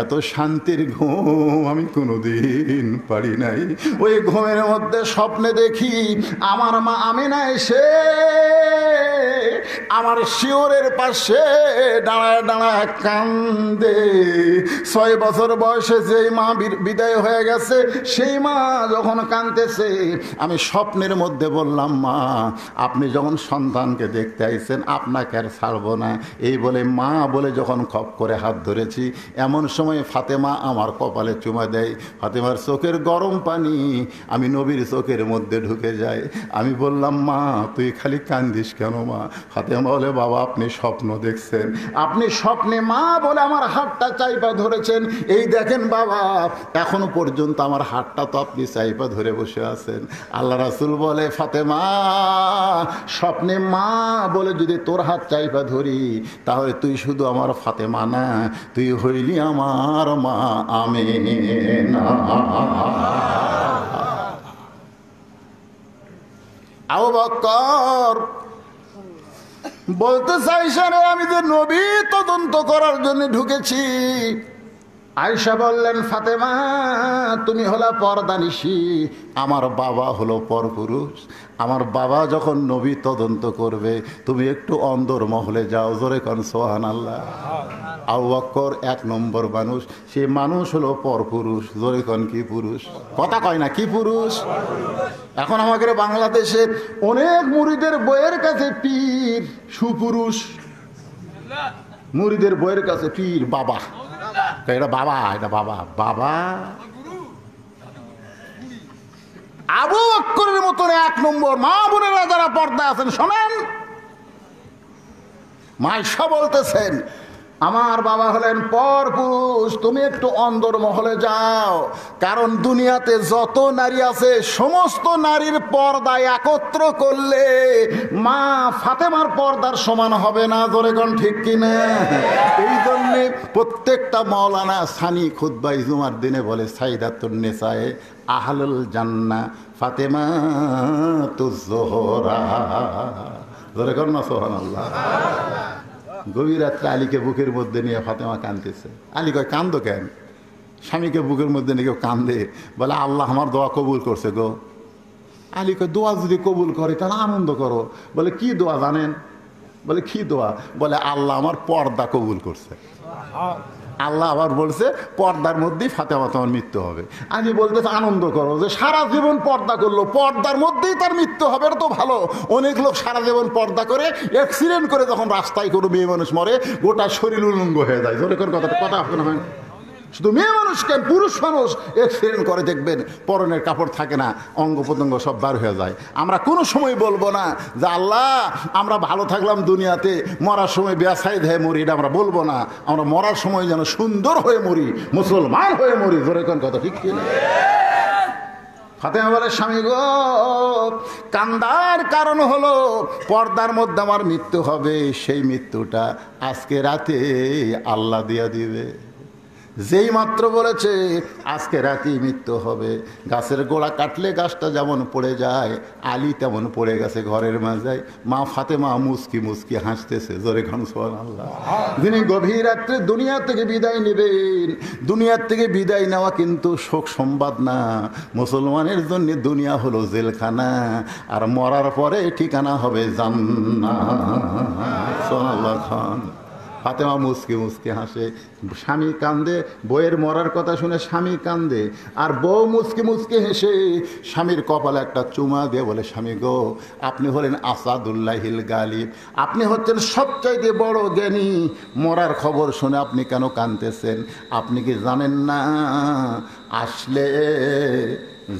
এত শান্তির ঘুম আমি কোনোদিন পারি নাই। ওই ঘুমের মধ্যে স্বপ্নে দেখি আমার মা আমিনা এসে আমার শিওরের পাশে দাঁড়ায় দাঁড়ায় কান্দে। 6 বছর বয়সে যেই মা বিদায় হয়ে গেছে, সেই মা যখন কাঁদতেছে, আমি স্বপ্নের মধ্যে বললাম, মা আপনি যখন সন্তানকে দেখতে আইছেন, আপনাকে আর ছাড়বো না। এই বলে মা বলে যখন খপ করে হাত ধরেছি, এমন সময় ফাতেমা আমার কপালে চুমা দেয়। ফাতেমার চোখের গরম পানি আমি নবীর চোখের মধ্যে ঢুকে যায়। আমি বললাম, মা তুই খালি কান্দিস কেন মা? ফাতেমা বলে, বাবা আপনি স্বপ্ন দেখছেন, আপনি স্বপ্নে মা বলে আমার হাতটা চাইপা ধরেছেন। এই দেখেন বাবা, এখনো পর্যন্ত আমার হাতটা তো আপনি চাইপা ধরে বসে আছেন। আল্লাহ রাসূল বলে, ফাতেমা স্বপ্নে মা বলে যদি তোর হাত চাইপা ধরি, তাহলে তুই শুধু আমার ফাতেমা না, তুই হইলি আমার মা আমেনা। আবু বকর বলতে চাইছেন, আমি যে নবী তদন্ত করার জন্য ঢুকেছি। আয়েশা বললেন, ফাতেমা তুমি হলো পর্দানিশী, আমার বাবা হলো পরপুরুষ। আমার বাবা যখন নবী তদন্ত করবে, তুমি একটু অন্দর মহলে যাও, জোরে কোন সুবহানাল্লাহ। আবু বকর 1 নম্বর মানুষ, সে মানুষ হলো পরপুরুষ, জোরে কোন কি পুরুষ? কথা কয় না, কি পুরুষ? এখন আমাদের বাংলাদেশে অনেক মুরিদের বইয়ের কাছে পীর সুপুরুষ, মুরিদের বইয়ের কাছে পীর বাবা। এটা বাবা, এটা বাবা, বাবা। আবু বকরের মতন 1 নম্বর মা বোনেরা যারা পর্দা আছেন শোনেন, মাইশা বলতেছেন, আমার বাবা হলেন পরপুরুষ, তুমি একটু অন্দর মহলে যাও। কারণ দুনিয়াতে যত নারী আছে, সমস্ত নারীর পর্দা একত্র করলে মা ফাতেমার পর্দার সমান হবে না, জোরে কোন ঠিক কিনা? এই জন্যে প্রত্যেকটা মাওলানা সানি খুতবায় জুমার দিনে বলে, সাইদাতুন নিসায়ে আহলুল জান্নাহ ফাতেমাতুজ জোহরা, জোরে কোন না সুবহানাল্লাহ। গভীর রাত্রে আলীকে বুকের মধ্যে নিয়ে ফাতেমা কাঁদতেছে। আলী কয়, কান্দো কেন? স্বামীকে বুকের মধ্যে নিয়ে কেউ কান্দে? বলে, আল্লাহ আমার দোয়া কবুল করছে গো। আলী কয়, দোয়া যদি কবুল করে তাহলে আনন্দ করো। বলে, কি দোয়া জানেন? বলে, কি দোয়া? বলে, আল্লাহ আমার পর্দা কবুল করছে। আল্লাহ আবার বলছে পর্দার মধ্যেই ফাতেমা তোমার মৃত্যু হবে। আমি বলতেছে আনন্দ করো, যে সারা জীবন পর্দা করলো, পর্দার মধ্যেই তার মৃত্যু হবে, এটা তো ভালো। অনেক লোক সারা জীবন পর্দা করে অ্যাক্সিডেন্ট করে যখন রাস্তায় কোনো মেয়ে মানুষ মরে, গোটা শরীর উলঙ্গ হয়ে যায়। জোরে করে কথা আপনার হয়, শুধু মেয়ে মানুষ কেন, পুরুষ মানুষ অ্যাক্সিডেন্ট করে দেখবেন পরনের কাপড় থাকে না, অঙ্গ প্রত্যঙ্গ সব বার হয়ে যায়। আমরা কোনো সময় বলবো না যে আল্লাহ আমরা ভালো থাকলাম দুনিয়াতে, মরার সময় বেসাইদ হয়ে মরি, এটা আমরা বলবো না। আমরা মরার সময় যেন সুন্দর হয়ে মরি, মুসলমান হয়ে মরি, ধরে কোন কথা ঠিক কিনা? ফাতেমা বলে, স্বামী গো, কান্দার কারণ হলো পর্দার মধ্যে আমার মৃত্যু হবে, সেই মৃত্যুটা আজকে রাতে আল্লাহ দিয়া দিবে। যেই মাত্র বলেছে আজকে রাতেই মৃত্যু হবে, গাছের গোড়া কাটলে গাছটা যেমন পড়ে যায়, আলী তেমন পড়ে গেছে ঘরের মাঝে। মা ফাতেমা মুস্কি মুস্কি হাসতেছে, জোরে খান সুবহানাল্লাহ। যিনি গভীর রাত্রে দুনিয়া থেকে বিদায় নেবেন, দুনিয়ার থেকে বিদায় নেওয়া কিন্তু শোক সংবাদ না। মুসলমানের জন্য দুনিয়া হলো জেলখানা, আর মরার পরে ঠিকানা হবে জান্নাত। সুবহানাল্লাহ খান। ফাতেমা মুস্কি মুস্কি হাসে, স্বামী কান্দে, বউয়ের মরার কথা শুনে স্বামী কান্দে, আর বউ মুস্কি মুস্কি হেসে স্বামীর কপালে একটা চুমা দিয়ে বলে, স্বামী গো, আপনি হলেন আসাদুল্লাহিল গালিব, আপনি হচ্ছেন সবচাইতে বড় জ্ঞানী। মরার খবর শুনে আপনি কেন কাঁদতেছেন? আপনি কি জানেন না আসলে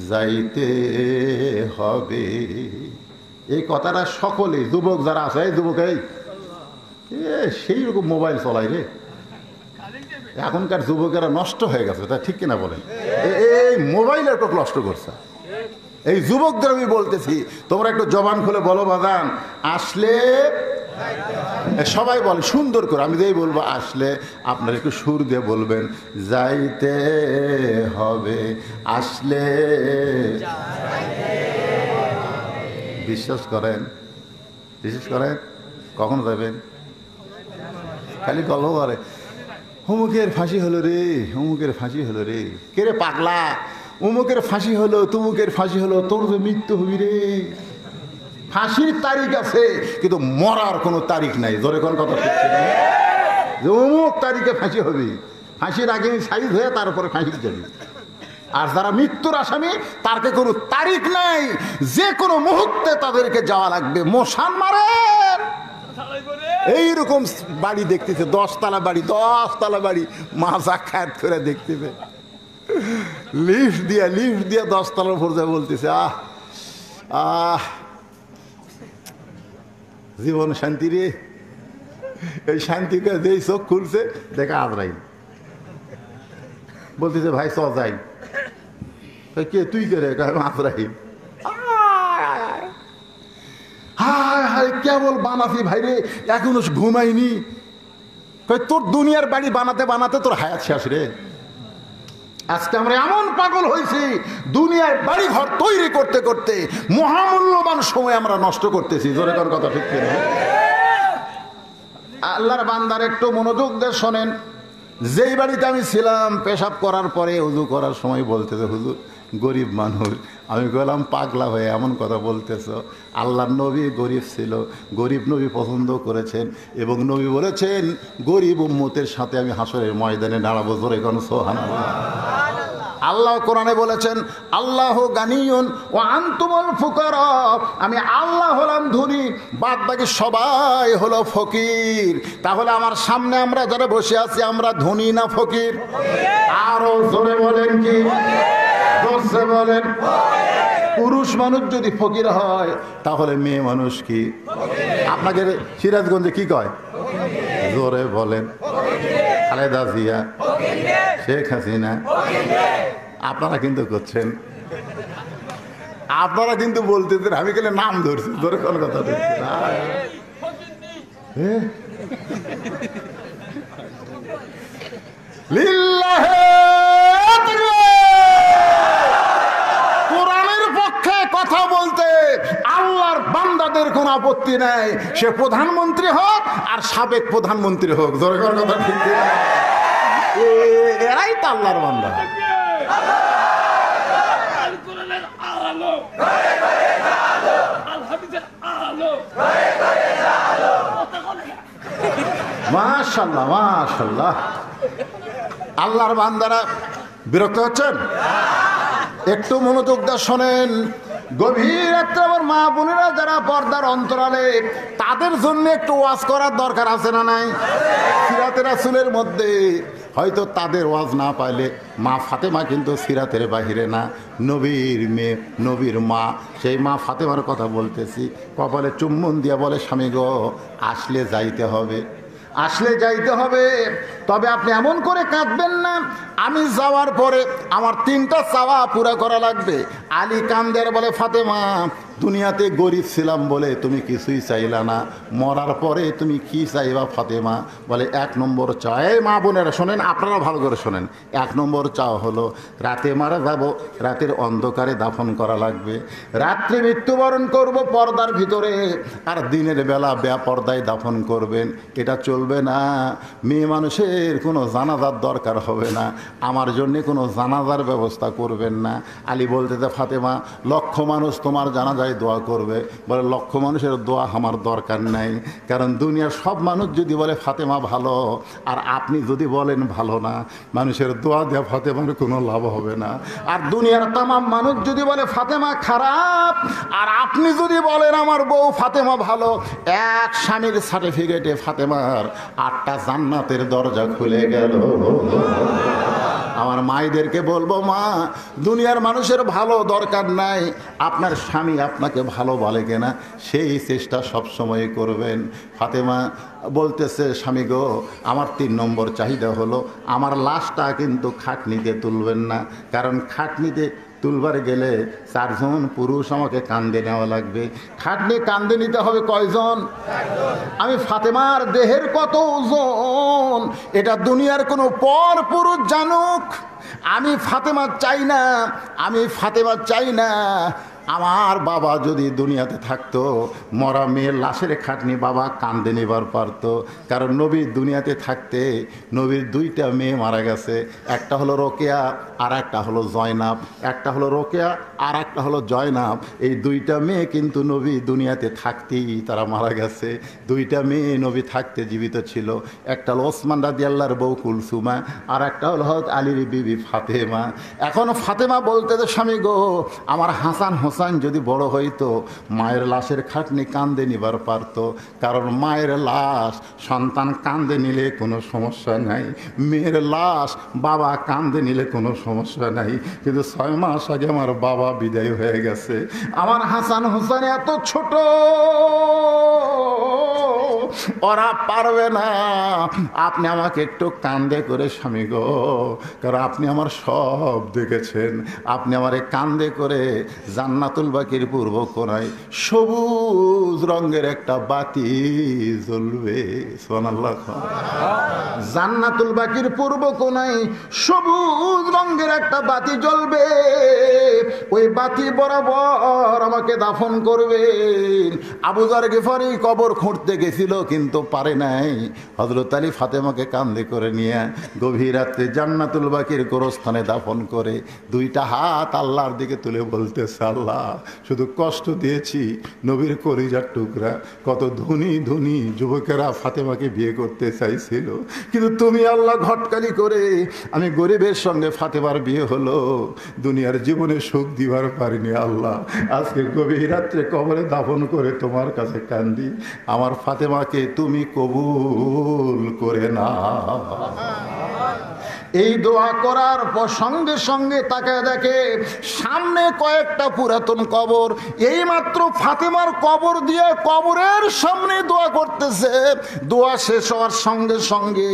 যাইতে হবে? এই কথাটা সকলে, যুবক যারা আছে, এই যুবক, এই সেই রকম মোবাইল চলাই রে, এখনকার যুবকেরা নষ্ট হয়ে গেছে, তা ঠিক কিনা বলেন? এই মোবাইল একটু নষ্ট করছে। এই যুবকদের আমি বলতেছি, তোমরা একটু জবান খুলে বলো, বাজান আসলে, সবাই বলে সুন্দর করে, আমি যেই বলবো আসলে আপনারা একটু সুর দিয়ে বলবেন, যাইতে হবে, আসলে। বিশ্বাস করেন, বিশ্বাস করেন, কখন যাবেন? খালি গল্প করে, অমুকের ফাঁসি হলো রে, অমুকের ফাঁসি হলো রে। কে রে পাগলা, অমুকের ফাঁসি হলো, তুমুকের ফাঁসি হলো, তোর যে মৃত্যু হবি রে। ফাঁসির তারিখ আছে কিন্তু মরার কোনো তারিখ নাই। জোরে কোন কথা ঠিক না যে অমুক তারিখে ফাঁসি হবে, ফাঁসির আগে সাইজ হয়ে তারপরে ফাঁসির যাবে। আর যারা মৃত্যুর আসামি তারকে কোনো তারিখ নাই, যে কোনো মুহূর্তে তাদেরকে যাওয়া লাগবে। মশান মারেন এইরকম বাড়ি দেখতেছে, 10 তলা বাড়ি, 10 তলা বাড়ি মাজা খাত করে দেখতেছে, লিফট দিয়া 10 তলার উপর যা বলতেছে আহ আহ জীবন শান্তি রে। এই শান্তিকে যেই চোখ খুলছে দেখা আজরাইল বলতেছে ভাই চ যাই। কে তুই কে রে? আজরাইল। হায় হায় কেবল বানাছি ভাই রে, এখনো ঘুমাইনি। তোর দুনিয়ার বাড়ি বানাতে বানাতে তোর হায়াত শেষ রে। আজকে আমরা এমন পাগল হয়েছি, দুনিয়ার বাড়ি ঘর তৈরি করতে করতে মহামূল্যবান সময় আমরা নষ্ট করতেছি। জোরে কোন কথা ঠিক কিনা? আল্লাহর বান্দার একটু মনোযোগ দিয়ে শোনেন। যেই বাড়িতে আমি ছিলাম, পেশাব করার পরে উজু করার সময় বলতেছে হুজুর গরিব মানুষ। আমি বললাম পাগলা হয়ে এমন কথা বলতেছ? আল্লাহর নবী গরিব ছিল, গরিব নবী পছন্দ করেছেন এবং নবী বলেছেন গরিব উম্মতের সাথে আমি হাসরের ময়দানে দাঁড়াবো। জোরে কোন সুবহানাল্লাহ। আল্লাহ কোরআনে বলেছেন আল্লাহু গানিয়ুন ওয়া আনতুমুল ফুকারা, আমি আল্লাহ হলাম ধনী, বাদ বাকি সবাই হলো ফকির। তাহলে আমার সামনে আমরা যারা বসে আছি আমরা ধনী না ফকির? আরো জোরে বলেন কি? জোরে বলেন। পুরুষ মানুষ যদি ফকির হয় তাহলে মেয়ে মানুষ কি? আপনাকে সিরাজগঞ্জে কি কয়? জোরে বলেন। খালেদা জিয়া, শেখ হাসিনা। আপনারা কিন্তু করছেন, আপনারা কিন্তু বলতেছেন, আমি গেলে নাম ধরছি। ধরে কোন কথা দেখছি কোরআনের পক্ষে কথা বলতে আল্লাহর বান্দাদের কোন আপত্তি নাই, সে প্রধানমন্ত্রী হোক আর সাবেক প্রধানমন্ত্রী হোক। জোরে কোন কথা ঠিক না? এরাই তো আল্লাহর বান্দা। মাশাআল্লাহ মাশাআল্লাহ। আল্লাহর বান্দারা বিরক্ত হচ্ছেন? একটু মনোযোগ দিয়ে শোনেন। গভীর রাত্রে আমার মা বোনেরা যারা পর্দার অন্তরালে, তাদের জন্য একটু ওয়াজ করার দরকার আছে না নাই? সিরাতে রাসূলের মধ্যে হয়তো তাদের ওয়াজ না পাইলে মা ফাতেমা কিন্তু সিরাতের বাহিরে না, নবীর মেয়ে, নবীর মা, সেই মা ফাতেমার কথা বলতেছি। কপালে চুম্বন দিয়া বলে স্বামী গো আসলে যাইতে হবে, আসলে যাইতে হবে, তবে আপনি এমন করে কাঁদবেন না, আমি যাওয়ার পরে আমার 3টা চাওয়া পুরা করা লাগবে। আলী কান্দের বলে ফাতেমা দুনিয়াতে গরিব ছিলাম বলে তুমি কিছুই চাইলা না, মরার পরে তুমি কি চাইবা ফাতেমা? বলে 1 নম্বর চাও। এই মা বোনেরা শোনেন, আপনারা ভালো করে শোনেন। 1 নম্বর চাও হলো রাতে মারা যাব, রাতের অন্ধকারে দাফন করা লাগবে, রাত্রে মৃত্যুবরণ করব পর্দার ভিতরে, আর দিনের বেলা বেপর্দায় দাফন করবেন। এটা চলবে না। মেয়ে মানুষের কোনো জানাজার দরকার হবে না, আমার জন্যে কোনো জানাজার ব্যবস্থা করবেন না। আলী বলতে ফাতেমা লক্ষ মানুষ তোমার জানাজায় দোয়া করবে। বলে লক্ষ মানুষের দোয়া আমার দরকার নাই, কারণ দুনিয়ার সব মানুষ যদি বলে ফাতেমা ভালো আর আপনি যদি বলেন ভালো না, মানুষের দোয়া দেওয়া ফাতেমার কোনো লাভ হবে না। আর দুনিয়ার তামাম মানুষ যদি বলে ফাতেমা খারাপ আর আপনি যদি বলেন আমার বউ ফাতেমা ভালো, এক স্বামীর সার্টিফিকেটে ফাতেমার 8টা জান্নাতের দরজা খুলে গেল। আমার মায়েদেরকে বলবো মা দুনিয়ার মানুষের ভালো দরকার নাই, আপনার স্বামী আপনাকে ভালো বলে কিনা সেই চেষ্টা সবসময় করবেন। ফাতেমা বলতেছে স্বামী গো আমার 3 নম্বর চাহিদা হলো আমার লাশটা কিন্তু খাটনিতে তুলবেন না, কারণ খাটনিতে তুলবার গেলে 4 জন পুরুষ আমাকে কান্দে নেওয়া লাগবে। খাটনি কান্দে নিতে হবে কয়জন? আমি ফাতেমার দেহের কত ওজন এটা দুনিয়ার কোনো পর পুরুষ জানুক, আমি ফাতেমা চাই না, আমি ফাতেমা চাই না। আমার বাবা যদি দুনিয়াতে থাকতো, মরা মেয়ের লাশের খাটনি বাবা কান্দে নেবার পারতো। কারণ নবী দুনিয়াতে থাকতে নবীর দুইটা মেয়ে মারা গেছে, একটা হলো রোকেয়া আর একটা হলো জয়নাব। একটা হলো রোকেয়া আর একটা হলো জয়নাব। এই দুইটা মেয়ে কিন্তু নবী দুনিয়াতে থাকতেই তারা মারা গেছে। দুইটা মেয়ে নবী থাকতে জীবিত ছিল, একটা হলো ওসমান রাদিয়াল্লাহর বউ কুলসুমা, আর একটা হলো হযরত আলীর বিবি ফাতেমা। এখন ফাতেমা বলতে তো, স্বামী গো, আমার হাসান হোসেন যদি বড় হইতো মায়ের লাশের খাটনি কান্দে নিবার পারতো। কারণ মায়ের লাশ সন্তান কান্দে নিলে কোনো সমস্যা নাই, মেয়ের লাশ বাবা কান্দে নিলে কোনো সমস্যা নাই। কিন্তু 6 মাস আগে আমার বাবা বিদায় হয়ে গেছে। আমার হাসান হোসেন এত ছোট, ওরা পারবে না। আপনি আমাকে একটু কান্দে করে, স্বামী গো, কারণ আপনি আমার সব দেখেছেন, আপনি আমারে কান্দে করে জান্নাতুল বাকির পূর্ব কোণায় সবুজ রঙের একটা বাতি জ্বলবে। সুবহানাল্লাহ। জান্নাতুল বাকির পূর্ব কোণায় সবুজ রঙের একটা বাতি জ্বলবে, ওই বাতি বরাবর আমাকে দাফন করবেন। আবু যার গিফারি কবর খুঁড়তে গেছিল কিন্তু পারে নাই। হযরত আলী ফাতেমাকে কান্দে করে নিয়ে গভীর রাত্রে জান্নাতুল বাকির গোরস্থানে দাফন করে দুইটা হাত আল্লাহর দিকে তুলে বলতেছে, আল্লাহ শুধু কষ্ট দিয়েছি নবীর কলিজার টুকরা। কত ধনী ধনী যুবকেরা ফাতেমাকে বিয়ে করতে চাইছিল, কিন্তু তুমি আল্লাহ ঘটকালি করে আমি গরিবের সঙ্গে ফাতেমার বিয়ে হলো, দুনিয়ার জীবনে সুখ দিবার পারিনি। আল্লাহ আজকে গভীর রাত্রে কবরে দাফন করে তোমার কাছে কান্দি, আমার ফাতেমাকে তুমি কবুল করে না। এই দোয়া করার পর সঙ্গে সঙ্গে তাকে দেখে সামনে কয়েকটা পুরাতন কবর। এই মাত্র ফাতেমার কবর দিয়ে কবরের সামনে দোয়া করতেছে, দোয়া শেষ হওয়ার সঙ্গে সঙ্গে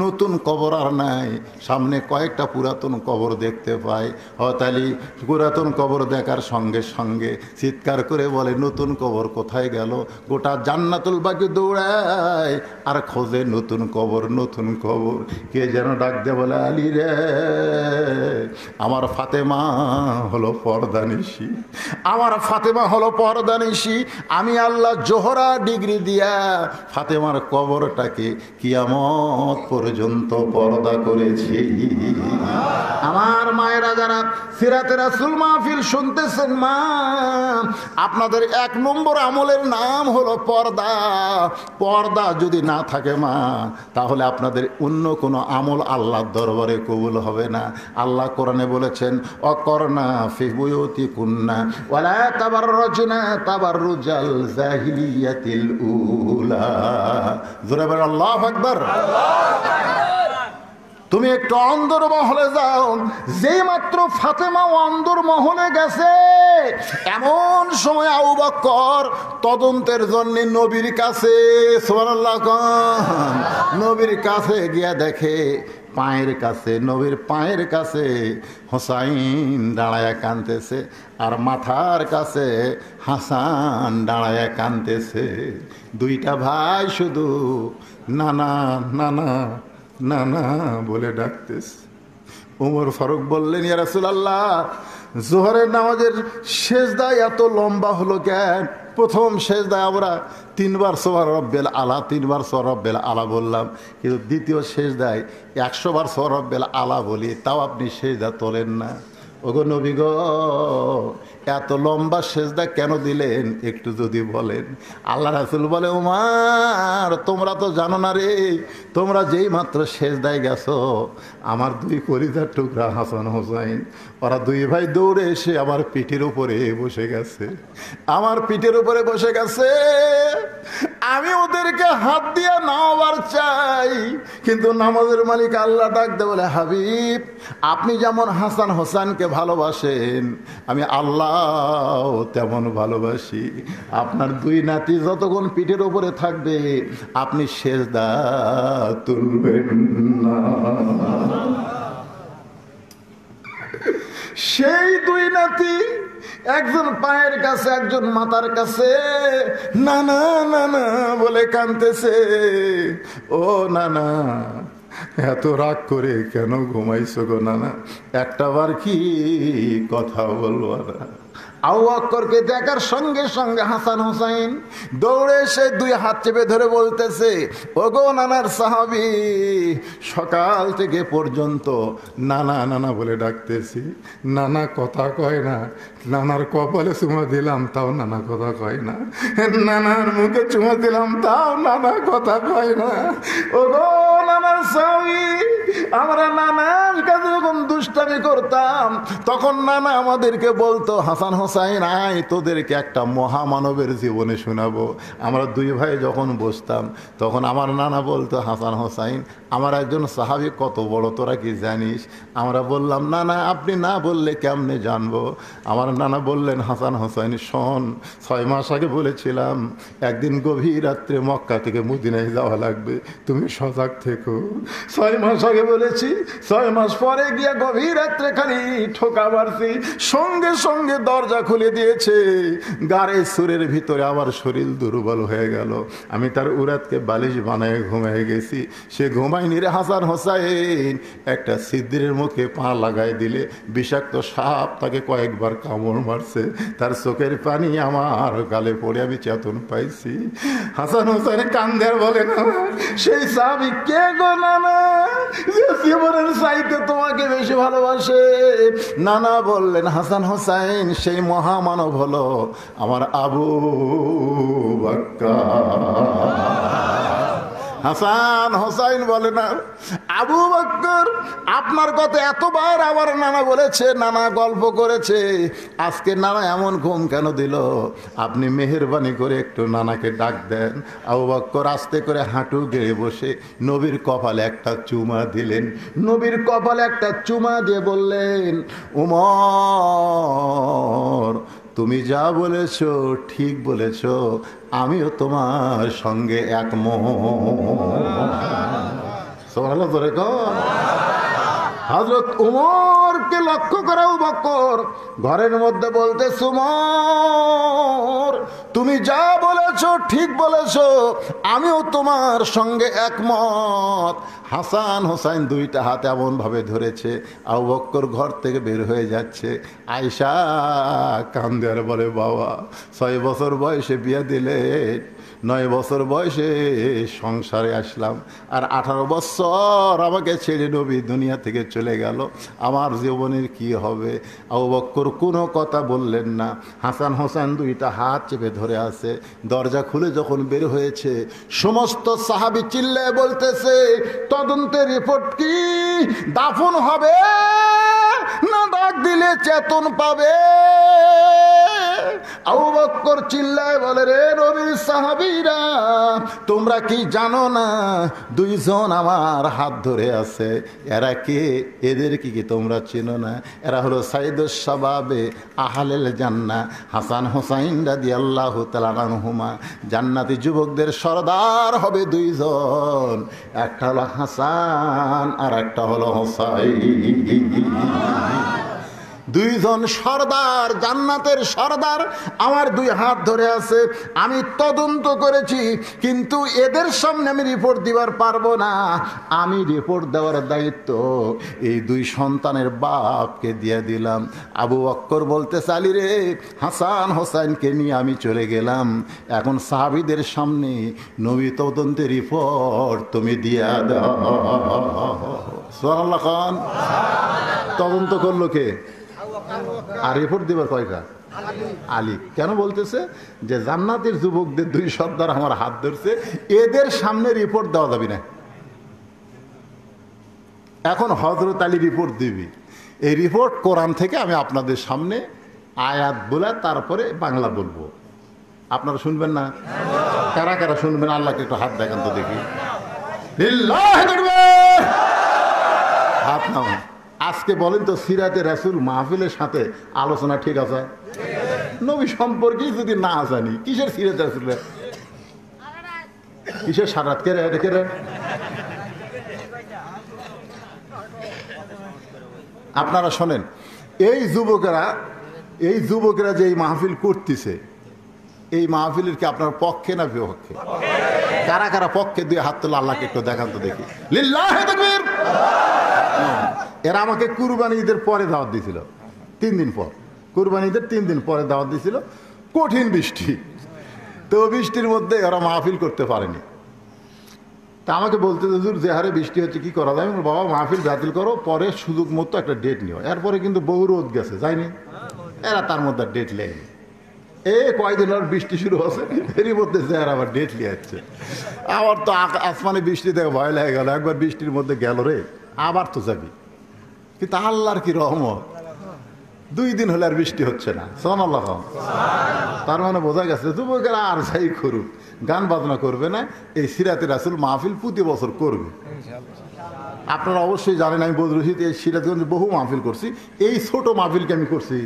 নতুন কবর আর নাই, সামনে কয়েকটা পুরাতন কবর দেখতে পায়। হযরত আলী পুরাতন কবর দেখার সঙ্গে সঙ্গে চিৎকার করে বলে, নতুন কবর কোথায় গেল? গোটা জান্নাতুল বাকি দৌড়ায় আর খোঁজে নতুন কবর, নতুন কবর। কে যেন ডাক দিয়ে বলে, আলী রে, আমার ফাতেমা হলো পর্দানিশী, আমার ফাতেমা হলো পর্দানিশী। আমি আল্লাহ জোহরা ডিগ্রি দিয়া ফাতেমার কবরটাকে কিয়ামত পর্যন্ত পর্দা করেছি। আমার মায়েরা যারা সিরাতে রাসূল মাহফিল শুনতেছেন, মা আপনাদের 1 নম্বর আমলের নাম হলো পর্দা। পর্দা যদি না থাকে মা, তাহলে আপনাদের অন্য কোনো আমল আল্লাহর দরবারে কবুল হবে না। আল্লাহ কোরআনে বলেছেন, অকরনা ফি বুয়ুতিকুন্না ওয়ালা তাবাররুজনা তাবাররুজাল জাহিলিয়াতিল উলা। জোরে বলেন আল্লাহু আকবার। তুমি একটু অন্দর মহলে যাও, যে মাত্র ফাতেমা অন্দর মহলে গেছে, এমন সময় আবু বকর তদন্তের জন্য নবীর কাছে, সুবহানাল্লাহ, নবীর কাছে গিয়া দেখে পায়ের কাছে, নবীর পায়ের কাছে হোসাইন দাঁড়ায়া কাঁদতেছে, আর মাথার কাছে হাসান দাঁড়ায়া কাঁদতেছে। দুইটা ভাই শুধু নানা নানা নানা বলে ডাকতেছে। ওমর ফারুক বললেন, ইয়া রাসূলুল্লাহ, জোহরের নামাজের সেজদা এত লম্বা হলো কেন? প্রথম সেজদায় আমরা 3 বার সুবহান রাব্বিল আলা, 3 বার সুবহান রাব্বিল আলা বললাম, কিন্তু দ্বিতীয় সেজদায় 100 বার সুবহান রাব্বিল আলা বলি, তাও আপনি সেজদা তোলেন না। ওগো নবী গো, এত লম্বা সেজদা কেন দিলেন একটু যদি বলেন। আল্লাহ রাসূল বলে, ওমর তোমরা তো জানো না রে, তোমরা যেই মাত্র সেজদায় গেছো, আমার 2 কলিজার টুকরা হাসান হোসাইন, ওরা 2 ভাই দৌড়ে এসে আমার পিঠের উপরে বসে গেছে, আমার পিঠের উপরে বসে গেছে। আমি ওদেরকে হাত দিয়ে নামাবার চাই, কিন্তু নামাজের মালিক আল্লাহ ডাক দে বলে, হাবিব আপনি যেমন হাসান হোসেনকে ভালোবাসেন, আমি আল্লাহ তেমন ভালোবাসি। আপনার 2 নাতি যতক্ষণ পিঠের উপরে থাকবে, আপনি সেজদা তুলবেন না। সেই 2 নাতি, একজন পায়ের কাছে, একজন মাথার কাছে, নানা নানা বলে কাঁদতেছে। ও নানা, এত রাগ করে কেন ঘুমাইছো গো নানা? একটা বার কি কথা বলবো না? আবু বকরকে দেখার সঙ্গে সঙ্গে হাসান হোসাইন দৌড়ে এসে দুই হাত চেপে ধরে বলতেছে, ওগো নানার সাহাবী, সকাল থেকে পর্যন্ত নানা নানা বলে ডাকতেছি, নানা কথা কয় না। নানার কপালে চুমা দিলাম, তাও নানা কথা কয় না। নানার মুখে চুমা দিলাম, তাও নানা কথা কয় না। ওগো নানার সাহাবী, আমরা নানার কাছে যখন দুষ্টামি করতাম তখন নানা আমাদেরকে বলতো, হাসান হোসাইন আয়, তোদেরকে একটা মহামানবের জীবনে শোনাবো। আমরা দুই ভাই যখন বসতাম তখন আমার নানা বলতো, হাসান হোসাইন আমার একজন সাহাবী কত বড় তোরা কি জানিস? আমরা বললাম, নানা আপনি না বললে কেমনে জানবো? আমার নানা বললেন, হাসান হোসাইন শোন, 6 মাস আগে বলেছিলাম একদিন গভীর রাত্রে মক্কা থেকে মদিনায় যাওয়া লাগবে, তুমি সজাগ থেকো। 6 মাস আগে বলেছি, 6 মাস পরে গিয়ে গভীর রাত্রে খালি ঠোকা মারছি, সঙ্গে সঙ্গে দরজা খুলে দিয়েছে। গাড়ির সুরের ভিতরে আমার শরীর দুর্বল হয়ে গেল, আমি তার উরাতকে বালিশ বানায় ঘুমিয়ে গেছি। সে ঘুমায়নি রে হাসান হোসাইন, একটা ছিদ্রের মুখে পা লাগাই দিলে বিষাক্ত সাপ তাকে কয়েকবার কামড় মারছে, তার চোখের পানি আমার গালে পড়ে আমি চেতন পাইছি। হাসান হোসাইন কান্দে আর বলে, না সেই সাহাবী কে গো নানা, যে জীবনের চাইতে তোমাকে বেশি ভালোবাসে? নানা বললেন, হাসান হোসাইন সেই মহামানব হলো আমার আবু বকর। হাসান হোসাইন বলে, না আবু বকর আপনার কথা এতবার আমার নানা বলেছে, নানা গল্প করেছে, আজকে নানা এমন ঘুম কেন দিল? আপনি মেহেরবানি করে একটু নানাকে ডাক দেন। আবু বকর আস্তে করে হাঁটু গেড়ে বসে নবীর কপালে একটা চুমা দিলেন। নবীর কপালে একটা চুমা দিয়ে বললেন, উমর তুমি যা বলেছ ঠিক বলেছ, আমিও তোমার সঙ্গে একমত। সুবহানাল্লাহ জোরে কর। হযরত উমরকে লক্ষ্য করে আবু বকর ঘরের মধ্যে বলতে, উমর তুমি যা বলেছ ঠিক বলেছ, আমিও তোমার সঙ্গে একমত। হাসান হোসাইন দুইটা হাতে এমন ভাবে ধরেছে, আবু বকর ঘর থেকে বের হয়ে যাচ্ছে। আয়েশা কান্দে আর বলে, বাবা 6 বছর বয়সে বিয়ে দিলে, 9 বছর বয়সে সংসারে আসলাম, আর 18 বছর আমাকে ছেড়ে নবী দুনিয়া থেকে চলে গেল, আমার জীবনের কি হবে? আবু বকর কোনো কথা বললেন না। হাসান হোসেন দুইটা হাত চেপে ধরে আছে। দরজা খুলে যখন বের হয়েছে, সমস্ত সাহাবী চিল্লায় বলতেছে, তদন্তের রিপোর্ট কি? দাফন হবে না ডাক দিলে চেতন পাবে? আবু বকর চিল্লায় বলে, রে নবীর সাহাবীরা, তোমরা কি জানো না 2 জন আমার হাত ধরে আছে? এরা কে? এদের কি তোমরা চিনো না? এরা হলো সাইদুস শাবাবে আহলেল জান্নাহ, হাসান হোসাইন রাদিয়াল্লাহু তাআলা আনহুমা। জান্নাতি যুবকদের সরদার হবে 2 জন, একটা হলো হাসান আর একটা হলো হোসাইন। 2 জন সর্দার, জান্নাতের সর্দার আমার 2 হাত ধরে আছে। আমি তদন্ত করেছি, কিন্তু এদের সামনে আমি রিপোর্ট দিবার পারবো না। আমি রিপোর্ট দেওয়ার দায়িত্ব এই 2 সন্তানের বাপকে দিয়ে দিলাম। আবু বকর বলতে চালি, রে হাসান হোসেনকে নিয়ে আমি চলে গেলাম, এখন সাহাবীদের সামনে নবী তদন্তের রিপোর্ট তুমি দিয়া দাও। সুবহানাল্লাহ খান। তদন্ত করলো কে? আর রিপোর্ট দিবার কয়টা? আলী। কেন বলতেছে যে জান্নাতের যুবকদের 2 সর্দার আমার হাত ধরছে, এদের সামনে রিপোর্ট দেওয়া যাবে না। এখন হযরত আলী রিপোর্ট দিবি। এই রিপোর্ট কোরআন থেকে আমি আপনাদের সামনে আয়াত বলে তারপরে বাংলা বলবো, আপনারা শুনবেন না? কারা কারা শুনবেন? আল্লাহকে একটু হাত দেখান তো দেখি। লিল্লাহি তাকবীর। হাত নাও। আজকে বলেন তো, সিরাতে রাসূল মাহফিলের সাথে আলোচনা ঠিক আছে? নবী সম্পর্কে যদি না জানি, কিসের সিরাতে রাসূল, কিসের সারাত? কে রে? আপনারা শোনেন, এই যুবকেরা যে এই মাহফিল করতেছে, এই মাহফিলের কি আপনার পক্ষে না বিপক্ষে? কারা কারা পক্ষে? 2 হাত তোলা, আল্লাহকে একটু দেখান তো দেখি। লিল্লাহি তাকবীর। এরা আমাকে কুরবানি ঈদের পরে দাওয়াত দিয়েছিল, 3 দিন পর। কুরবানিদের 3 দিন পরে দাওয়াত দিয়েছিল, কঠিন বৃষ্টি। তো বৃষ্টির মধ্যে ওরা মাহফিল করতে পারেনি। তা আমাকে বলতে হুজুর যে হারে বৃষ্টি হচ্ছে কি করা যায়? আমি বললাম, বাবা মাহফিল বাতিল করো, পরে সুযোগ মতো একটা ডেট নিও। এরপরে কিন্তু বহু রোদ গেছে, যায়নি, এরা তার মধ্যে ডেট লেয়নি। কয়দিন আর বৃষ্টি শুরু হচ্ছে, এরই মধ্যে যে আর আবার ডেট লিয়ে যাচ্ছে। আবার তো আসমানে বৃষ্টি থেকে ভয় লেগে গেল, একবার বৃষ্টির মধ্যে গেল রে, আবার তো যাবি। কিন্তু আল্লাহর কি রহমত, 2 দিন হলে আর বৃষ্টি হচ্ছে না। সুবহানাল্লাহ। তার মানে বোঝা গেছে যুবকেরা আর যাই করুক, গান বাজনা করবে না, এই সিরাতে রাসূল মাহফিল প্রতি বছর করবে। আপনারা অবশ্যই জানেন আমি বদরুশিদ এই সিরাজগঞ্জে বহু মাহফিল করছি, এই ছোট মাহফিলকে আমি করছি,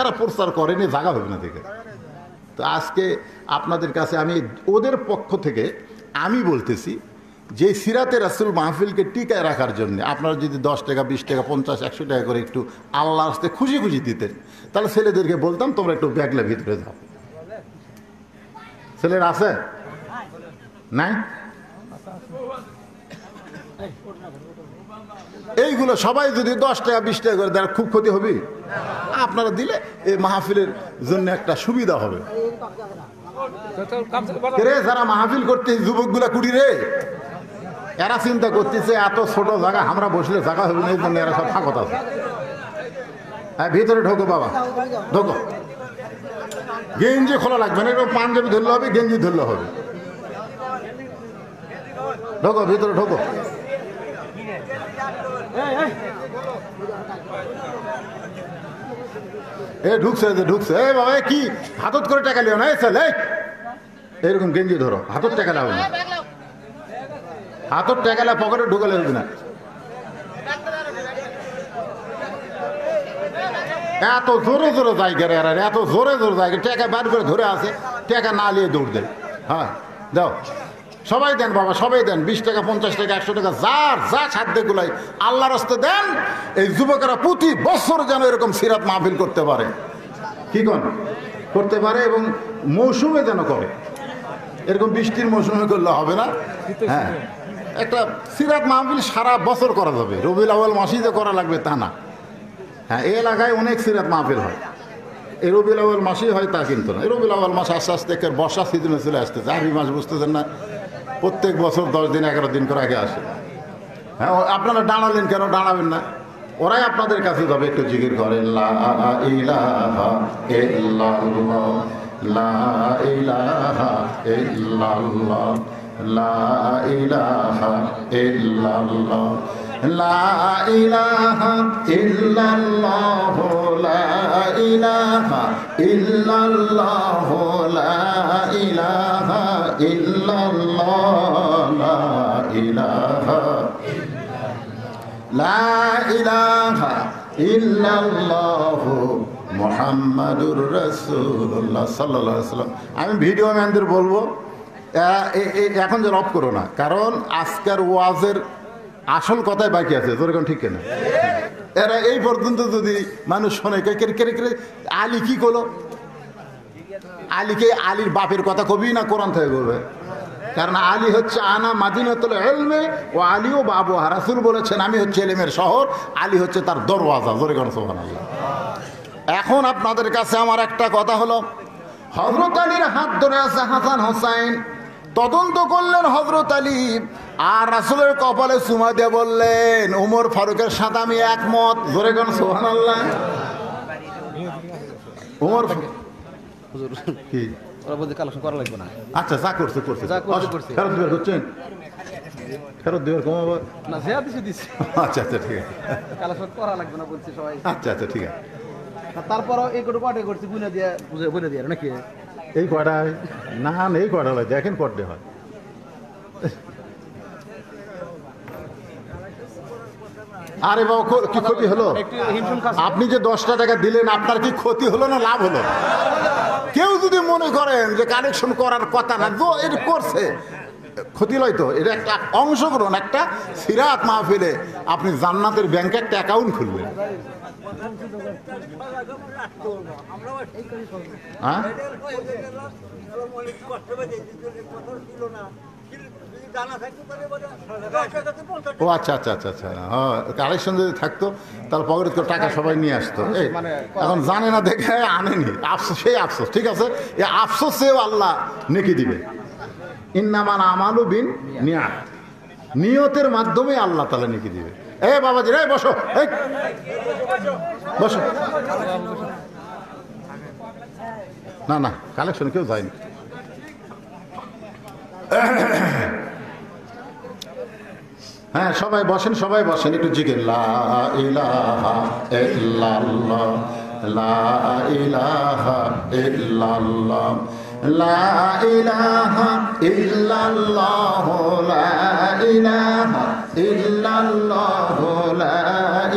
এরা প্রচার করেনি, জায়গা হবে না থেকে। তো আজকে আপনাদের কাছে আমি ওদের পক্ষ থেকে আমি বলতেছি যে সিরাতে রাসূল মাহফিলকে টিকায় রাখার জন্য আপনারা যদি 10 টাকা 20 টাকা 50 100 টাকা করে একটু আল্লাহর রাস্তায় খুশি খুশি দিতেন, তাহলে ছেলেদেরকে বলতাম তোমরা একটু ব্যাগলা ভিতরে যাও। ছেলেরা আছে নাই? এইগুলো সবাই যদি 10 টাকা 20 টাকা করে দেয় খুব ক্ষতি হবে। আপনারা দিলে এই মাহফিলের জন্য একটা সুবিধা হবে। যারা মাহফিল করতে যুবকগুলা কুড়ি রে, এরা চিন্তা করতেছে এত ছোট জায়গা আমরা বসলে জায়গা হবে না, এই জন্য এরা সব ফাঁকত আছে। ভিতরে ঢোকো বাবা, ঢোকো। গেঞ্জি খোলা লাগবে না, এরকম পাঞ্জাবি ধরলে হবে, গেঞ্জি ধরলে হবে। ঢোকো ভিতরে ঢোকো। ঢুকছে ঢুকছে। বাবা কি হাতত করে টাকা লিও না, এরকম গেঞ্জি ধরো, হাতত টাকা লাগবে না, হাতত টাকা পকেটে ঢুকালে হবে না। এত জোরে জোরে জায়গা রে, এত জোরে জোরে জায়গা, টাকা বার করে ধরে আছে, টাকা না নিয়ে দৌড় দেয়। হ্যাঁ দাও, সবাই দেন বাবা, সবাই দেন, 20 টাকা 50 টাকা 100 টাকা যার যা সাধ্য গুলাই আল্লাহর রাস্তায় দেন। এই যুবকেরা প্রতি বছর যেন এরকম সিরাত মাহফিল করতে পারে, কি করতে পারে, এবং মৌসুমে যেন করে। এরকম বৃষ্টির মৌসুমে করলে হবে না। হ্যাঁ, একটা সিরাত মাহফিল সারা বছর করা যাবে, রবিউল আউয়াল মাসেই যে করা লাগবে তা না। হ্যাঁ, এই এলাকায় অনেক সিরাত মাহফিল হয়, এই রবিউল আউয়াল মাসেই হয় তা কিন্তু না। এই রবিউল আউয়াল মাস আস্তে আস্তে বর্ষা সিজনে চলে আসতেছে, আরবি মাস বুঝতেছেন না, প্রত্যেক বছর 10 দিন 11 দিন করে আগে আসে। হ্যাঁ, আপনারা দাঁড়ালেন কেন? দাঁড়াবেন না, ওরাই আপনাদের কাছে যাবে, একটু জিকির করেন লা ইলাহা ইল্লাল্লাহ, লা ইলাহা ইল্লাল্লাহ, লা ইলাহা ইল্লাল্লাহ, লা ইলাহা ইল্লাল্লাহ, লা ইলাহা ইল্লাল্লাহ, লা ইলাহা ইল্লাল্লাহ, লা ইলাহা লা ইলাহা ইল্লাল্লাহ মুহাম্মাদুর রাসূলুল্লাহ সাল্লাল্লাহু আলাইহি ওয়াসাল্লাম। আমি ভিডিও ম্যানদের বলবো এখন যেন অফ করো না, কারণ আজকের ওয়াজের আসল কথাই বাকি আছে। তোর এখন ঠিক কেনা, এরা এই পর্যন্ত যদি মানুষ শোনে আলী কি করলো, আলীকে আলীর বাপের কথা কবি না কোরআন থেকে বলবে? কারণ আলী হচ্ছে আনা মাদিনাতুল ইলমি ওয়া আলীও বাবুহা। রাসূল বলেছেন আমি হচ্ছে ইলমের শহর, আলী হচ্ছে তার দরওয়াজা। জোরে করে সুবহানাল্লাহ। এখন আপনাদের কাছে আমার একটা কথা হলো, হযরত আলীর হাত ধরে আছে হাসান হোসাইন, তদন্ত করলেন হযরত আলী, আর রাসূলের কপালে চুমা দিয়ে বললেন ওমর ফারুকের সাথে আমি একমত। জোরে করে সুবহানাল্লাহ। ওমর হুজুর কি ওরা বলতে কালেকশন করা লাগবে না। আচ্ছা, যা করছে ফেরত বের করছেন, ফেরত দেওয়ার কম আবার না, দিছি। আচ্ছা আচ্ছা ঠিক আছে, কালেকশন করা লাগবে না বলছি সবাই। আচ্ছা আচ্ছা ঠিক আছে। তারপরও এই কোটা কয়টা করছি বুঝে দিয়ে নাকি এই কয়টায় না এই কয়টা হয় দেখেন কয়টা হয়। আরে বাবা কি ক্ষতি হলো? আপনি যে 10 টাকা দিলেন আপনার কি ক্ষতি হলো না লাভ হলো? কেউ যদি মনে করেন যে কালেকশন করার কথা না, এটা করছে, ক্ষতি লয় তো। এটা একটা অংশগ্রহণ, একটা সিরাত মাহফিলে আপনি জান্নাতের ব্যাংকে একটা অ্যাকাউন্ট খুলবেন। হ্যাঁ ও আচ্ছা আচ্ছা আচ্ছা আচ্ছা, হ্যাঁ কালেকশন যদি থাকতো তাহলে পকেটে করে টাকা সবাই নিয়ে আসতো। এই এখন জানে না দেখে আনেনি, আফসোস, সেই আফসোস। ঠিক আছে, এই আফসোসেও আল্লাহ নেকি দিবে। ইন্নামান আমালু বিন নিয়াত, নিয়তের মাধ্যমে আল্লাহ তাআলা নেকি দিবে। এ বাবাজি রে বসো, এই বসো। না না, কালেকশনে কেউ যায়নি। হ্যাঁ সবাই বসেন, সবাই বসেন, একটু জিকির। লা ইলাহা ইল্লাল্লাহ, লা ইলাহা ইল্লাল্লাহ, লা ইলাহা ইল্লাল্লাহ, লা ইলাহা ইল্লাল্লাহ, লা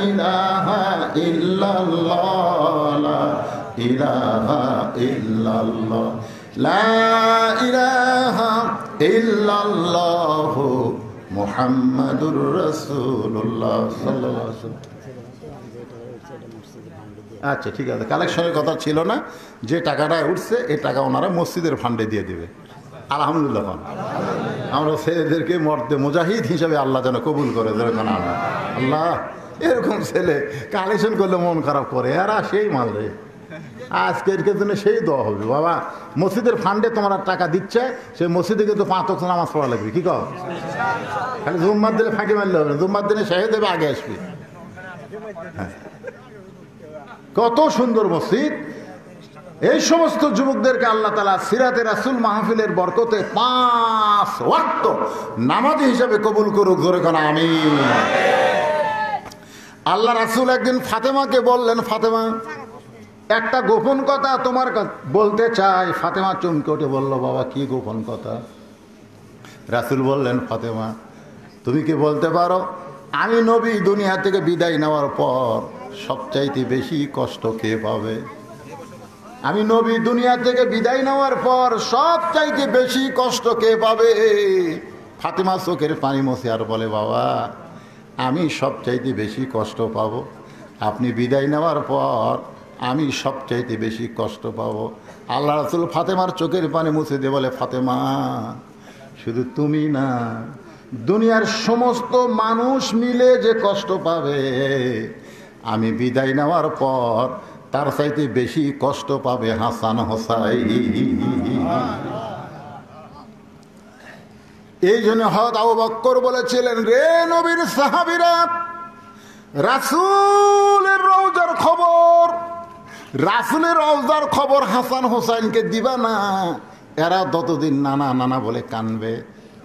ইলাহা ইল্লাল্লাহ, লা ইলাহা ইল্লাল্লাহ, লা ইলাহা ইল্লাল্লাহ, মুহাম্মাদুর রাসূলুল্লাহ সাল্লাল্লাহু আলাইহি ওয়াসাল্লাম। আচ্ছা ঠিক আছে, কালেকশনের কথা ছিল না, যে টাকাটা উঠছে এই টাকা ওনারা মসজিদের ফান্ডে দিয়ে দিবে। আলহামদুলিল্লাহ, আমরা ছেলেদেরকে মর্দে মুজাহিদ হিসাবে আল্লাহ যেন কবুল করে। যেরকম আল্লাহ এরকম ছেলে কালেকশন করলে মন খারাপ করে, এরা সেই মাল রে। আজকের জন্য সেই দোয়া হবে, বাবা মসজিদের ফান্ডে তোমরা টাকা দিচ্ছে, সেই মসজিদে কিন্তু 5 ওয়াক্ত নামাজ পড়া লাগবে। কি কও? খালি জুম্মার দিনে ফাঁকি মারলে হবে না, জুম্মার দিনে শাহেদ দেবে আগে আসবে। হ্যাঁ, কত সুন্দর মসজিদ। এই সমস্ত যুবকদেরকে আল্লাহ তাআলা সিরাতে রাসূল মাহফিলের বরকতে 5 ওয়াক্ত নামাজি হিসাবে কবুল করুক। জোরে কোন আমিন। আল্লাহ রাসূল একদিন ফাতেমাকে বললেন, ফাতেমা একটা গোপন কথা তোমার বলতে চাই। ফাতেমা চমকে উঠে বলল, বাবা কি গোপন কথা? রাসূল বললেন, ফাতেমা তুমি কি বলতে পারো আমি নবী দুনিয়া থেকে বিদায় নেওয়ার পর সবচাইতে বেশি কষ্ট কে পাবে? আমি নবী দুনিয়া থেকে বিদায় নেওয়ার পর সবচাইতে বেশি কষ্ট কে পাবে? ফাতেমা চোখের পানি মুছে আর বলে, বাবা আমি সবচাইতে বেশি কষ্ট পাবো আপনি বিদায় নেওয়ার পর, আমি সবচাইতে বেশি কষ্ট পাবো। আল্লাহ রাসূল ফাতেমার চোখের পানি মুছে দিয়ে বলে, ফাতেমা শুধু তুমি না, দুনিয়ার সমস্ত মানুষ মিলে যে কষ্ট পাবে আমি বিদায় নেওয়ার পর তার চাইতে বেশি কষ্ট পাবে হাসান হোসাইন। এই জন্য হযরত আবু বকর বলেছিলেন, রে নবীর সাহাবীরা, রাসূলের রওজার খবর, রাসূলের রওজার খবর হাসান হোসাইনকে দিবা না। এরা ততদিন নানা নানা বলে কানবে,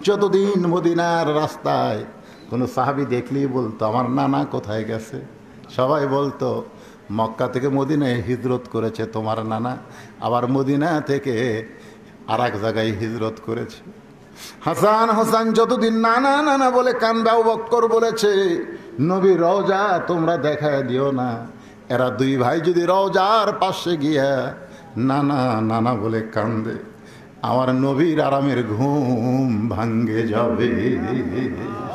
যতদিন মদিনার রাস্তায় কোনো সাহাবী দেখলেই বলতো আমার নানা কোথায় গেছে। সবাই বলতো মক্কা থেকে মদিনায় হিজরত করেছে তোমার নানা, আবার মদিনা থেকে আর এক জায়গায় হিজরত করেছে। হাসান হোসেন যতদিন নানা নানা বলে কানবে, আবু বকর বলেছে নবী রওজা তোমরা দেখায় দিও না। এরা দুই ভাই যদি রওজার পাশে গিয়া নানা নানা বলে কান্দে, আমার নবীর আরামের ঘুম ভাঙ্গে যাবে।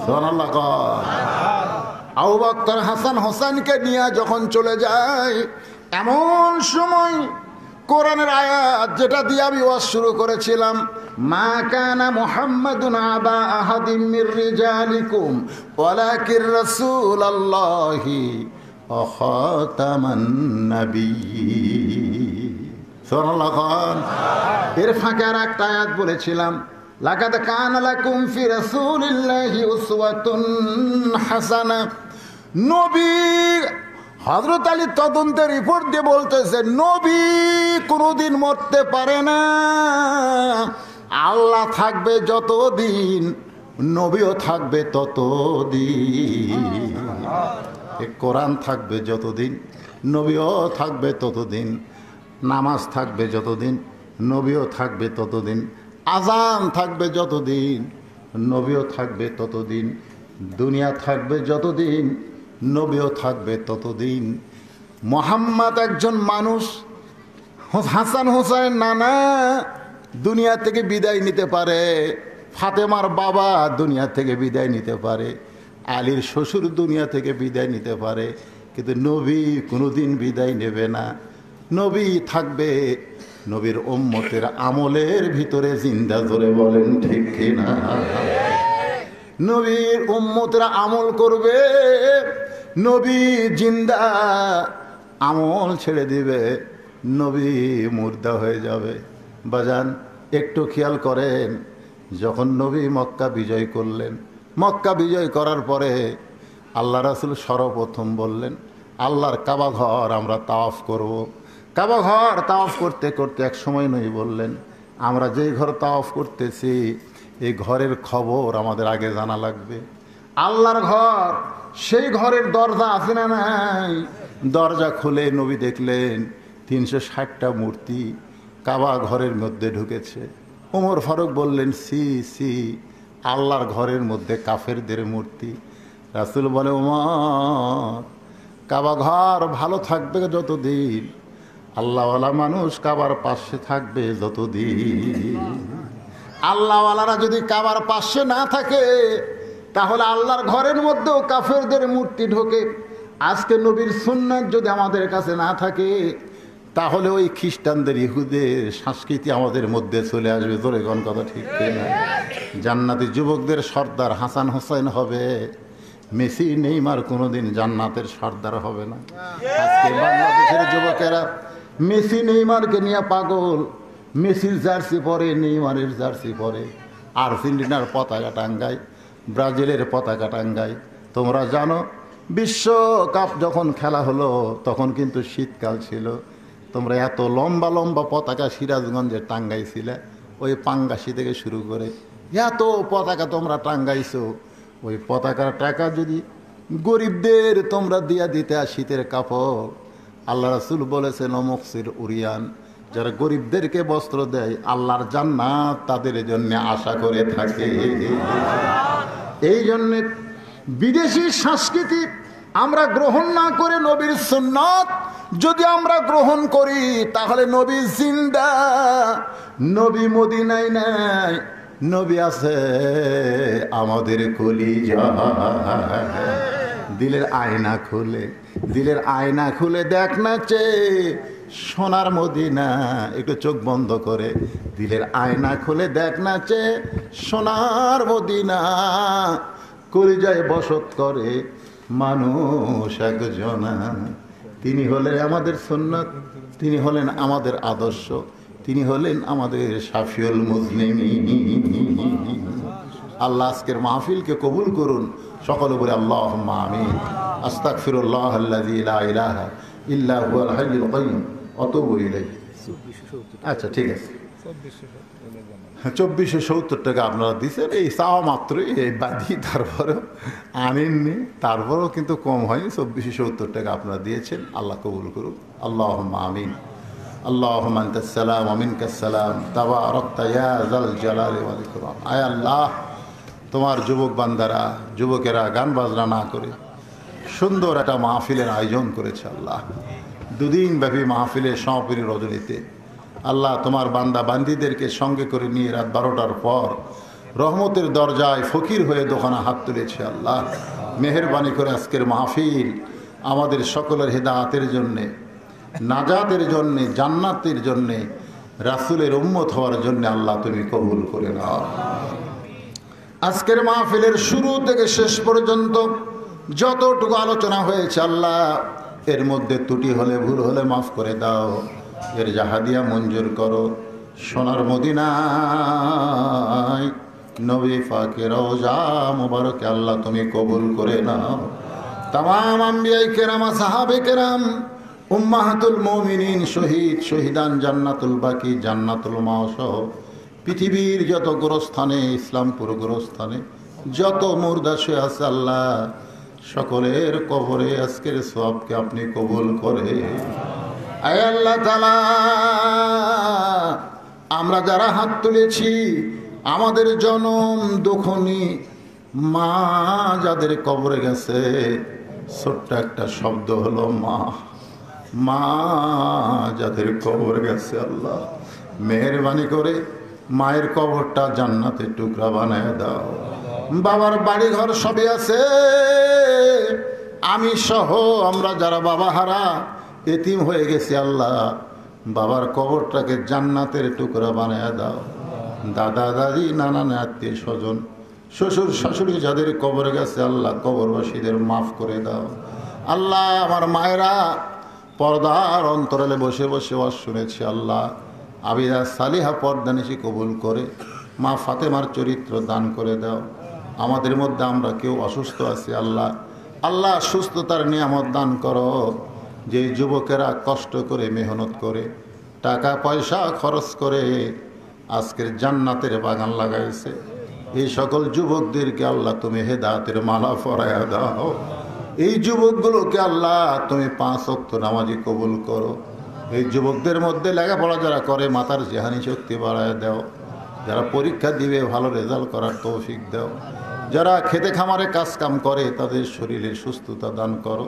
সুবহানাল্লাহ। আবু বকর হাসান হোসেনকে নিয়ে যখন চলে যায়, এমন সময় কোরআনের আয়াত যেটা দিয়ে আমি ওয়াজ শুরু করেছিলাম, মা কানা মুহাম্মাদুন আবা আহাদিম মির রিজালিকুম ওয়ালাকির রাসূলুল্লাহি ওয়া খাতামান নাবিয়্যিন। সুবহানাল্লাহ। এর ফাঁকে আর একটা আয়াত বলেছিলাম, লাকাদ কানা লাকুম ফি রাসূলিল্লাহি উসওয়াতুন হাসানা। নবী হযরত আলী তদন্তের রিপোর্ট দিয়ে বলতেছে নবী কোনোদিন মরতে পারে না। আল্লাহ থাকবে যতদিন, নবীও থাকবে ততদিন। কোরআন থাকবে যতদিন, নবীও থাকবে ততদিন। নামাজ থাকবে যতদিন, নবীও থাকবে ততদিন। আজান থাকবে যতদিন, নবীও থাকবে ততদিন। দুনিয়া থাকবে যতদিন, নবীও থাকবে ততদিন। মুহাম্মদ একজন মানুষ, হাসান হোসেন নানা দুনিয়া থেকে বিদায় নিতে পারে, ফাতেমার বাবা দুনিয়া থেকে বিদায় নিতে পারে, আলীর শ্বশুর দুনিয়া থেকে বিদায় নিতে পারে, কিন্তু নবী কোনোদিন বিদায় নেবে না। নবী থাকবে নবীর উম্মতের আমলের ভিতরে জিন্দা, ধরে বলেন ঠিক কিনা? নবীর উম্মতেরা আমল করবে, নবী জিন্দা, আমল ছেড়ে দিবে, নবী মুর্দা হয়ে যাবে। বাজান একটু খেয়াল করেন, যখন নবী মক্কা বিজয় করলেন, মক্কা বিজয় করার পরে আল্লাহ রাসূল সর্বপ্রথম বললেন, আল্লাহর কাবা ঘর আমরা তাওয়াফ করব। কাবা ঘর তাওয়াফ করতে করতে এক সময় নবী বললেন, আমরা যেই ঘর তাওয়াফ করতেছি এই ঘরের খবর আমাদের আগে জানা লাগবে। আল্লাহর ঘর, সেই ঘরের দরজা আছে না নাই? দরজা খুলে নবী দেখলেন 360টা মূর্তি কাবা ঘরের মধ্যে ঢুকেছে। ওমর ফারুক বললেন, সি সি, আল্লাহর ঘরের মধ্যে কাফেরদের মূর্তি। রাসূল বলে, ওমর, কাবা ঘর ভালো থাকবে যতদিন, আল্লাহওয়ালা মানুষ কাবার পাশে থাকবে যতদিন। আল্লাহওয়ালারা যদি কাবার পাশে না থাকে তাহলে আল্লাহর ঘরের মধ্যেও কাফেরদের মূর্তি ঢোকে। আজকে নবীর সুন্নাত যদি আমাদের কাছে না থাকে তাহলে ওই খ্রিস্টানদের, ইহুদের সংস্কৃতি আমাদের মধ্যে চলে আসবে। জোরে কোন কথা ঠিক না? জান্নাতি যুবকদের সর্দার হাসান হোসেন হবে, মেসি নেইমার কোনোদিন জান্নাতের সর্দার হবে না। আজকে বাংলাদেশের যুবকেরা মেসি নেইমারকে নিয়ে পাগল, মেসির জার্সি পরে, নেইমারের জার্সি পরে, আর্জেন্টিনার পতাকা টাঙ্গায়, ব্রাজিলের পতাকা টাঙ্গায়। তোমরা জানো বিশ্বকাপ যখন খেলা হলো তখন কিন্তু শীতকাল ছিল, তোমরা এত লম্বা লম্বা পতাকা সিরাজগঞ্জে টাঙ্গাইছিলে, ওই পাঙ্গাসি থেকে শুরু করে এত পতাকা তোমরা টাঙ্গাইছো। ওই পতাকার টাকা যদি গরিবদের তোমরা দিয়া দিতে, শীতের কাপড়, আল্লাহ রাসূল বলেছেন অমুকসির উরিয়ান, যারা গরিবদেরকে বস্ত্র দেয় আল্লাহর জান্নাত তাদের জন্য আশা করে থাকে। এই জন্যে বিদেশি সংস্কৃতি আমরা গ্রহণ না করে নবীর সুন্নাত যদি আমরা গ্রহণ করি তাহলে নবী জিন্দা, নবী মদিনায় নাই, নবী আছে আমাদের কলিজায়। দিলের আয়না খুলে, দিলের আয়না খুলে দেখ না চেয়ে সোনার মদিনা, একটু চোখ বন্ধ করে দিলের আয়না খুলে দেখ না চেয়ে সোনার মদিনা, কলিজায় বসত করে মানুষ একজনা। তিনি হলেন আমাদের সুন্নাত, তিনি হলেন আমাদের আদর্শ, তিনি হলেন আমাদের শাফিউল মুজলিমিন। আল্লাহ আজকের মাহফিলকে কবুল করুন, সকলে বলে আল্লাহুম্মা আমিন। আস্তাগফিরুল্লাহ আল্লাযী লা ইলাহা ইল্লা হুয়াল হাইয়ুল কাইয়্যুম ওয়া আতুবু ইলাইহি। আচ্ছা ঠিক আছে, 2470 টাকা আপনারা দিচ্ছেন, এই চাওয়া মাত্রই, এই বাদি, তারপরেও আনেননি, তারপরেও কিন্তু কম হয়নি, 2470 টাকা আপনারা দিয়েছেন। আল্লাহ কবুল করুন, আল্লাহুম্মা আমিন। আল্লাহুম্মা আনতাস সালাম ওয়া মিনকাস সালাম, তাবারাকতা ইয়া যাল জালালি ওয়াল ইকরাম। আয় আল্লাহ, তোমার যুবক বান্দারা, যুবকেরা গান বাজনা না করে সুন্দর একটা মাহফিলের আয়োজন করেছে। আল্লাহ, দুদিন ব্যাপী মাহফিলের সমাপনী রজনীতে আল্লাহ তোমার বান্দা বান্দিদেরকে সঙ্গে করে নিয়ে রাত 12টার পর রহমতের দরজায় ফকির হয়ে দোকানে হাত তুলেছে। আল্লাহ মেহেরবানি করে আজকের মাহফিল আমাদের সকলের হেদায়েতের জন্যে, নাজাতের জন্যে, জান্নাতের জন্যে, রাসূলের উম্মত হওয়ার জন্যে আল্লাহ তুমি কবুল করে নাও। আজকের মাহফিলের শুরু থেকে শেষ পর্যন্ত যতটুকু আলোচনা হয়েছে আল্লাহ, এর মধ্যে ত্রুটি হলে, ভুল হলে মাফ করে দাও, এর জাহাদিয়া মঞ্জুর করো। সোনার মদিনায় নবী পাকের রওজা মুবারকে আল্লাহ তুমি কবুল করে নাও। তামাম আম্বিয়ায়ে কেরাম, সাহাবে কেরাম, উম্মাহাতুল মুমিনিন, শহীদ, শহীদান, জান্নাতুল বাকি, জান্নাতুল মাওসহ পৃথিবীর যত গোরস্থানে, ইসলামপুর গোরস্থানে যত মুর্দা শুয়ে আছে আল্লাহ, সকলের কবরে আজকের সওয়াবকে আপনি কবুল করে। আয় আল্লাহ তাআলা, আমরা যারা হাত তুলেছি, আমাদের জনম দুঃখনী মা যাদের কবরে গেছে, ছোট্ট একটা শব্দ হলো মা, মা যাদের কবরে গেছে আল্লাহ মেহেরবানি করে মায়ের কবরটা জান্নাতের টুকরা বানায় দাও। বাবার বাড়ি ঘর সবই আছে, আমি সহ আমরা যারা বাবা হারা এতিম হয়ে গেছি আল্লাহ, বাবার কবরটাকে জান্নাতের টুকরা বানায় দাও। দাদা দাদি নানা আত্মীয় স্বজন শ্বশুর শাশুড়ি যাদের কবরে গেছে আল্লাহ কবরবাসীদের মাফ করে দাও। আল্লাহ আমার মায়েরা পর্দার অন্তরালে বসে বসে ওয়াজ শুনেছি আল্লাহ আবিদা সালিহা পর্দা নিশি কবুল করে মা ফাতেমার চরিত্র দান করে দাও। আমাদের মধ্যে আমরা কেউ অসুস্থ আছি আল্লাহ আল্লাহ সুস্থতার নিয়ামত দান করো। যে যুবকেরা কষ্ট করে মেহনত করে টাকা পয়সা খরচ করে আজকের জান্নাতের বাগান লাগাইছে এই সকল যুবকদেরকে আল্লাহ তুমি হেদায়েতের মালা পরায়া দাও। এই যুবকগুলোকে আল্লাহ তুমি 5 ওয়াক্ত নামাজি কবুল করো। এই যুবকদের মধ্যে লেখাপড়া যারা করে মাথার জেহানি শক্তি বাড়ায় দাও। যারা পরীক্ষা দিবে ভালো রেজাল্ট করার তৌফিক দাও। যারা খেতে খামারে কাজ কাম করে তাদের শরীরে সুস্থতা দান করো।